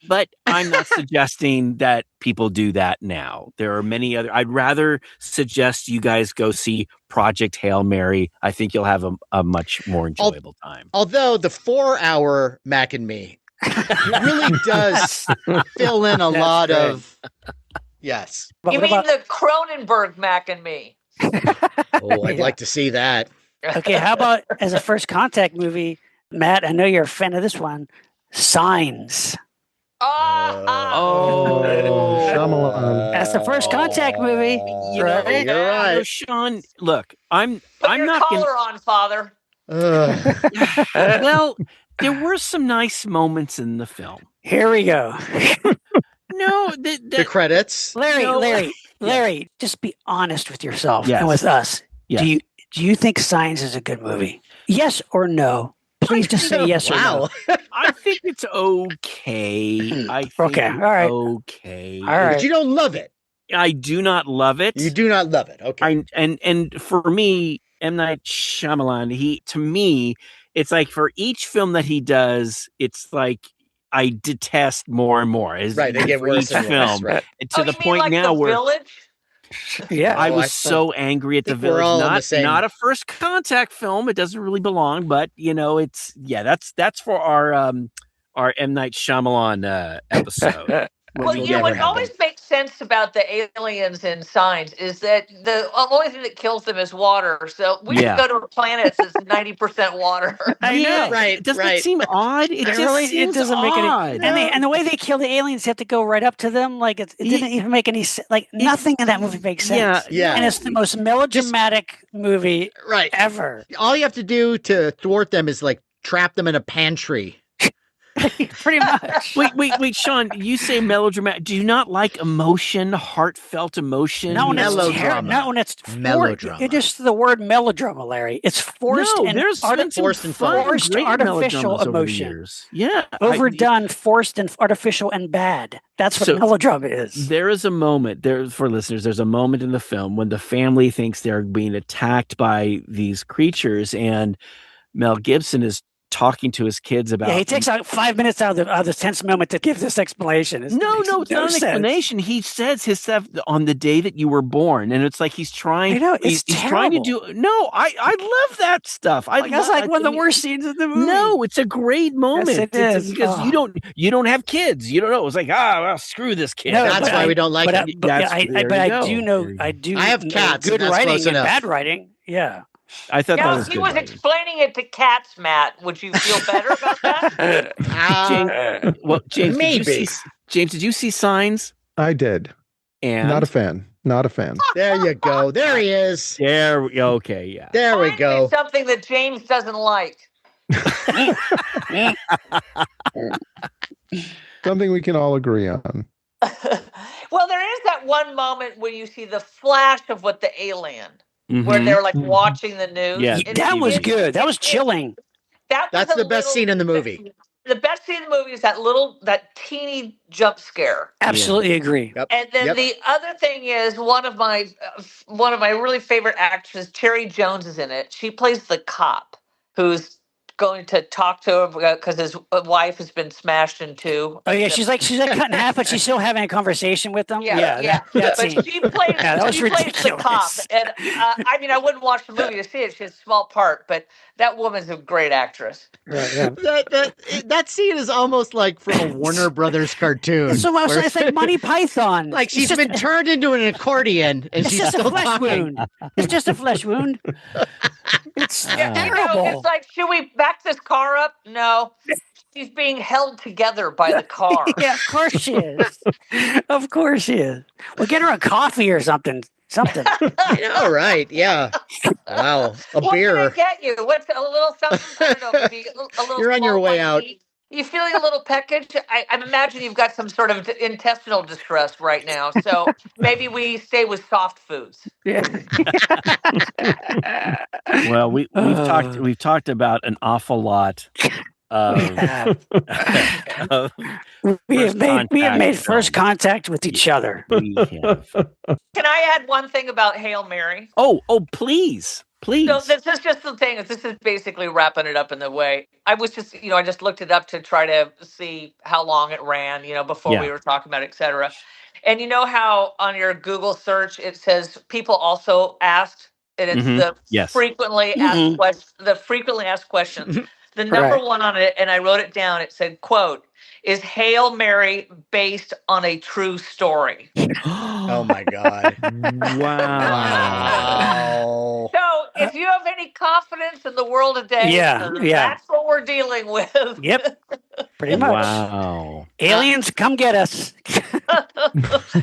Speaker 4: But I'm not suggesting that people do that now. There are many other. I'd rather suggest you guys go see Project Hail Mary. I think you'll have a much more enjoyable time.
Speaker 1: Although the 4-hour Mac and Me really does fill in a lot of. Yes.
Speaker 5: You mean the Cronenberg Mac and Me?
Speaker 1: Oh, I'd like to see that.
Speaker 3: Okay, how about as a first contact movie, Matt? I know you're a fan of this one. Signs.
Speaker 2: Shyamalan.
Speaker 3: That's the first contact movie.
Speaker 1: You're right.
Speaker 4: Sean, look, I'm
Speaker 5: your
Speaker 4: not
Speaker 5: collar
Speaker 4: gonna...
Speaker 5: on, Father.
Speaker 4: Well, there were some nice moments in the film.
Speaker 3: Here we go.
Speaker 4: No,
Speaker 1: the credits.
Speaker 3: Larry, just be honest with yourself
Speaker 4: Yes.
Speaker 3: and with us.
Speaker 4: Yes.
Speaker 3: Do you think Signs is a good movie? Yes or no? Please just say yes or no.
Speaker 4: I think it's okay. I think
Speaker 3: Okay, all right.
Speaker 4: Okay.
Speaker 3: All right.
Speaker 1: But you don't love it.
Speaker 4: I do not love it.
Speaker 1: You do not love it. Okay.
Speaker 4: And for me, M. Night Shyamalan, to me, it's like for each film that he does, it's like I detest more and more.
Speaker 1: Right, they get
Speaker 4: for
Speaker 1: worse
Speaker 4: each
Speaker 1: and worse,
Speaker 4: film.
Speaker 1: right.
Speaker 4: To the point
Speaker 5: like
Speaker 4: now
Speaker 5: The
Speaker 4: where
Speaker 5: Village?
Speaker 3: Yeah.
Speaker 4: I was so angry at The
Speaker 1: think we're
Speaker 4: Village.
Speaker 1: all on the same-
Speaker 4: Not a first contact film. It doesn't really belong, but it's that's for our M. Night Shyamalan episode.
Speaker 5: Well, what always makes sense about the aliens in Signs is that the only thing that kills them is water. So we can go to a planet that's 90% water.
Speaker 3: I know,
Speaker 1: right?
Speaker 4: Doesn't it seem odd? It
Speaker 3: It doesn't make
Speaker 4: odd.
Speaker 3: any. And the way they kill the aliens, they have to go right up to them. Like it didn't even make any sense. Like nothing in that movie makes sense.
Speaker 1: Yeah.
Speaker 3: And it's the most melodramatic movie ever.
Speaker 1: All you have to do to thwart them is like trap them in a pantry.
Speaker 3: Pretty much.
Speaker 4: Wait, Sean, you say melodramatic. Do you not like emotion, heartfelt emotion?
Speaker 3: No,
Speaker 1: Melodrama.
Speaker 3: Not when it's
Speaker 1: Melodrama.
Speaker 3: It just the word melodrama, Larry. It's forced and
Speaker 4: there's been some
Speaker 1: forced and
Speaker 4: fun,
Speaker 3: forced
Speaker 4: great
Speaker 3: artificial
Speaker 4: melodramas over the
Speaker 3: emotion.
Speaker 4: years. Yeah,
Speaker 3: Overdone, forced, and artificial and bad. That's what melodrama is.
Speaker 4: There is a moment there for listeners. There's a moment in the film when the family thinks they're being attacked by these creatures, and Mel Gibson is talking to his kids about.
Speaker 3: Yeah, he takes out 5 minutes out of the tense moment to give this explanation.
Speaker 4: No, it's not an explanation. He says his stuff on the day that you were born, and it's like he's trying.
Speaker 3: I know, it's
Speaker 4: he's trying to do. No, I love that stuff.
Speaker 3: That's like one of the worst scenes in the movie.
Speaker 4: No, it's a great moment.
Speaker 3: Yes, it is.
Speaker 4: Because you don't have kids. You don't know. It's like well, screw this kid.
Speaker 1: No, that's why we don't like it.
Speaker 3: I have
Speaker 1: cats.
Speaker 3: Good writing and bad writing. Yeah.
Speaker 4: I thought that was
Speaker 5: he was explaining it to cats, Matt. Would you feel better about that?
Speaker 4: James,
Speaker 1: maybe.
Speaker 4: James, did you see Signs?
Speaker 2: I did.
Speaker 4: And
Speaker 2: not a fan. Not a fan.
Speaker 1: There you go. There he is.
Speaker 4: Okay, yeah.
Speaker 1: There we go.
Speaker 5: Something that James doesn't like.
Speaker 2: Something we can all agree on.
Speaker 5: Well, there is that one moment where you see the flash of what the alien, where they're like watching the news.
Speaker 4: Yeah,
Speaker 3: that was good. That was chilling.
Speaker 1: That's the best scene in the movie.
Speaker 5: The best scene in the movie is that teeny jump scare.
Speaker 3: Absolutely agree.
Speaker 1: Yep.
Speaker 5: And then the other thing is one of my really favorite actresses, Cherry Jones, is in it. She plays the cop who's going to talk to him because his wife has been smashed in two.
Speaker 3: Oh yeah, she's like cut in half, but she's still having a conversation with them.
Speaker 5: Yeah. But she plays the cop, and I wouldn't watch the movie to see it. She has a small part, but that woman's a great actress.
Speaker 3: Right, yeah.
Speaker 1: That scene is almost like from a Warner Brothers cartoon.
Speaker 3: So it's like Monty Python.
Speaker 1: Like she's been turned into an accordion, and she's still talking.
Speaker 3: It's just a flesh wound. It's terrible.
Speaker 5: It's like, should we back this car up? No. She's being held together by the car.
Speaker 3: Yeah, of course she is. Of course she is. Well, get her a coffee or something.
Speaker 1: I know, right? Yeah. Wow.
Speaker 5: What
Speaker 1: beer.
Speaker 5: What can I get you? What's a little something? I don't know, maybe a little.
Speaker 1: You're on your way out.
Speaker 5: You feeling a little peckish? I imagine you've got some sort of intestinal distress right now. So maybe we stay with soft foods.
Speaker 3: Yeah.
Speaker 4: Well, we've talked about an awful lot of
Speaker 3: we have made first contact with each other.
Speaker 4: We have.
Speaker 5: Can I add one thing about Hail Mary?
Speaker 4: Oh, please.
Speaker 5: So this is just the thing. This is basically wrapping it up in the way. I was just, I just looked it up to try to see how long it ran, before we were talking about it, et cetera. And you know how on your Google search, it says people also asked, and it's the frequently asked questions, the frequently asked questions. The number one on it, and I wrote it down, it said, quote, "Is Hail Mary based on a true story?"
Speaker 1: Oh my God. Wow.
Speaker 5: So if you have any confidence in the world today, that's what we're dealing with.
Speaker 3: Yep. Pretty much.
Speaker 4: Wow.
Speaker 3: Aliens, come get us.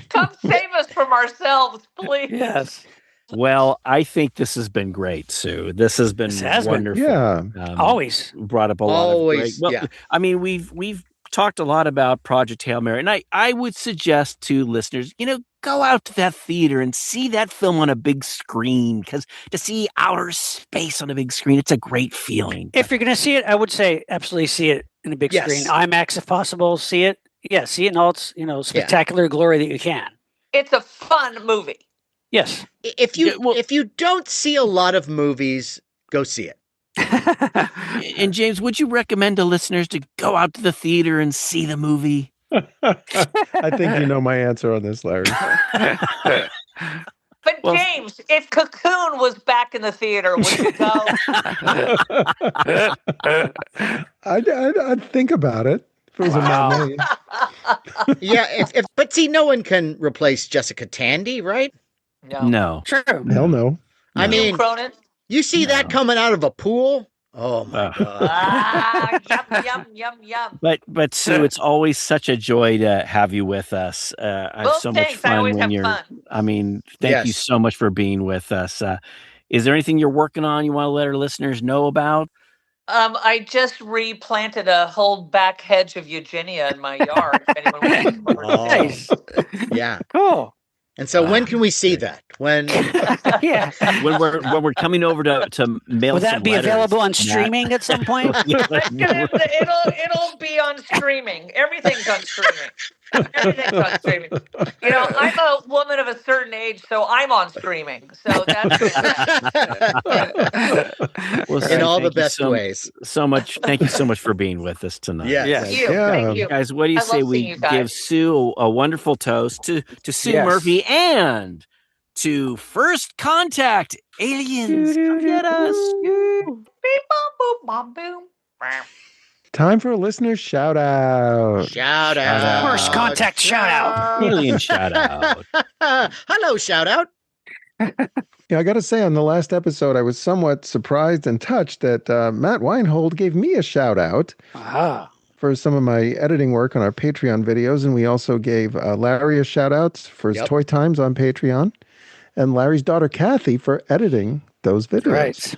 Speaker 5: Come save us from ourselves, please.
Speaker 3: Yes.
Speaker 4: Well, I think this has been great, Sue. This has been wonderful.
Speaker 2: Yeah.
Speaker 4: Always brought up a lot of great. Well, I mean, we've talked a lot about Project Hail Mary, and I would suggest to listeners, go out to that theater and see that film on a big screen, because to see outer space on a big screen, it's a great feeling.
Speaker 3: If you're going to see it, I would say absolutely see it in a big screen. IMAX if possible. See it. Yeah, see it in all its spectacular glory that you can.
Speaker 5: It's a fun movie.
Speaker 3: Yes.
Speaker 1: If you don't see a lot of movies, go see it.
Speaker 4: And James, would you recommend to listeners to go out to the theater and see the movie?
Speaker 2: I think you know my answer on this, Larry.
Speaker 5: But James, if Cocoon was back in the theater, would you go?
Speaker 2: I'd think about it. If it was a matinee.
Speaker 1: Yeah, but see, no one can replace Jessica Tandy, right?
Speaker 4: No.
Speaker 3: True.
Speaker 2: Hell no.
Speaker 1: I mean, you see that coming out of a pool? Oh my God.
Speaker 5: Yum.
Speaker 4: But Sue, it's always such a joy to have you with us. I have so much fun.
Speaker 5: I always have
Speaker 4: fun. I mean, thank you
Speaker 1: Yes.
Speaker 4: so much for being with us. Is there anything you're working on you want to let our listeners know about?
Speaker 5: I just replanted a whole back hedge of Eugenia in my yard. If anyone wants to
Speaker 3: Nice.
Speaker 1: Yeah.
Speaker 3: Cool.
Speaker 1: And so when can we see that? When?
Speaker 3: Yeah.
Speaker 4: When we're coming over to mail.
Speaker 3: Will that
Speaker 4: some
Speaker 3: be
Speaker 4: letters,
Speaker 3: available on
Speaker 4: Matt?
Speaker 3: streaming at some point?
Speaker 5: It'll be on streaming. Everything's on streaming. Everything's on streaming. You know, I'm a woman of a certain age, so I'm on streaming. So that's where it's at.
Speaker 4: Well,
Speaker 1: In
Speaker 4: Sue,
Speaker 1: all the
Speaker 4: thank you
Speaker 1: best ways.
Speaker 4: so much. Thank you so much for being with us tonight.
Speaker 1: Yes.
Speaker 5: Thank you.
Speaker 2: Yeah.
Speaker 5: Thank you.
Speaker 4: Guys, what do you
Speaker 5: I
Speaker 4: say
Speaker 5: love seeing
Speaker 4: we
Speaker 5: you guys.
Speaker 4: give Sue a wonderful toast to Sue
Speaker 3: Yes.
Speaker 4: Murphy and to First Contact Aliens? Come get us.
Speaker 5: Beep, boom, boom, bom, boom.
Speaker 2: Time for a listener shout out.
Speaker 1: Shout out.
Speaker 3: First contact shout out.
Speaker 4: Alien shout out.
Speaker 1: Hello, shout out.
Speaker 2: Yeah, I got to say, on the last episode, I was somewhat surprised and touched that Matt Weinhold gave me a shout out
Speaker 3: Ah,
Speaker 2: for some of my editing work on our Patreon videos. And we also gave Larry a shout out for his
Speaker 1: Yep.
Speaker 2: Toy Times on Patreon, and Larry's daughter, Kathy, for editing those videos.
Speaker 3: right.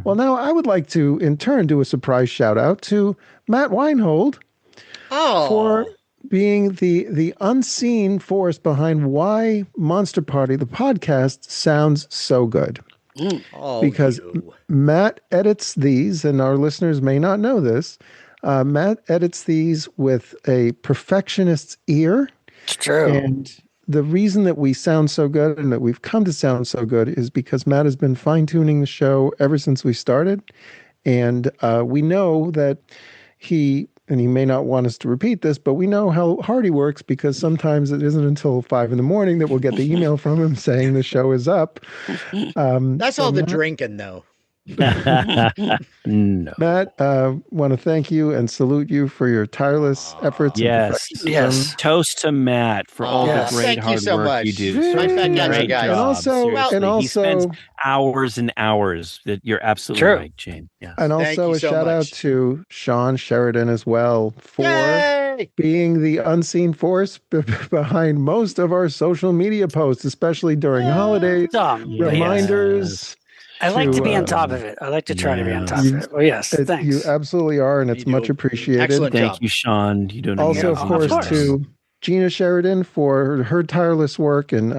Speaker 2: Well, now I would like to, in turn, do a surprise shout out to Matt Weinhold
Speaker 1: Oh.
Speaker 2: for being the unseen force behind why Monster Party, the podcast, sounds so good.
Speaker 1: Oh,
Speaker 2: because
Speaker 1: you.
Speaker 2: Matt edits these, and our listeners may not know this. Matt edits these with a perfectionist's ear.
Speaker 3: It's true.
Speaker 2: And the reason that we sound so good and that we've come to sound so good is because Matt has been fine-tuning the show ever since we started. And we know that he may not want us to repeat this, but we know how hard he works, because sometimes it isn't until 5 a.m. that we'll get the email from him saying the show is up.
Speaker 1: That's
Speaker 2: so
Speaker 1: all the
Speaker 2: Matt-
Speaker 1: drinking, though.
Speaker 4: No.
Speaker 2: Matt, want to thank you and salute you for your tireless efforts. and
Speaker 4: Yes.
Speaker 2: perfectionism.
Speaker 3: Yes.
Speaker 4: Toast to Matt for all
Speaker 3: Yes.
Speaker 4: the great
Speaker 1: Thank you
Speaker 4: hard
Speaker 1: so
Speaker 4: work
Speaker 1: much.
Speaker 4: you do.
Speaker 1: My fat cats,
Speaker 4: Great
Speaker 1: you guys.
Speaker 2: And
Speaker 4: job,
Speaker 2: also-
Speaker 4: seriously.
Speaker 2: and
Speaker 4: He spends
Speaker 2: also-
Speaker 4: hours and hours. That you're absolutely
Speaker 3: True.
Speaker 4: right, Jane. Yes.
Speaker 2: And
Speaker 1: Thank
Speaker 2: also
Speaker 1: you
Speaker 2: a
Speaker 1: so
Speaker 2: shout out
Speaker 1: much.
Speaker 2: to Shawn Sheridan as well for
Speaker 1: Yay!
Speaker 2: being the unseen force behind most of our social media posts, especially during holidays,
Speaker 3: Dumb.
Speaker 4: Yeah.
Speaker 3: but yes.
Speaker 2: reminders.
Speaker 3: I like to be on
Speaker 2: to,
Speaker 3: top of it. I like to try to be on
Speaker 4: yes.
Speaker 3: top of it. Well, yes. Thanks.
Speaker 2: You absolutely are, and it's
Speaker 1: You do
Speaker 2: much
Speaker 1: an
Speaker 2: appreciated.
Speaker 1: excellent job.
Speaker 4: Thank you, Sean. You do an
Speaker 2: Also, of
Speaker 4: amazing
Speaker 2: course,
Speaker 4: job.
Speaker 2: to Gina Sheridan for her tireless work and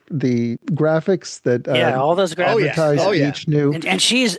Speaker 2: the graphics that
Speaker 3: yeah, all those graphics.
Speaker 1: Oh, yeah.
Speaker 2: advertise
Speaker 1: Oh, yeah.
Speaker 2: each new.
Speaker 3: And she is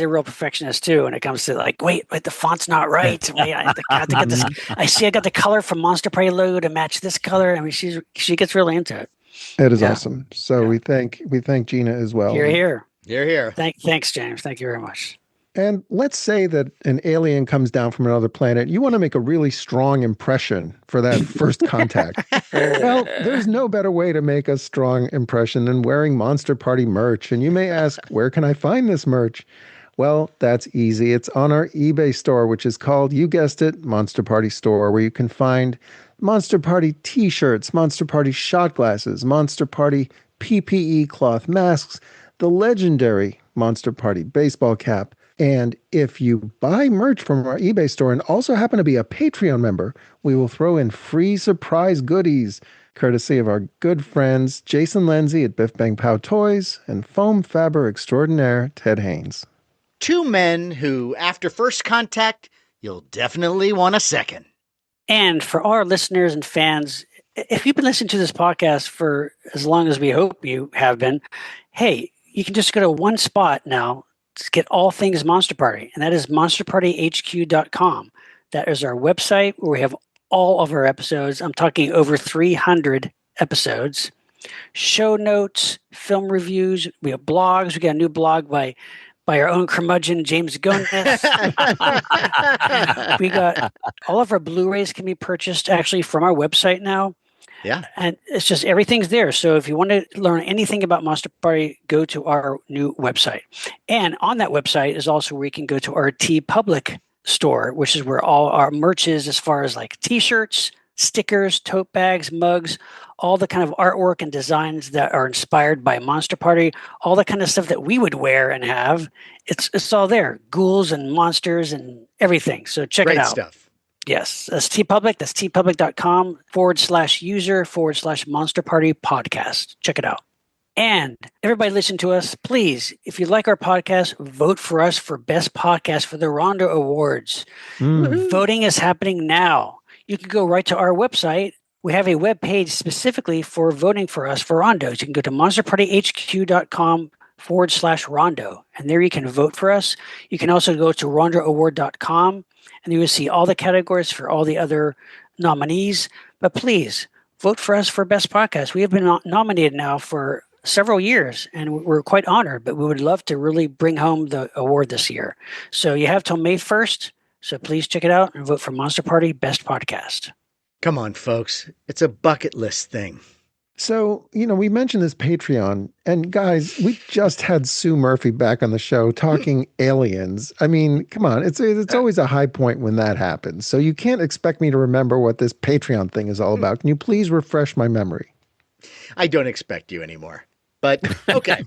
Speaker 3: a real perfectionist too when it comes to like, wait, the font's not right. Wait, I have to get this. I got the color from Monster Party logo to match this color. I mean, she gets really into it.
Speaker 2: It is
Speaker 3: Yeah.
Speaker 2: awesome. So
Speaker 3: Yeah.
Speaker 2: we thank Gina as well.
Speaker 3: Here.
Speaker 1: You're here.
Speaker 3: Thanks, James. Thank you very much.
Speaker 2: And let's say that an alien comes down from another planet. You want to make a really strong impression for that first contact. Well, there's no better way to make a strong impression than wearing Monster Party merch. And you may ask, where can I find this merch? Well, that's easy. It's on our eBay store, which is called, you guessed it, Monster Party Store, where you can find Monster Party t-shirts, Monster Party shot glasses, Monster Party PPE cloth masks, the legendary Monster Party baseball cap. And if you buy merch from our eBay store and also happen to be a Patreon member, we will throw in free surprise goodies, courtesy of our good friends Jason Lenzi at Biff Bang Pow Toys and foam fabber extraordinaire Ted Haynes.
Speaker 1: Two men who, after first contact, you'll definitely want a second.
Speaker 3: And for our listeners and fans, if you've been listening to this podcast for as long as we hope you have been, hey, you can just go to one spot now to get all things Monster Party, and that is monsterpartyhq.com. That is our website where we have all of our episodes. I'm talking over 300 episodes, show notes, film reviews. We have blogs. We got a new blog by our own curmudgeon, James Gonis. We got all of our Blu-rays can be purchased actually from our website now.
Speaker 1: Yeah.
Speaker 3: And it's just everything's there. So if you want to learn anything about Monster Party, go to our new website. And on that website is also where you can go to our TeePublic store, which is where all our merch is, as far as like t-shirts, stickers, tote bags, mugs, all the kind of artwork and designs that are inspired by Monster Party, all the kind of stuff that we would wear and have. It's all there. Ghouls and monsters and everything. So check
Speaker 1: Great
Speaker 3: it out.
Speaker 1: stuff.
Speaker 3: Yes, that's TeePublic. That's teepublic.com/user/Monster Party podcast. Check it out. And everybody listen to us. Please, if you like our podcast, vote for us for Best Podcast for the Rondo Awards. Voting is happening now. You can go right to our website. We have a web page specifically for voting for us for Rondos. You can go to monsterpartyhq.com/Rondo. And there you can vote for us. You can also go to rondoaward.com. And you will see all the categories for all the other nominees. But please vote for us for Best Podcast. We have been nominated now for several years, and we're quite honored, but we would love to really bring home the award this year. So you have till May 1st. So please check it out and vote for Monster Party Best Podcast.
Speaker 1: Come on, folks. It's a bucket list thing.
Speaker 2: So, we mentioned this Patreon, and guys, we just had Sue Murphy back on the show talking aliens. I mean, come on, it's always a high point when that happens. So you can't expect me to remember what this Patreon thing is all about. Can you please refresh my memory?
Speaker 1: I don't expect you anymore, but okay.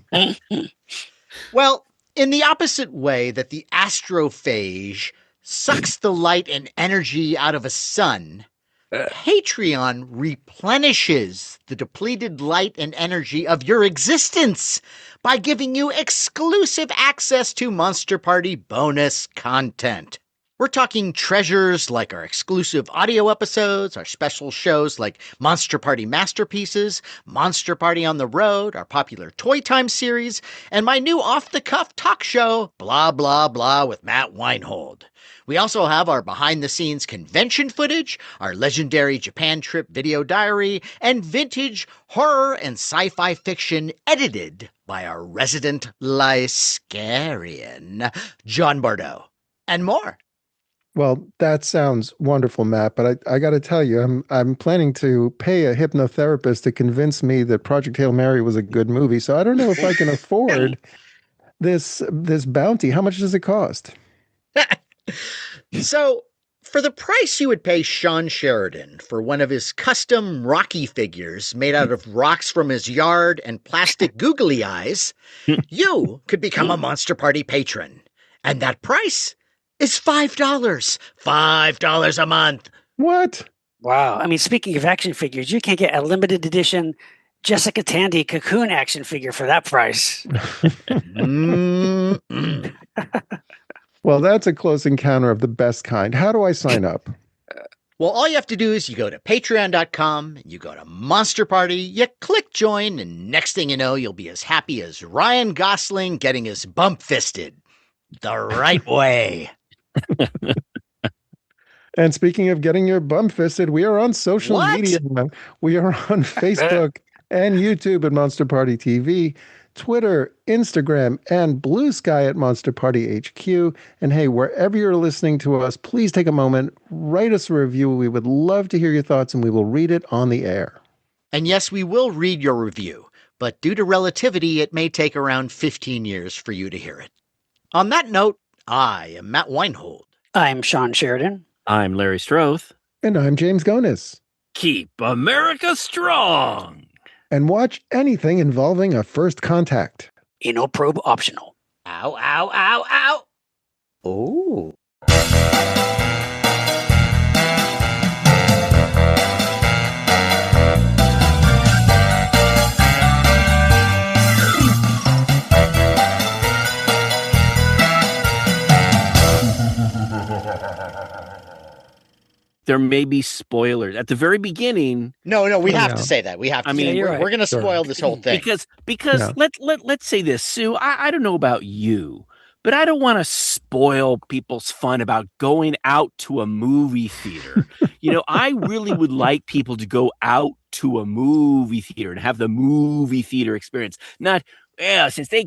Speaker 1: Well, in the opposite way that the astrophage sucks the light and energy out of a sun, Patreon replenishes the depleted light and energy of your existence by giving you exclusive access to Monster Party bonus content. We're talking treasures like our exclusive audio episodes, our special shows like Monster Party Masterpieces, Monster Party on the Road, our popular Toy Time series, and my new off-the-cuff talk show, Blah Blah Blah with Matt Weinhold. We also have our behind-the-scenes convention footage, our legendary Japan trip video diary, and vintage horror and sci-fi fiction edited by our resident Lyscarian, John Bordeaux, and more.
Speaker 2: Well, that sounds wonderful, Matt, but I got to tell you, I'm planning to pay a hypnotherapist to convince me that Project Hail Mary was a good movie, so I don't know if I can afford this bounty. How much does it cost?
Speaker 1: So, for the price you would pay Shawn Sheridan for one of his custom Rocky figures made out of rocks from his yard and plastic googly eyes, you could become a Monster Party patron. And that price is $5. $5 a month.
Speaker 2: What?
Speaker 3: Wow. I mean, speaking of action figures, you can't get a limited edition Jessica Tandy cocoon action figure for that price.
Speaker 2: Well, that's a close encounter of the best kind. How do I sign up?
Speaker 1: Well, all you have to do is you go to patreon.com, you go to Monster Party, you click join, and next thing you know, you'll be as happy as Ryan Gosling getting his bump fisted. The right way.
Speaker 2: And speaking of getting your bum fisted, we are on social media. We are on Facebook and YouTube at Monster Party TV, Twitter, Instagram, and Blue Sky at Monster Party HQ. And hey, wherever you're listening to us, please take a moment, write us a review. We would love to hear your thoughts, and we will read it on the air.
Speaker 1: And yes, we will read your review, but due to relativity, it may take around 15 years for you to hear it. On that note, I am Matt Weinhold.
Speaker 3: I'm Shawn Sheridan.
Speaker 4: I'm Larry Strothe.
Speaker 2: And I'm James Gonis.
Speaker 4: Keep America strong.
Speaker 2: And watch anything involving a first contact.
Speaker 3: Anal probe optional.
Speaker 1: Ow, ow, ow, ow. Oh.
Speaker 4: There may be spoilers at the very beginning.
Speaker 1: No, we have to say that. We have to.
Speaker 4: I mean,
Speaker 1: we're going to spoil this whole thing
Speaker 4: because let's say this, Sue. I don't know about you, but I don't want to spoil people's fun about going out to a movie theater. I really would like people to go out to a movie theater and have the movie theater experience. Not, since they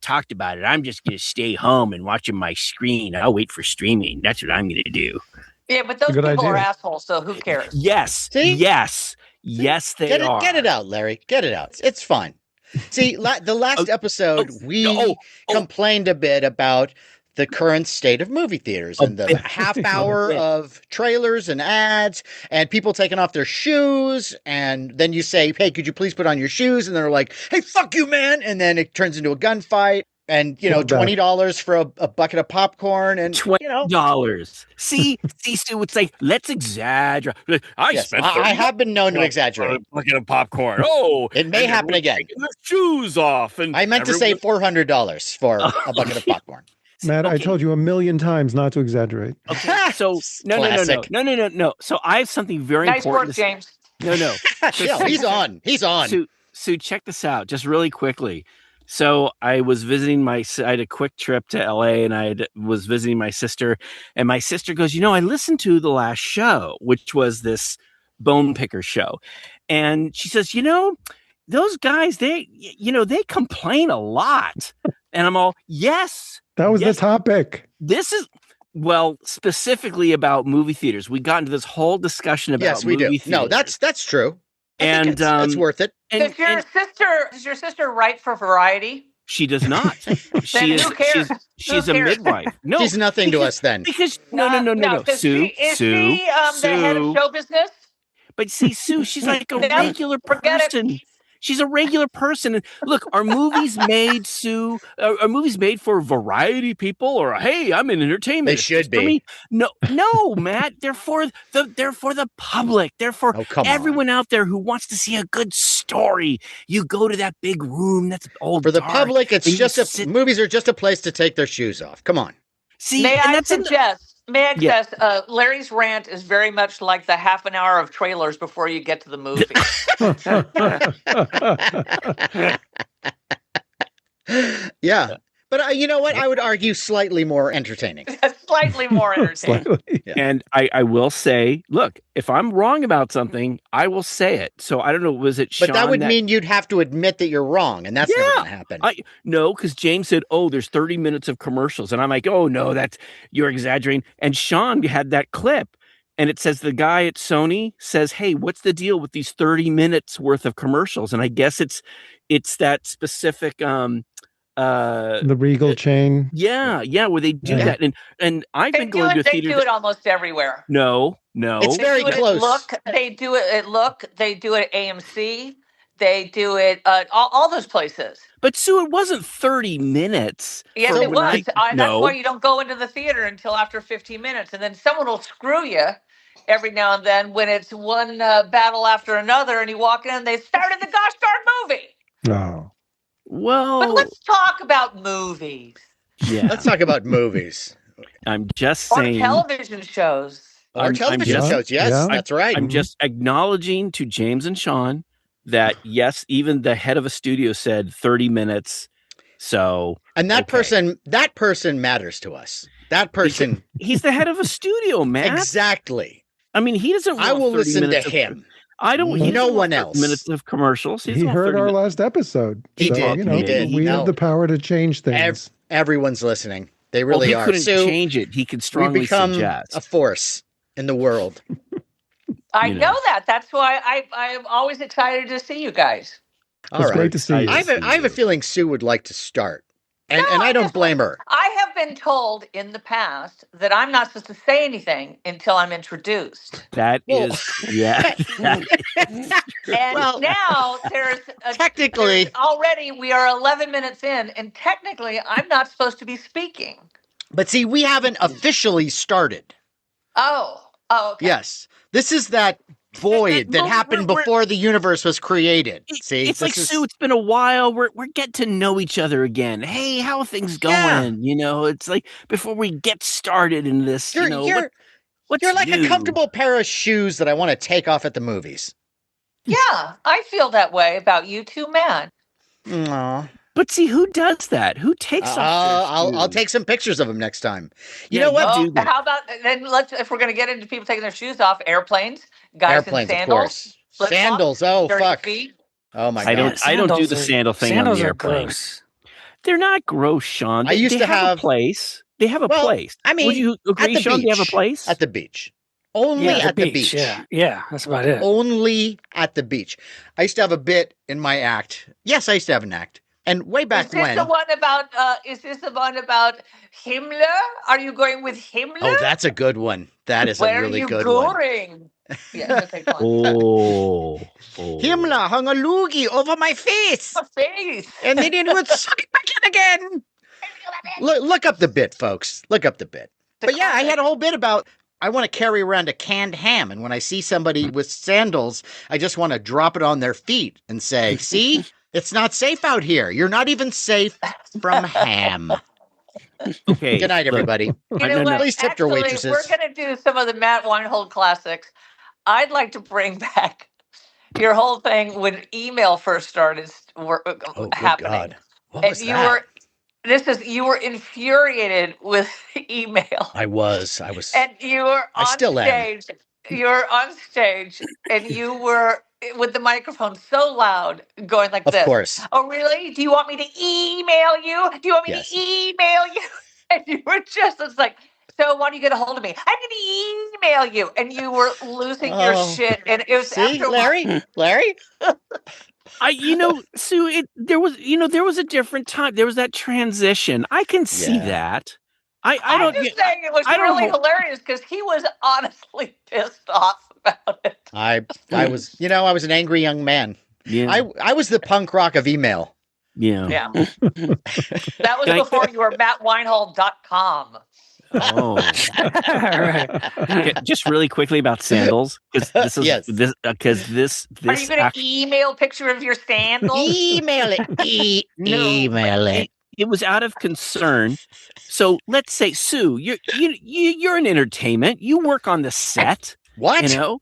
Speaker 4: talked about it, I'm just going to stay home and watch on my screen. I'll wait for streaming. That's what I'm going to do.
Speaker 5: Yeah, but those people are assholes, so who cares?
Speaker 4: Yes.
Speaker 1: See?
Speaker 4: Yes, they are.
Speaker 1: Get it out, Larry. Get it out. It's fine. See, the last episode, we complained a bit about the current state of movie theaters and the half hour of trailers and ads and people taking off their shoes. And then you say, hey, could you please put on your shoes? And they're like, hey, fuck you, man. And then it turns into a gunfight. And, $20 for a bucket of popcorn and
Speaker 4: $20. See, Stu, it's like, let's exaggerate.
Speaker 1: I have been known to exaggerate.
Speaker 4: A bucket of popcorn. Oh,
Speaker 1: it may happen again.
Speaker 4: Taking their shoes off. And
Speaker 1: I meant to say $400 for a bucket of popcorn.
Speaker 2: Matt, I told you 1,000,000 times not to exaggerate.
Speaker 4: Okay, so no. So I have something very important.
Speaker 5: Nice work, James.
Speaker 4: No.
Speaker 1: Chill, he's on.
Speaker 4: Sue, check this out, just really quickly. So I was visiting I had a quick trip to LA and was visiting my sister, and my sister goes, I listened to the last show, which was this bone picker show. And she says, those guys, they complain a lot. And I'm all, yes.
Speaker 2: That was
Speaker 4: yes,
Speaker 2: the topic.
Speaker 4: This is, specifically about movie theaters. We got into this whole discussion about
Speaker 1: Yes, we do.
Speaker 4: movie
Speaker 1: No,
Speaker 4: theaters.
Speaker 1: that's true. I think
Speaker 4: And
Speaker 1: it's worth it.
Speaker 4: and
Speaker 5: Does your sister write for Variety?
Speaker 4: she does not.
Speaker 5: Then who cares?
Speaker 4: She's
Speaker 5: Who
Speaker 4: a
Speaker 5: cares?
Speaker 4: midwife. No,
Speaker 1: She's nothing to us then.
Speaker 4: because no.
Speaker 5: 'Cause
Speaker 4: Sue,
Speaker 5: is she the head of show business?
Speaker 4: But see, Sue, she's like a
Speaker 5: No,
Speaker 4: regular
Speaker 5: forget it.
Speaker 4: person. She's a regular person. And look, are movies made, Sue? Are movies made for variety people, or hey, I'm in entertainment?
Speaker 1: They
Speaker 4: It's
Speaker 1: should
Speaker 4: just for
Speaker 1: be.
Speaker 4: me. No, Matt. They're for the public. They're for everyone out there who wants to see a good story. You go to that big room that's all
Speaker 1: For the
Speaker 4: dark,
Speaker 1: public, it's
Speaker 4: and you
Speaker 1: just movies are just a place to take their shoes off. Come on.
Speaker 4: See,
Speaker 5: May
Speaker 4: and
Speaker 5: I
Speaker 4: that's
Speaker 5: suggest? Larry's rant is very much like the half an hour of trailers before you get to the movie.
Speaker 1: Yeah. But you know what? I would argue slightly more entertaining.
Speaker 5: Slightly more entertaining.
Speaker 2: Slightly.
Speaker 1: Yeah.
Speaker 4: And I will say, look, if I'm wrong about something, I will say it. So I don't know, was it Sean?
Speaker 1: But that would mean you'd have to admit that you're wrong, and that's never going to happen.
Speaker 4: No, because James said, oh, there's 30 minutes of commercials. And I'm like, oh, no, you're exaggerating. And Sean had that clip. And it says the guy at Sony says, hey, what's the deal with these 30 minutes worth of commercials? And I guess it's that specific
Speaker 2: the Regal chain.
Speaker 4: Yeah, where they do that. And I've been going to a theater.
Speaker 5: They do it almost everywhere.
Speaker 4: No.
Speaker 1: It's very close.
Speaker 5: They do it at Look. They do it at AMC. They do it all those places.
Speaker 4: But Sue, it wasn't 30 minutes.
Speaker 5: Yes, it was. That's
Speaker 4: No.
Speaker 5: why you don't go into the theater until after 15 minutes. And then someone will screw you every now and then when it's one battle after another and you walk in and they started the gosh darn movie.
Speaker 2: Oh.
Speaker 4: Well,
Speaker 5: but let's talk about movies.
Speaker 4: Yeah.
Speaker 1: Let's talk about movies.
Speaker 4: I'm just saying.
Speaker 5: Or television shows.
Speaker 1: Or television shows, yes, that's right.
Speaker 4: I'm just acknowledging to James and Sean that, yes, even the head of a studio said 30 minutes. So.
Speaker 1: And that person matters to us. That person.
Speaker 4: He's the head of a studio, man.
Speaker 1: Exactly.
Speaker 4: I mean, he doesn't want
Speaker 1: I will
Speaker 4: 30
Speaker 1: listen to
Speaker 4: minutes
Speaker 1: him.
Speaker 4: I don't.
Speaker 1: No one else.
Speaker 4: Minutes of commercials.
Speaker 2: He heard our last episode.
Speaker 1: He did. He did.
Speaker 2: We have the power to change things.
Speaker 1: Everyone's listening. They really are.
Speaker 4: He couldn't change it. He could strongly
Speaker 1: become
Speaker 4: suggest
Speaker 1: a force in the world.
Speaker 5: I know that. That's why I'm always excited to see you guys.
Speaker 2: It's great to see you.
Speaker 1: I have a feeling Sue would like to start. And I don't blame her.
Speaker 5: I have been told in the past that I'm not supposed to say anything until I'm introduced.
Speaker 4: That is, yeah.
Speaker 5: And now there's already we are 11 minutes in, and technically I'm not supposed to be speaking.
Speaker 1: But see, we haven't officially started.
Speaker 5: Oh, okay.
Speaker 1: Yes. This is that void that happened before the universe was created. See,
Speaker 4: it's like, Sue, it's been a while. We're getting to know each other again. Hey, how are things going?
Speaker 1: Yeah.
Speaker 4: It's like before we get started in this,
Speaker 1: you're like
Speaker 4: new?
Speaker 1: A comfortable pair of shoes that I want to take off at the movies.
Speaker 5: Yeah, I feel that way about you two men.
Speaker 1: Aww.
Speaker 4: But see, who does that? Who takes off
Speaker 1: I'll take some pictures of them next time. You know what?
Speaker 5: How about then? If we're going to get into people taking their shoes off, airplanes, guys in sandals,
Speaker 1: of course. Sandals. Oh fuck!
Speaker 5: Feet.
Speaker 1: Oh my god!
Speaker 4: I don't do the sandal thing on the airplane.
Speaker 3: Gross.
Speaker 4: They're not gross, Sean.
Speaker 1: I used to have
Speaker 4: a place. They have a place.
Speaker 1: I mean,
Speaker 4: would you agree, Sean? They have a place
Speaker 1: at the beach. Only at the beach.
Speaker 3: Yeah, that's about it.
Speaker 1: Only at the beach. I used to have a bit in my act. Yes, I used to have an act. And way back when.
Speaker 5: Is this the one about Himmler? Are you going with Himmler?
Speaker 1: Oh, that's a good one. That is a really good one.
Speaker 5: Where are you going? Yeah,
Speaker 4: oh.
Speaker 1: Himmler hung a loogie over my face. And then it would suck it back in again. Look up the bit, folks. Look up the bit. But yeah, I had a whole bit about I want to carry around a canned ham. And when I see somebody with sandals, I just want to drop it on their feet and say, see? It's not safe out here. You're not even safe from ham.
Speaker 4: Okay.
Speaker 1: Good night, everybody. Please tip your waitresses.
Speaker 5: We're going to do some of the Matt Weinhold classics. I'd like to bring back your whole thing when email first started happening. God.
Speaker 1: What was that?
Speaker 5: You were infuriated with email.
Speaker 1: I was.
Speaker 5: And you were on stage. you're on stage and you were with the microphone so loud going like
Speaker 1: Of
Speaker 5: this.
Speaker 1: course.
Speaker 5: Oh, really? Do you want me to email you? Do you want me
Speaker 1: Yes.
Speaker 5: to email you? And you were just, it's like, so why don't you get a hold of me? I'm going to email you. And you were losing your
Speaker 1: Oh.
Speaker 5: shit. And it was
Speaker 1: See,
Speaker 5: after a while.
Speaker 1: Larry?
Speaker 4: Sue, there was a different time. There was that transition. I can see
Speaker 1: Yeah.
Speaker 4: that.
Speaker 5: I'm just saying it was
Speaker 4: I don't
Speaker 5: really
Speaker 4: know.
Speaker 5: hilarious because he was honestly pissed off about it.
Speaker 1: I was, I was an angry young man.
Speaker 4: Yeah.
Speaker 1: I was the punk rock of email.
Speaker 4: Yeah.
Speaker 5: Yeah. That was
Speaker 4: Can I-
Speaker 5: before you were MattWeinhold.com.
Speaker 4: Oh.
Speaker 3: Right.
Speaker 4: Okay, just really quickly about sandals, because this is
Speaker 1: Yes.
Speaker 4: this because this
Speaker 5: Are you going to email a picture of your sandals?
Speaker 1: Email it. Email it.
Speaker 4: It was out of concern. So let's say, Sue, you're in entertainment. You work on the set.
Speaker 1: What?
Speaker 4: You know,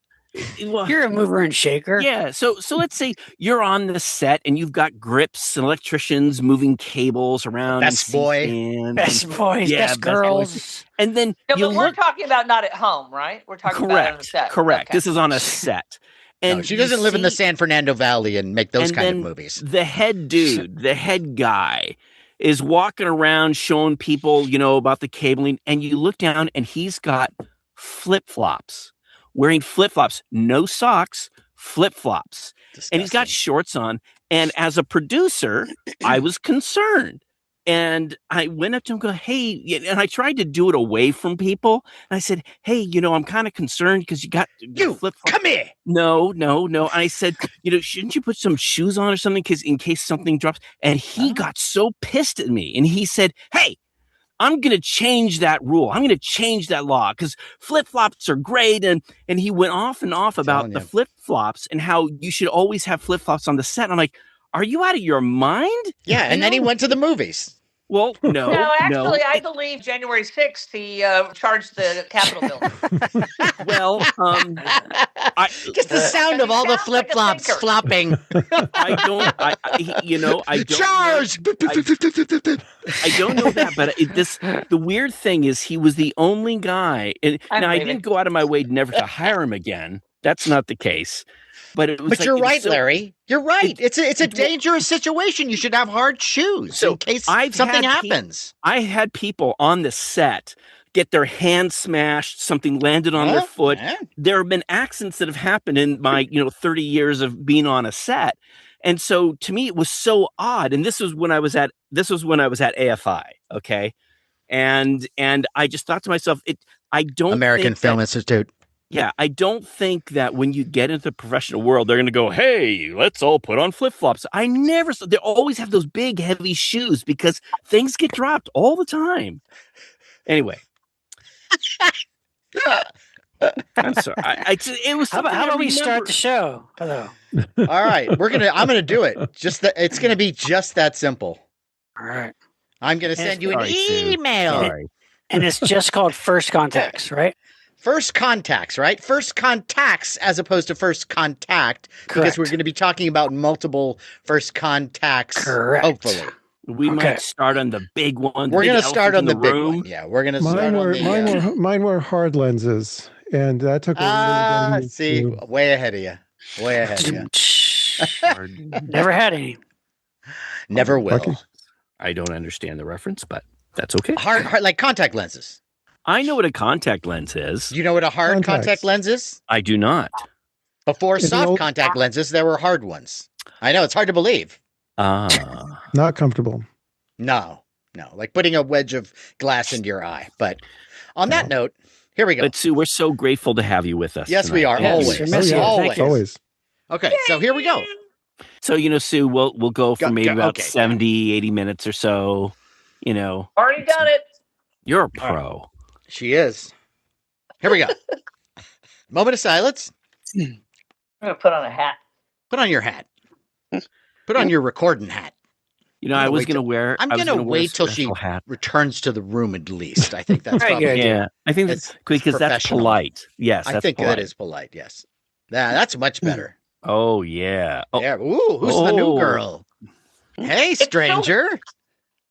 Speaker 4: well,
Speaker 3: You're a mover and shaker.
Speaker 4: yeah. So let's say you're on the set and you've got grips and electricians moving cables around.
Speaker 1: Best boy.
Speaker 3: Best boys,
Speaker 4: Yeah,
Speaker 3: best
Speaker 4: best
Speaker 3: girls.
Speaker 4: boys. And then
Speaker 5: No,
Speaker 4: you
Speaker 5: but we're
Speaker 4: look.
Speaker 5: talking about not at home, right? We're talking about it on the set.
Speaker 4: Correct.
Speaker 5: Okay.
Speaker 4: This is on a set. And
Speaker 1: No, she
Speaker 4: you
Speaker 1: doesn't live in the
Speaker 4: see-
Speaker 1: San Fernando Valley and make those
Speaker 4: and
Speaker 1: kind of
Speaker 4: then
Speaker 1: movies.
Speaker 4: The head dude, the head guy, is walking around showing people, about the cabling, and you look down and he's got flip-flops, wearing flip-flops, no socks, flip-flops. And he's got
Speaker 1: Disgusting.
Speaker 4: shorts on. And as a producer, I was concerned. And I went up to him and go, hey, and I tried to do it away from people. And I said, hey, I'm kind of concerned because you got flip-flops.
Speaker 1: Come here.
Speaker 4: No. And I said, shouldn't you put some shoes on or something in case something drops? And he got so pissed at me. And he said, hey, I'm going to change that rule. I'm going to change that law because flip-flops are great. And he went off and off about the flip-flops and how you should always have flip-flops on the set. I'm like, are you out of your mind?
Speaker 1: Yeah, and then he went to the movies.
Speaker 4: Well, no.
Speaker 5: No, actually, I believe January 6th, he charged the Capitol building.
Speaker 4: Well,
Speaker 1: just the sound of all the flip flops flopping.
Speaker 4: I don't. I don't.
Speaker 1: Charge!
Speaker 4: I don't know that, but the weird thing is he was the only guy, and now I didn't go out of my way never to hire him again. That's not the case. But it was.
Speaker 1: But you're right, Larry. You're right. It's a dangerous situation. You should have hard shoes in case something happens.
Speaker 4: I had people on the set get their hand smashed, something landed on their foot.
Speaker 1: Man.
Speaker 4: There have been accidents that have happened in my 30 years of being on a set. And so to me it was so odd. And this was when I was at AFI, okay? And I just thought to myself,
Speaker 1: American Film Institute.
Speaker 4: Yeah, I don't think that when you get into the professional world, they're going to go, hey, let's all put on flip-flops. I never saw. They always have those big, heavy shoes because things get dropped all the time. Anyway. I'm sorry. It was
Speaker 3: How about we start the show? Hello.
Speaker 1: All right, I'm gonna do it. It's gonna be just that simple.
Speaker 3: All right.
Speaker 1: I'm gonna send you an email.
Speaker 4: Sorry.
Speaker 3: And it's just called First Contacts, right?
Speaker 1: First contacts, right? First contacts as opposed to first contact, because
Speaker 3: Correct.
Speaker 1: we're going to be talking about multiple first contacts.
Speaker 3: Correct.
Speaker 1: Hopefully,
Speaker 4: We might start on the big one.
Speaker 1: we're going to start on the big
Speaker 4: room.
Speaker 1: one. Yeah, we're going to start on the.
Speaker 2: Mine were hard lenses, and that took a little getting used
Speaker 1: see,
Speaker 2: to.
Speaker 1: way ahead of you. Way ahead of you.
Speaker 3: Never had any.
Speaker 1: Never will.
Speaker 2: Okay.
Speaker 4: I don't understand the reference, but that's okay.
Speaker 1: Hard like contact lenses.
Speaker 4: I know what a contact lens is.
Speaker 1: Do you know what a hard
Speaker 2: Contacts.
Speaker 1: contact lens is?
Speaker 4: I do not.
Speaker 1: Before
Speaker 2: It's an
Speaker 1: soft
Speaker 2: old-
Speaker 1: contact lenses, there were hard ones. I know, it's hard to believe.
Speaker 2: Not comfortable.
Speaker 1: No, like putting a wedge of glass into your eye. But on that note, here we go.
Speaker 4: But Sue, we're so grateful to have you with us.
Speaker 1: Yes, we
Speaker 4: tonight.
Speaker 1: are.
Speaker 3: Yes,
Speaker 1: Always.
Speaker 3: we miss you.
Speaker 1: Always.
Speaker 3: Thank you.
Speaker 2: Always.
Speaker 1: Okay, so here we go.
Speaker 4: So, Sue, we'll go for maybe about
Speaker 1: okay.
Speaker 4: 70, 80 minutes or so.
Speaker 5: Already done it.
Speaker 4: You're a pro.
Speaker 1: She is. Here we go. Moment of silence.
Speaker 5: I'm going to put on a hat.
Speaker 1: Put on your hat. Put on your recording hat.
Speaker 4: I was
Speaker 1: wait
Speaker 4: going to wear.
Speaker 1: I'm going to wait till she
Speaker 4: hat.
Speaker 1: returns to the room at least. I think that's
Speaker 3: Very
Speaker 1: probably
Speaker 3: good.
Speaker 4: Yeah, I think that's
Speaker 1: It's
Speaker 4: because that's
Speaker 1: professional.
Speaker 4: polite. Yes,
Speaker 1: I
Speaker 4: that's
Speaker 1: think
Speaker 4: polite.
Speaker 1: that is polite, yes. That's much better.
Speaker 4: Oh yeah. Oh,
Speaker 1: There. Ooh, who's the new
Speaker 4: Oh.
Speaker 1: girl? Hey, stranger.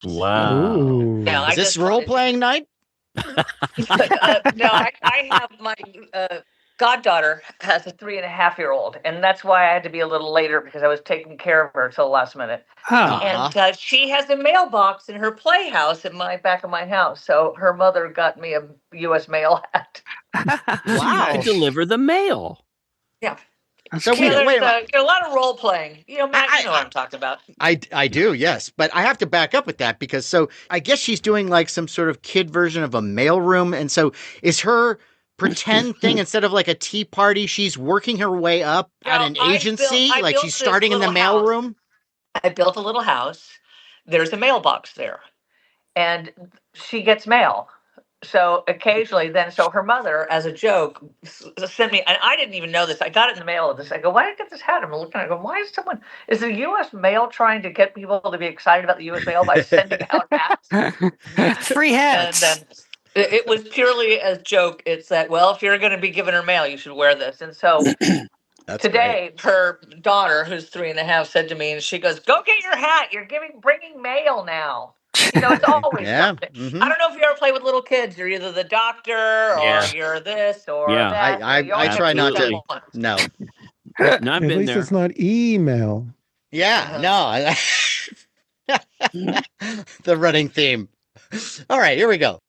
Speaker 4: wow.
Speaker 2: Ooh.
Speaker 5: Yeah,
Speaker 1: Is this role-playing night?
Speaker 5: No, I have my goddaughter has a 3.5-year-old, and that's why I had to be a little later because I was taking care of her till the last minute.
Speaker 3: Oh,
Speaker 5: And she has a mailbox in her playhouse in my back of my house. So her mother got me a U.S. mail hat.
Speaker 1: Wow.
Speaker 4: To deliver the mail.
Speaker 5: Yeah.
Speaker 3: that's
Speaker 1: So
Speaker 3: cute.
Speaker 1: wait a
Speaker 5: There's a lot of role playing. You know, Matt, you know what I'm talking about.
Speaker 1: I do, yes. But I have to back up with that because so I guess she's doing like some sort of kid version of a mailroom. And so is her pretend thing instead of like a tea party, she's working her way up at an agency?
Speaker 5: I
Speaker 1: Like
Speaker 5: built
Speaker 1: she's
Speaker 5: this
Speaker 1: starting in the
Speaker 5: little house.
Speaker 1: mailroom?
Speaker 5: I built a little house. There's a mailbox there, and she gets mail. So occasionally, so her mother, as a joke, sent me, and I didn't even know this. I got it in the mail. Of this, I go, why did I get this hat? I'm looking. I go, why is the U.S. mail trying to get people to be excited about the U.S. mail by sending out hats?
Speaker 3: Free hats.
Speaker 5: And then it was purely a joke. It's that, well, if you're going to be giving her mail, you should wear this. And so
Speaker 1: That's
Speaker 5: today, her daughter, who's 3.5, said to me, and she goes, "Go get your hat. You're bringing mail now." You know, it's always
Speaker 1: Yeah.
Speaker 5: something.
Speaker 1: Mhm.
Speaker 5: I don't know if you ever play with little kids. You're either the doctor or
Speaker 4: Yeah.
Speaker 5: you're this or
Speaker 4: Yeah.
Speaker 5: that. You always
Speaker 1: I
Speaker 5: have
Speaker 1: try
Speaker 5: to
Speaker 1: not
Speaker 5: do
Speaker 1: to.
Speaker 5: someone.
Speaker 1: No.
Speaker 4: No, I've
Speaker 2: At
Speaker 4: been
Speaker 2: least
Speaker 4: there.
Speaker 2: it's not email.
Speaker 1: Yeah. No. The running theme. All right, here we go.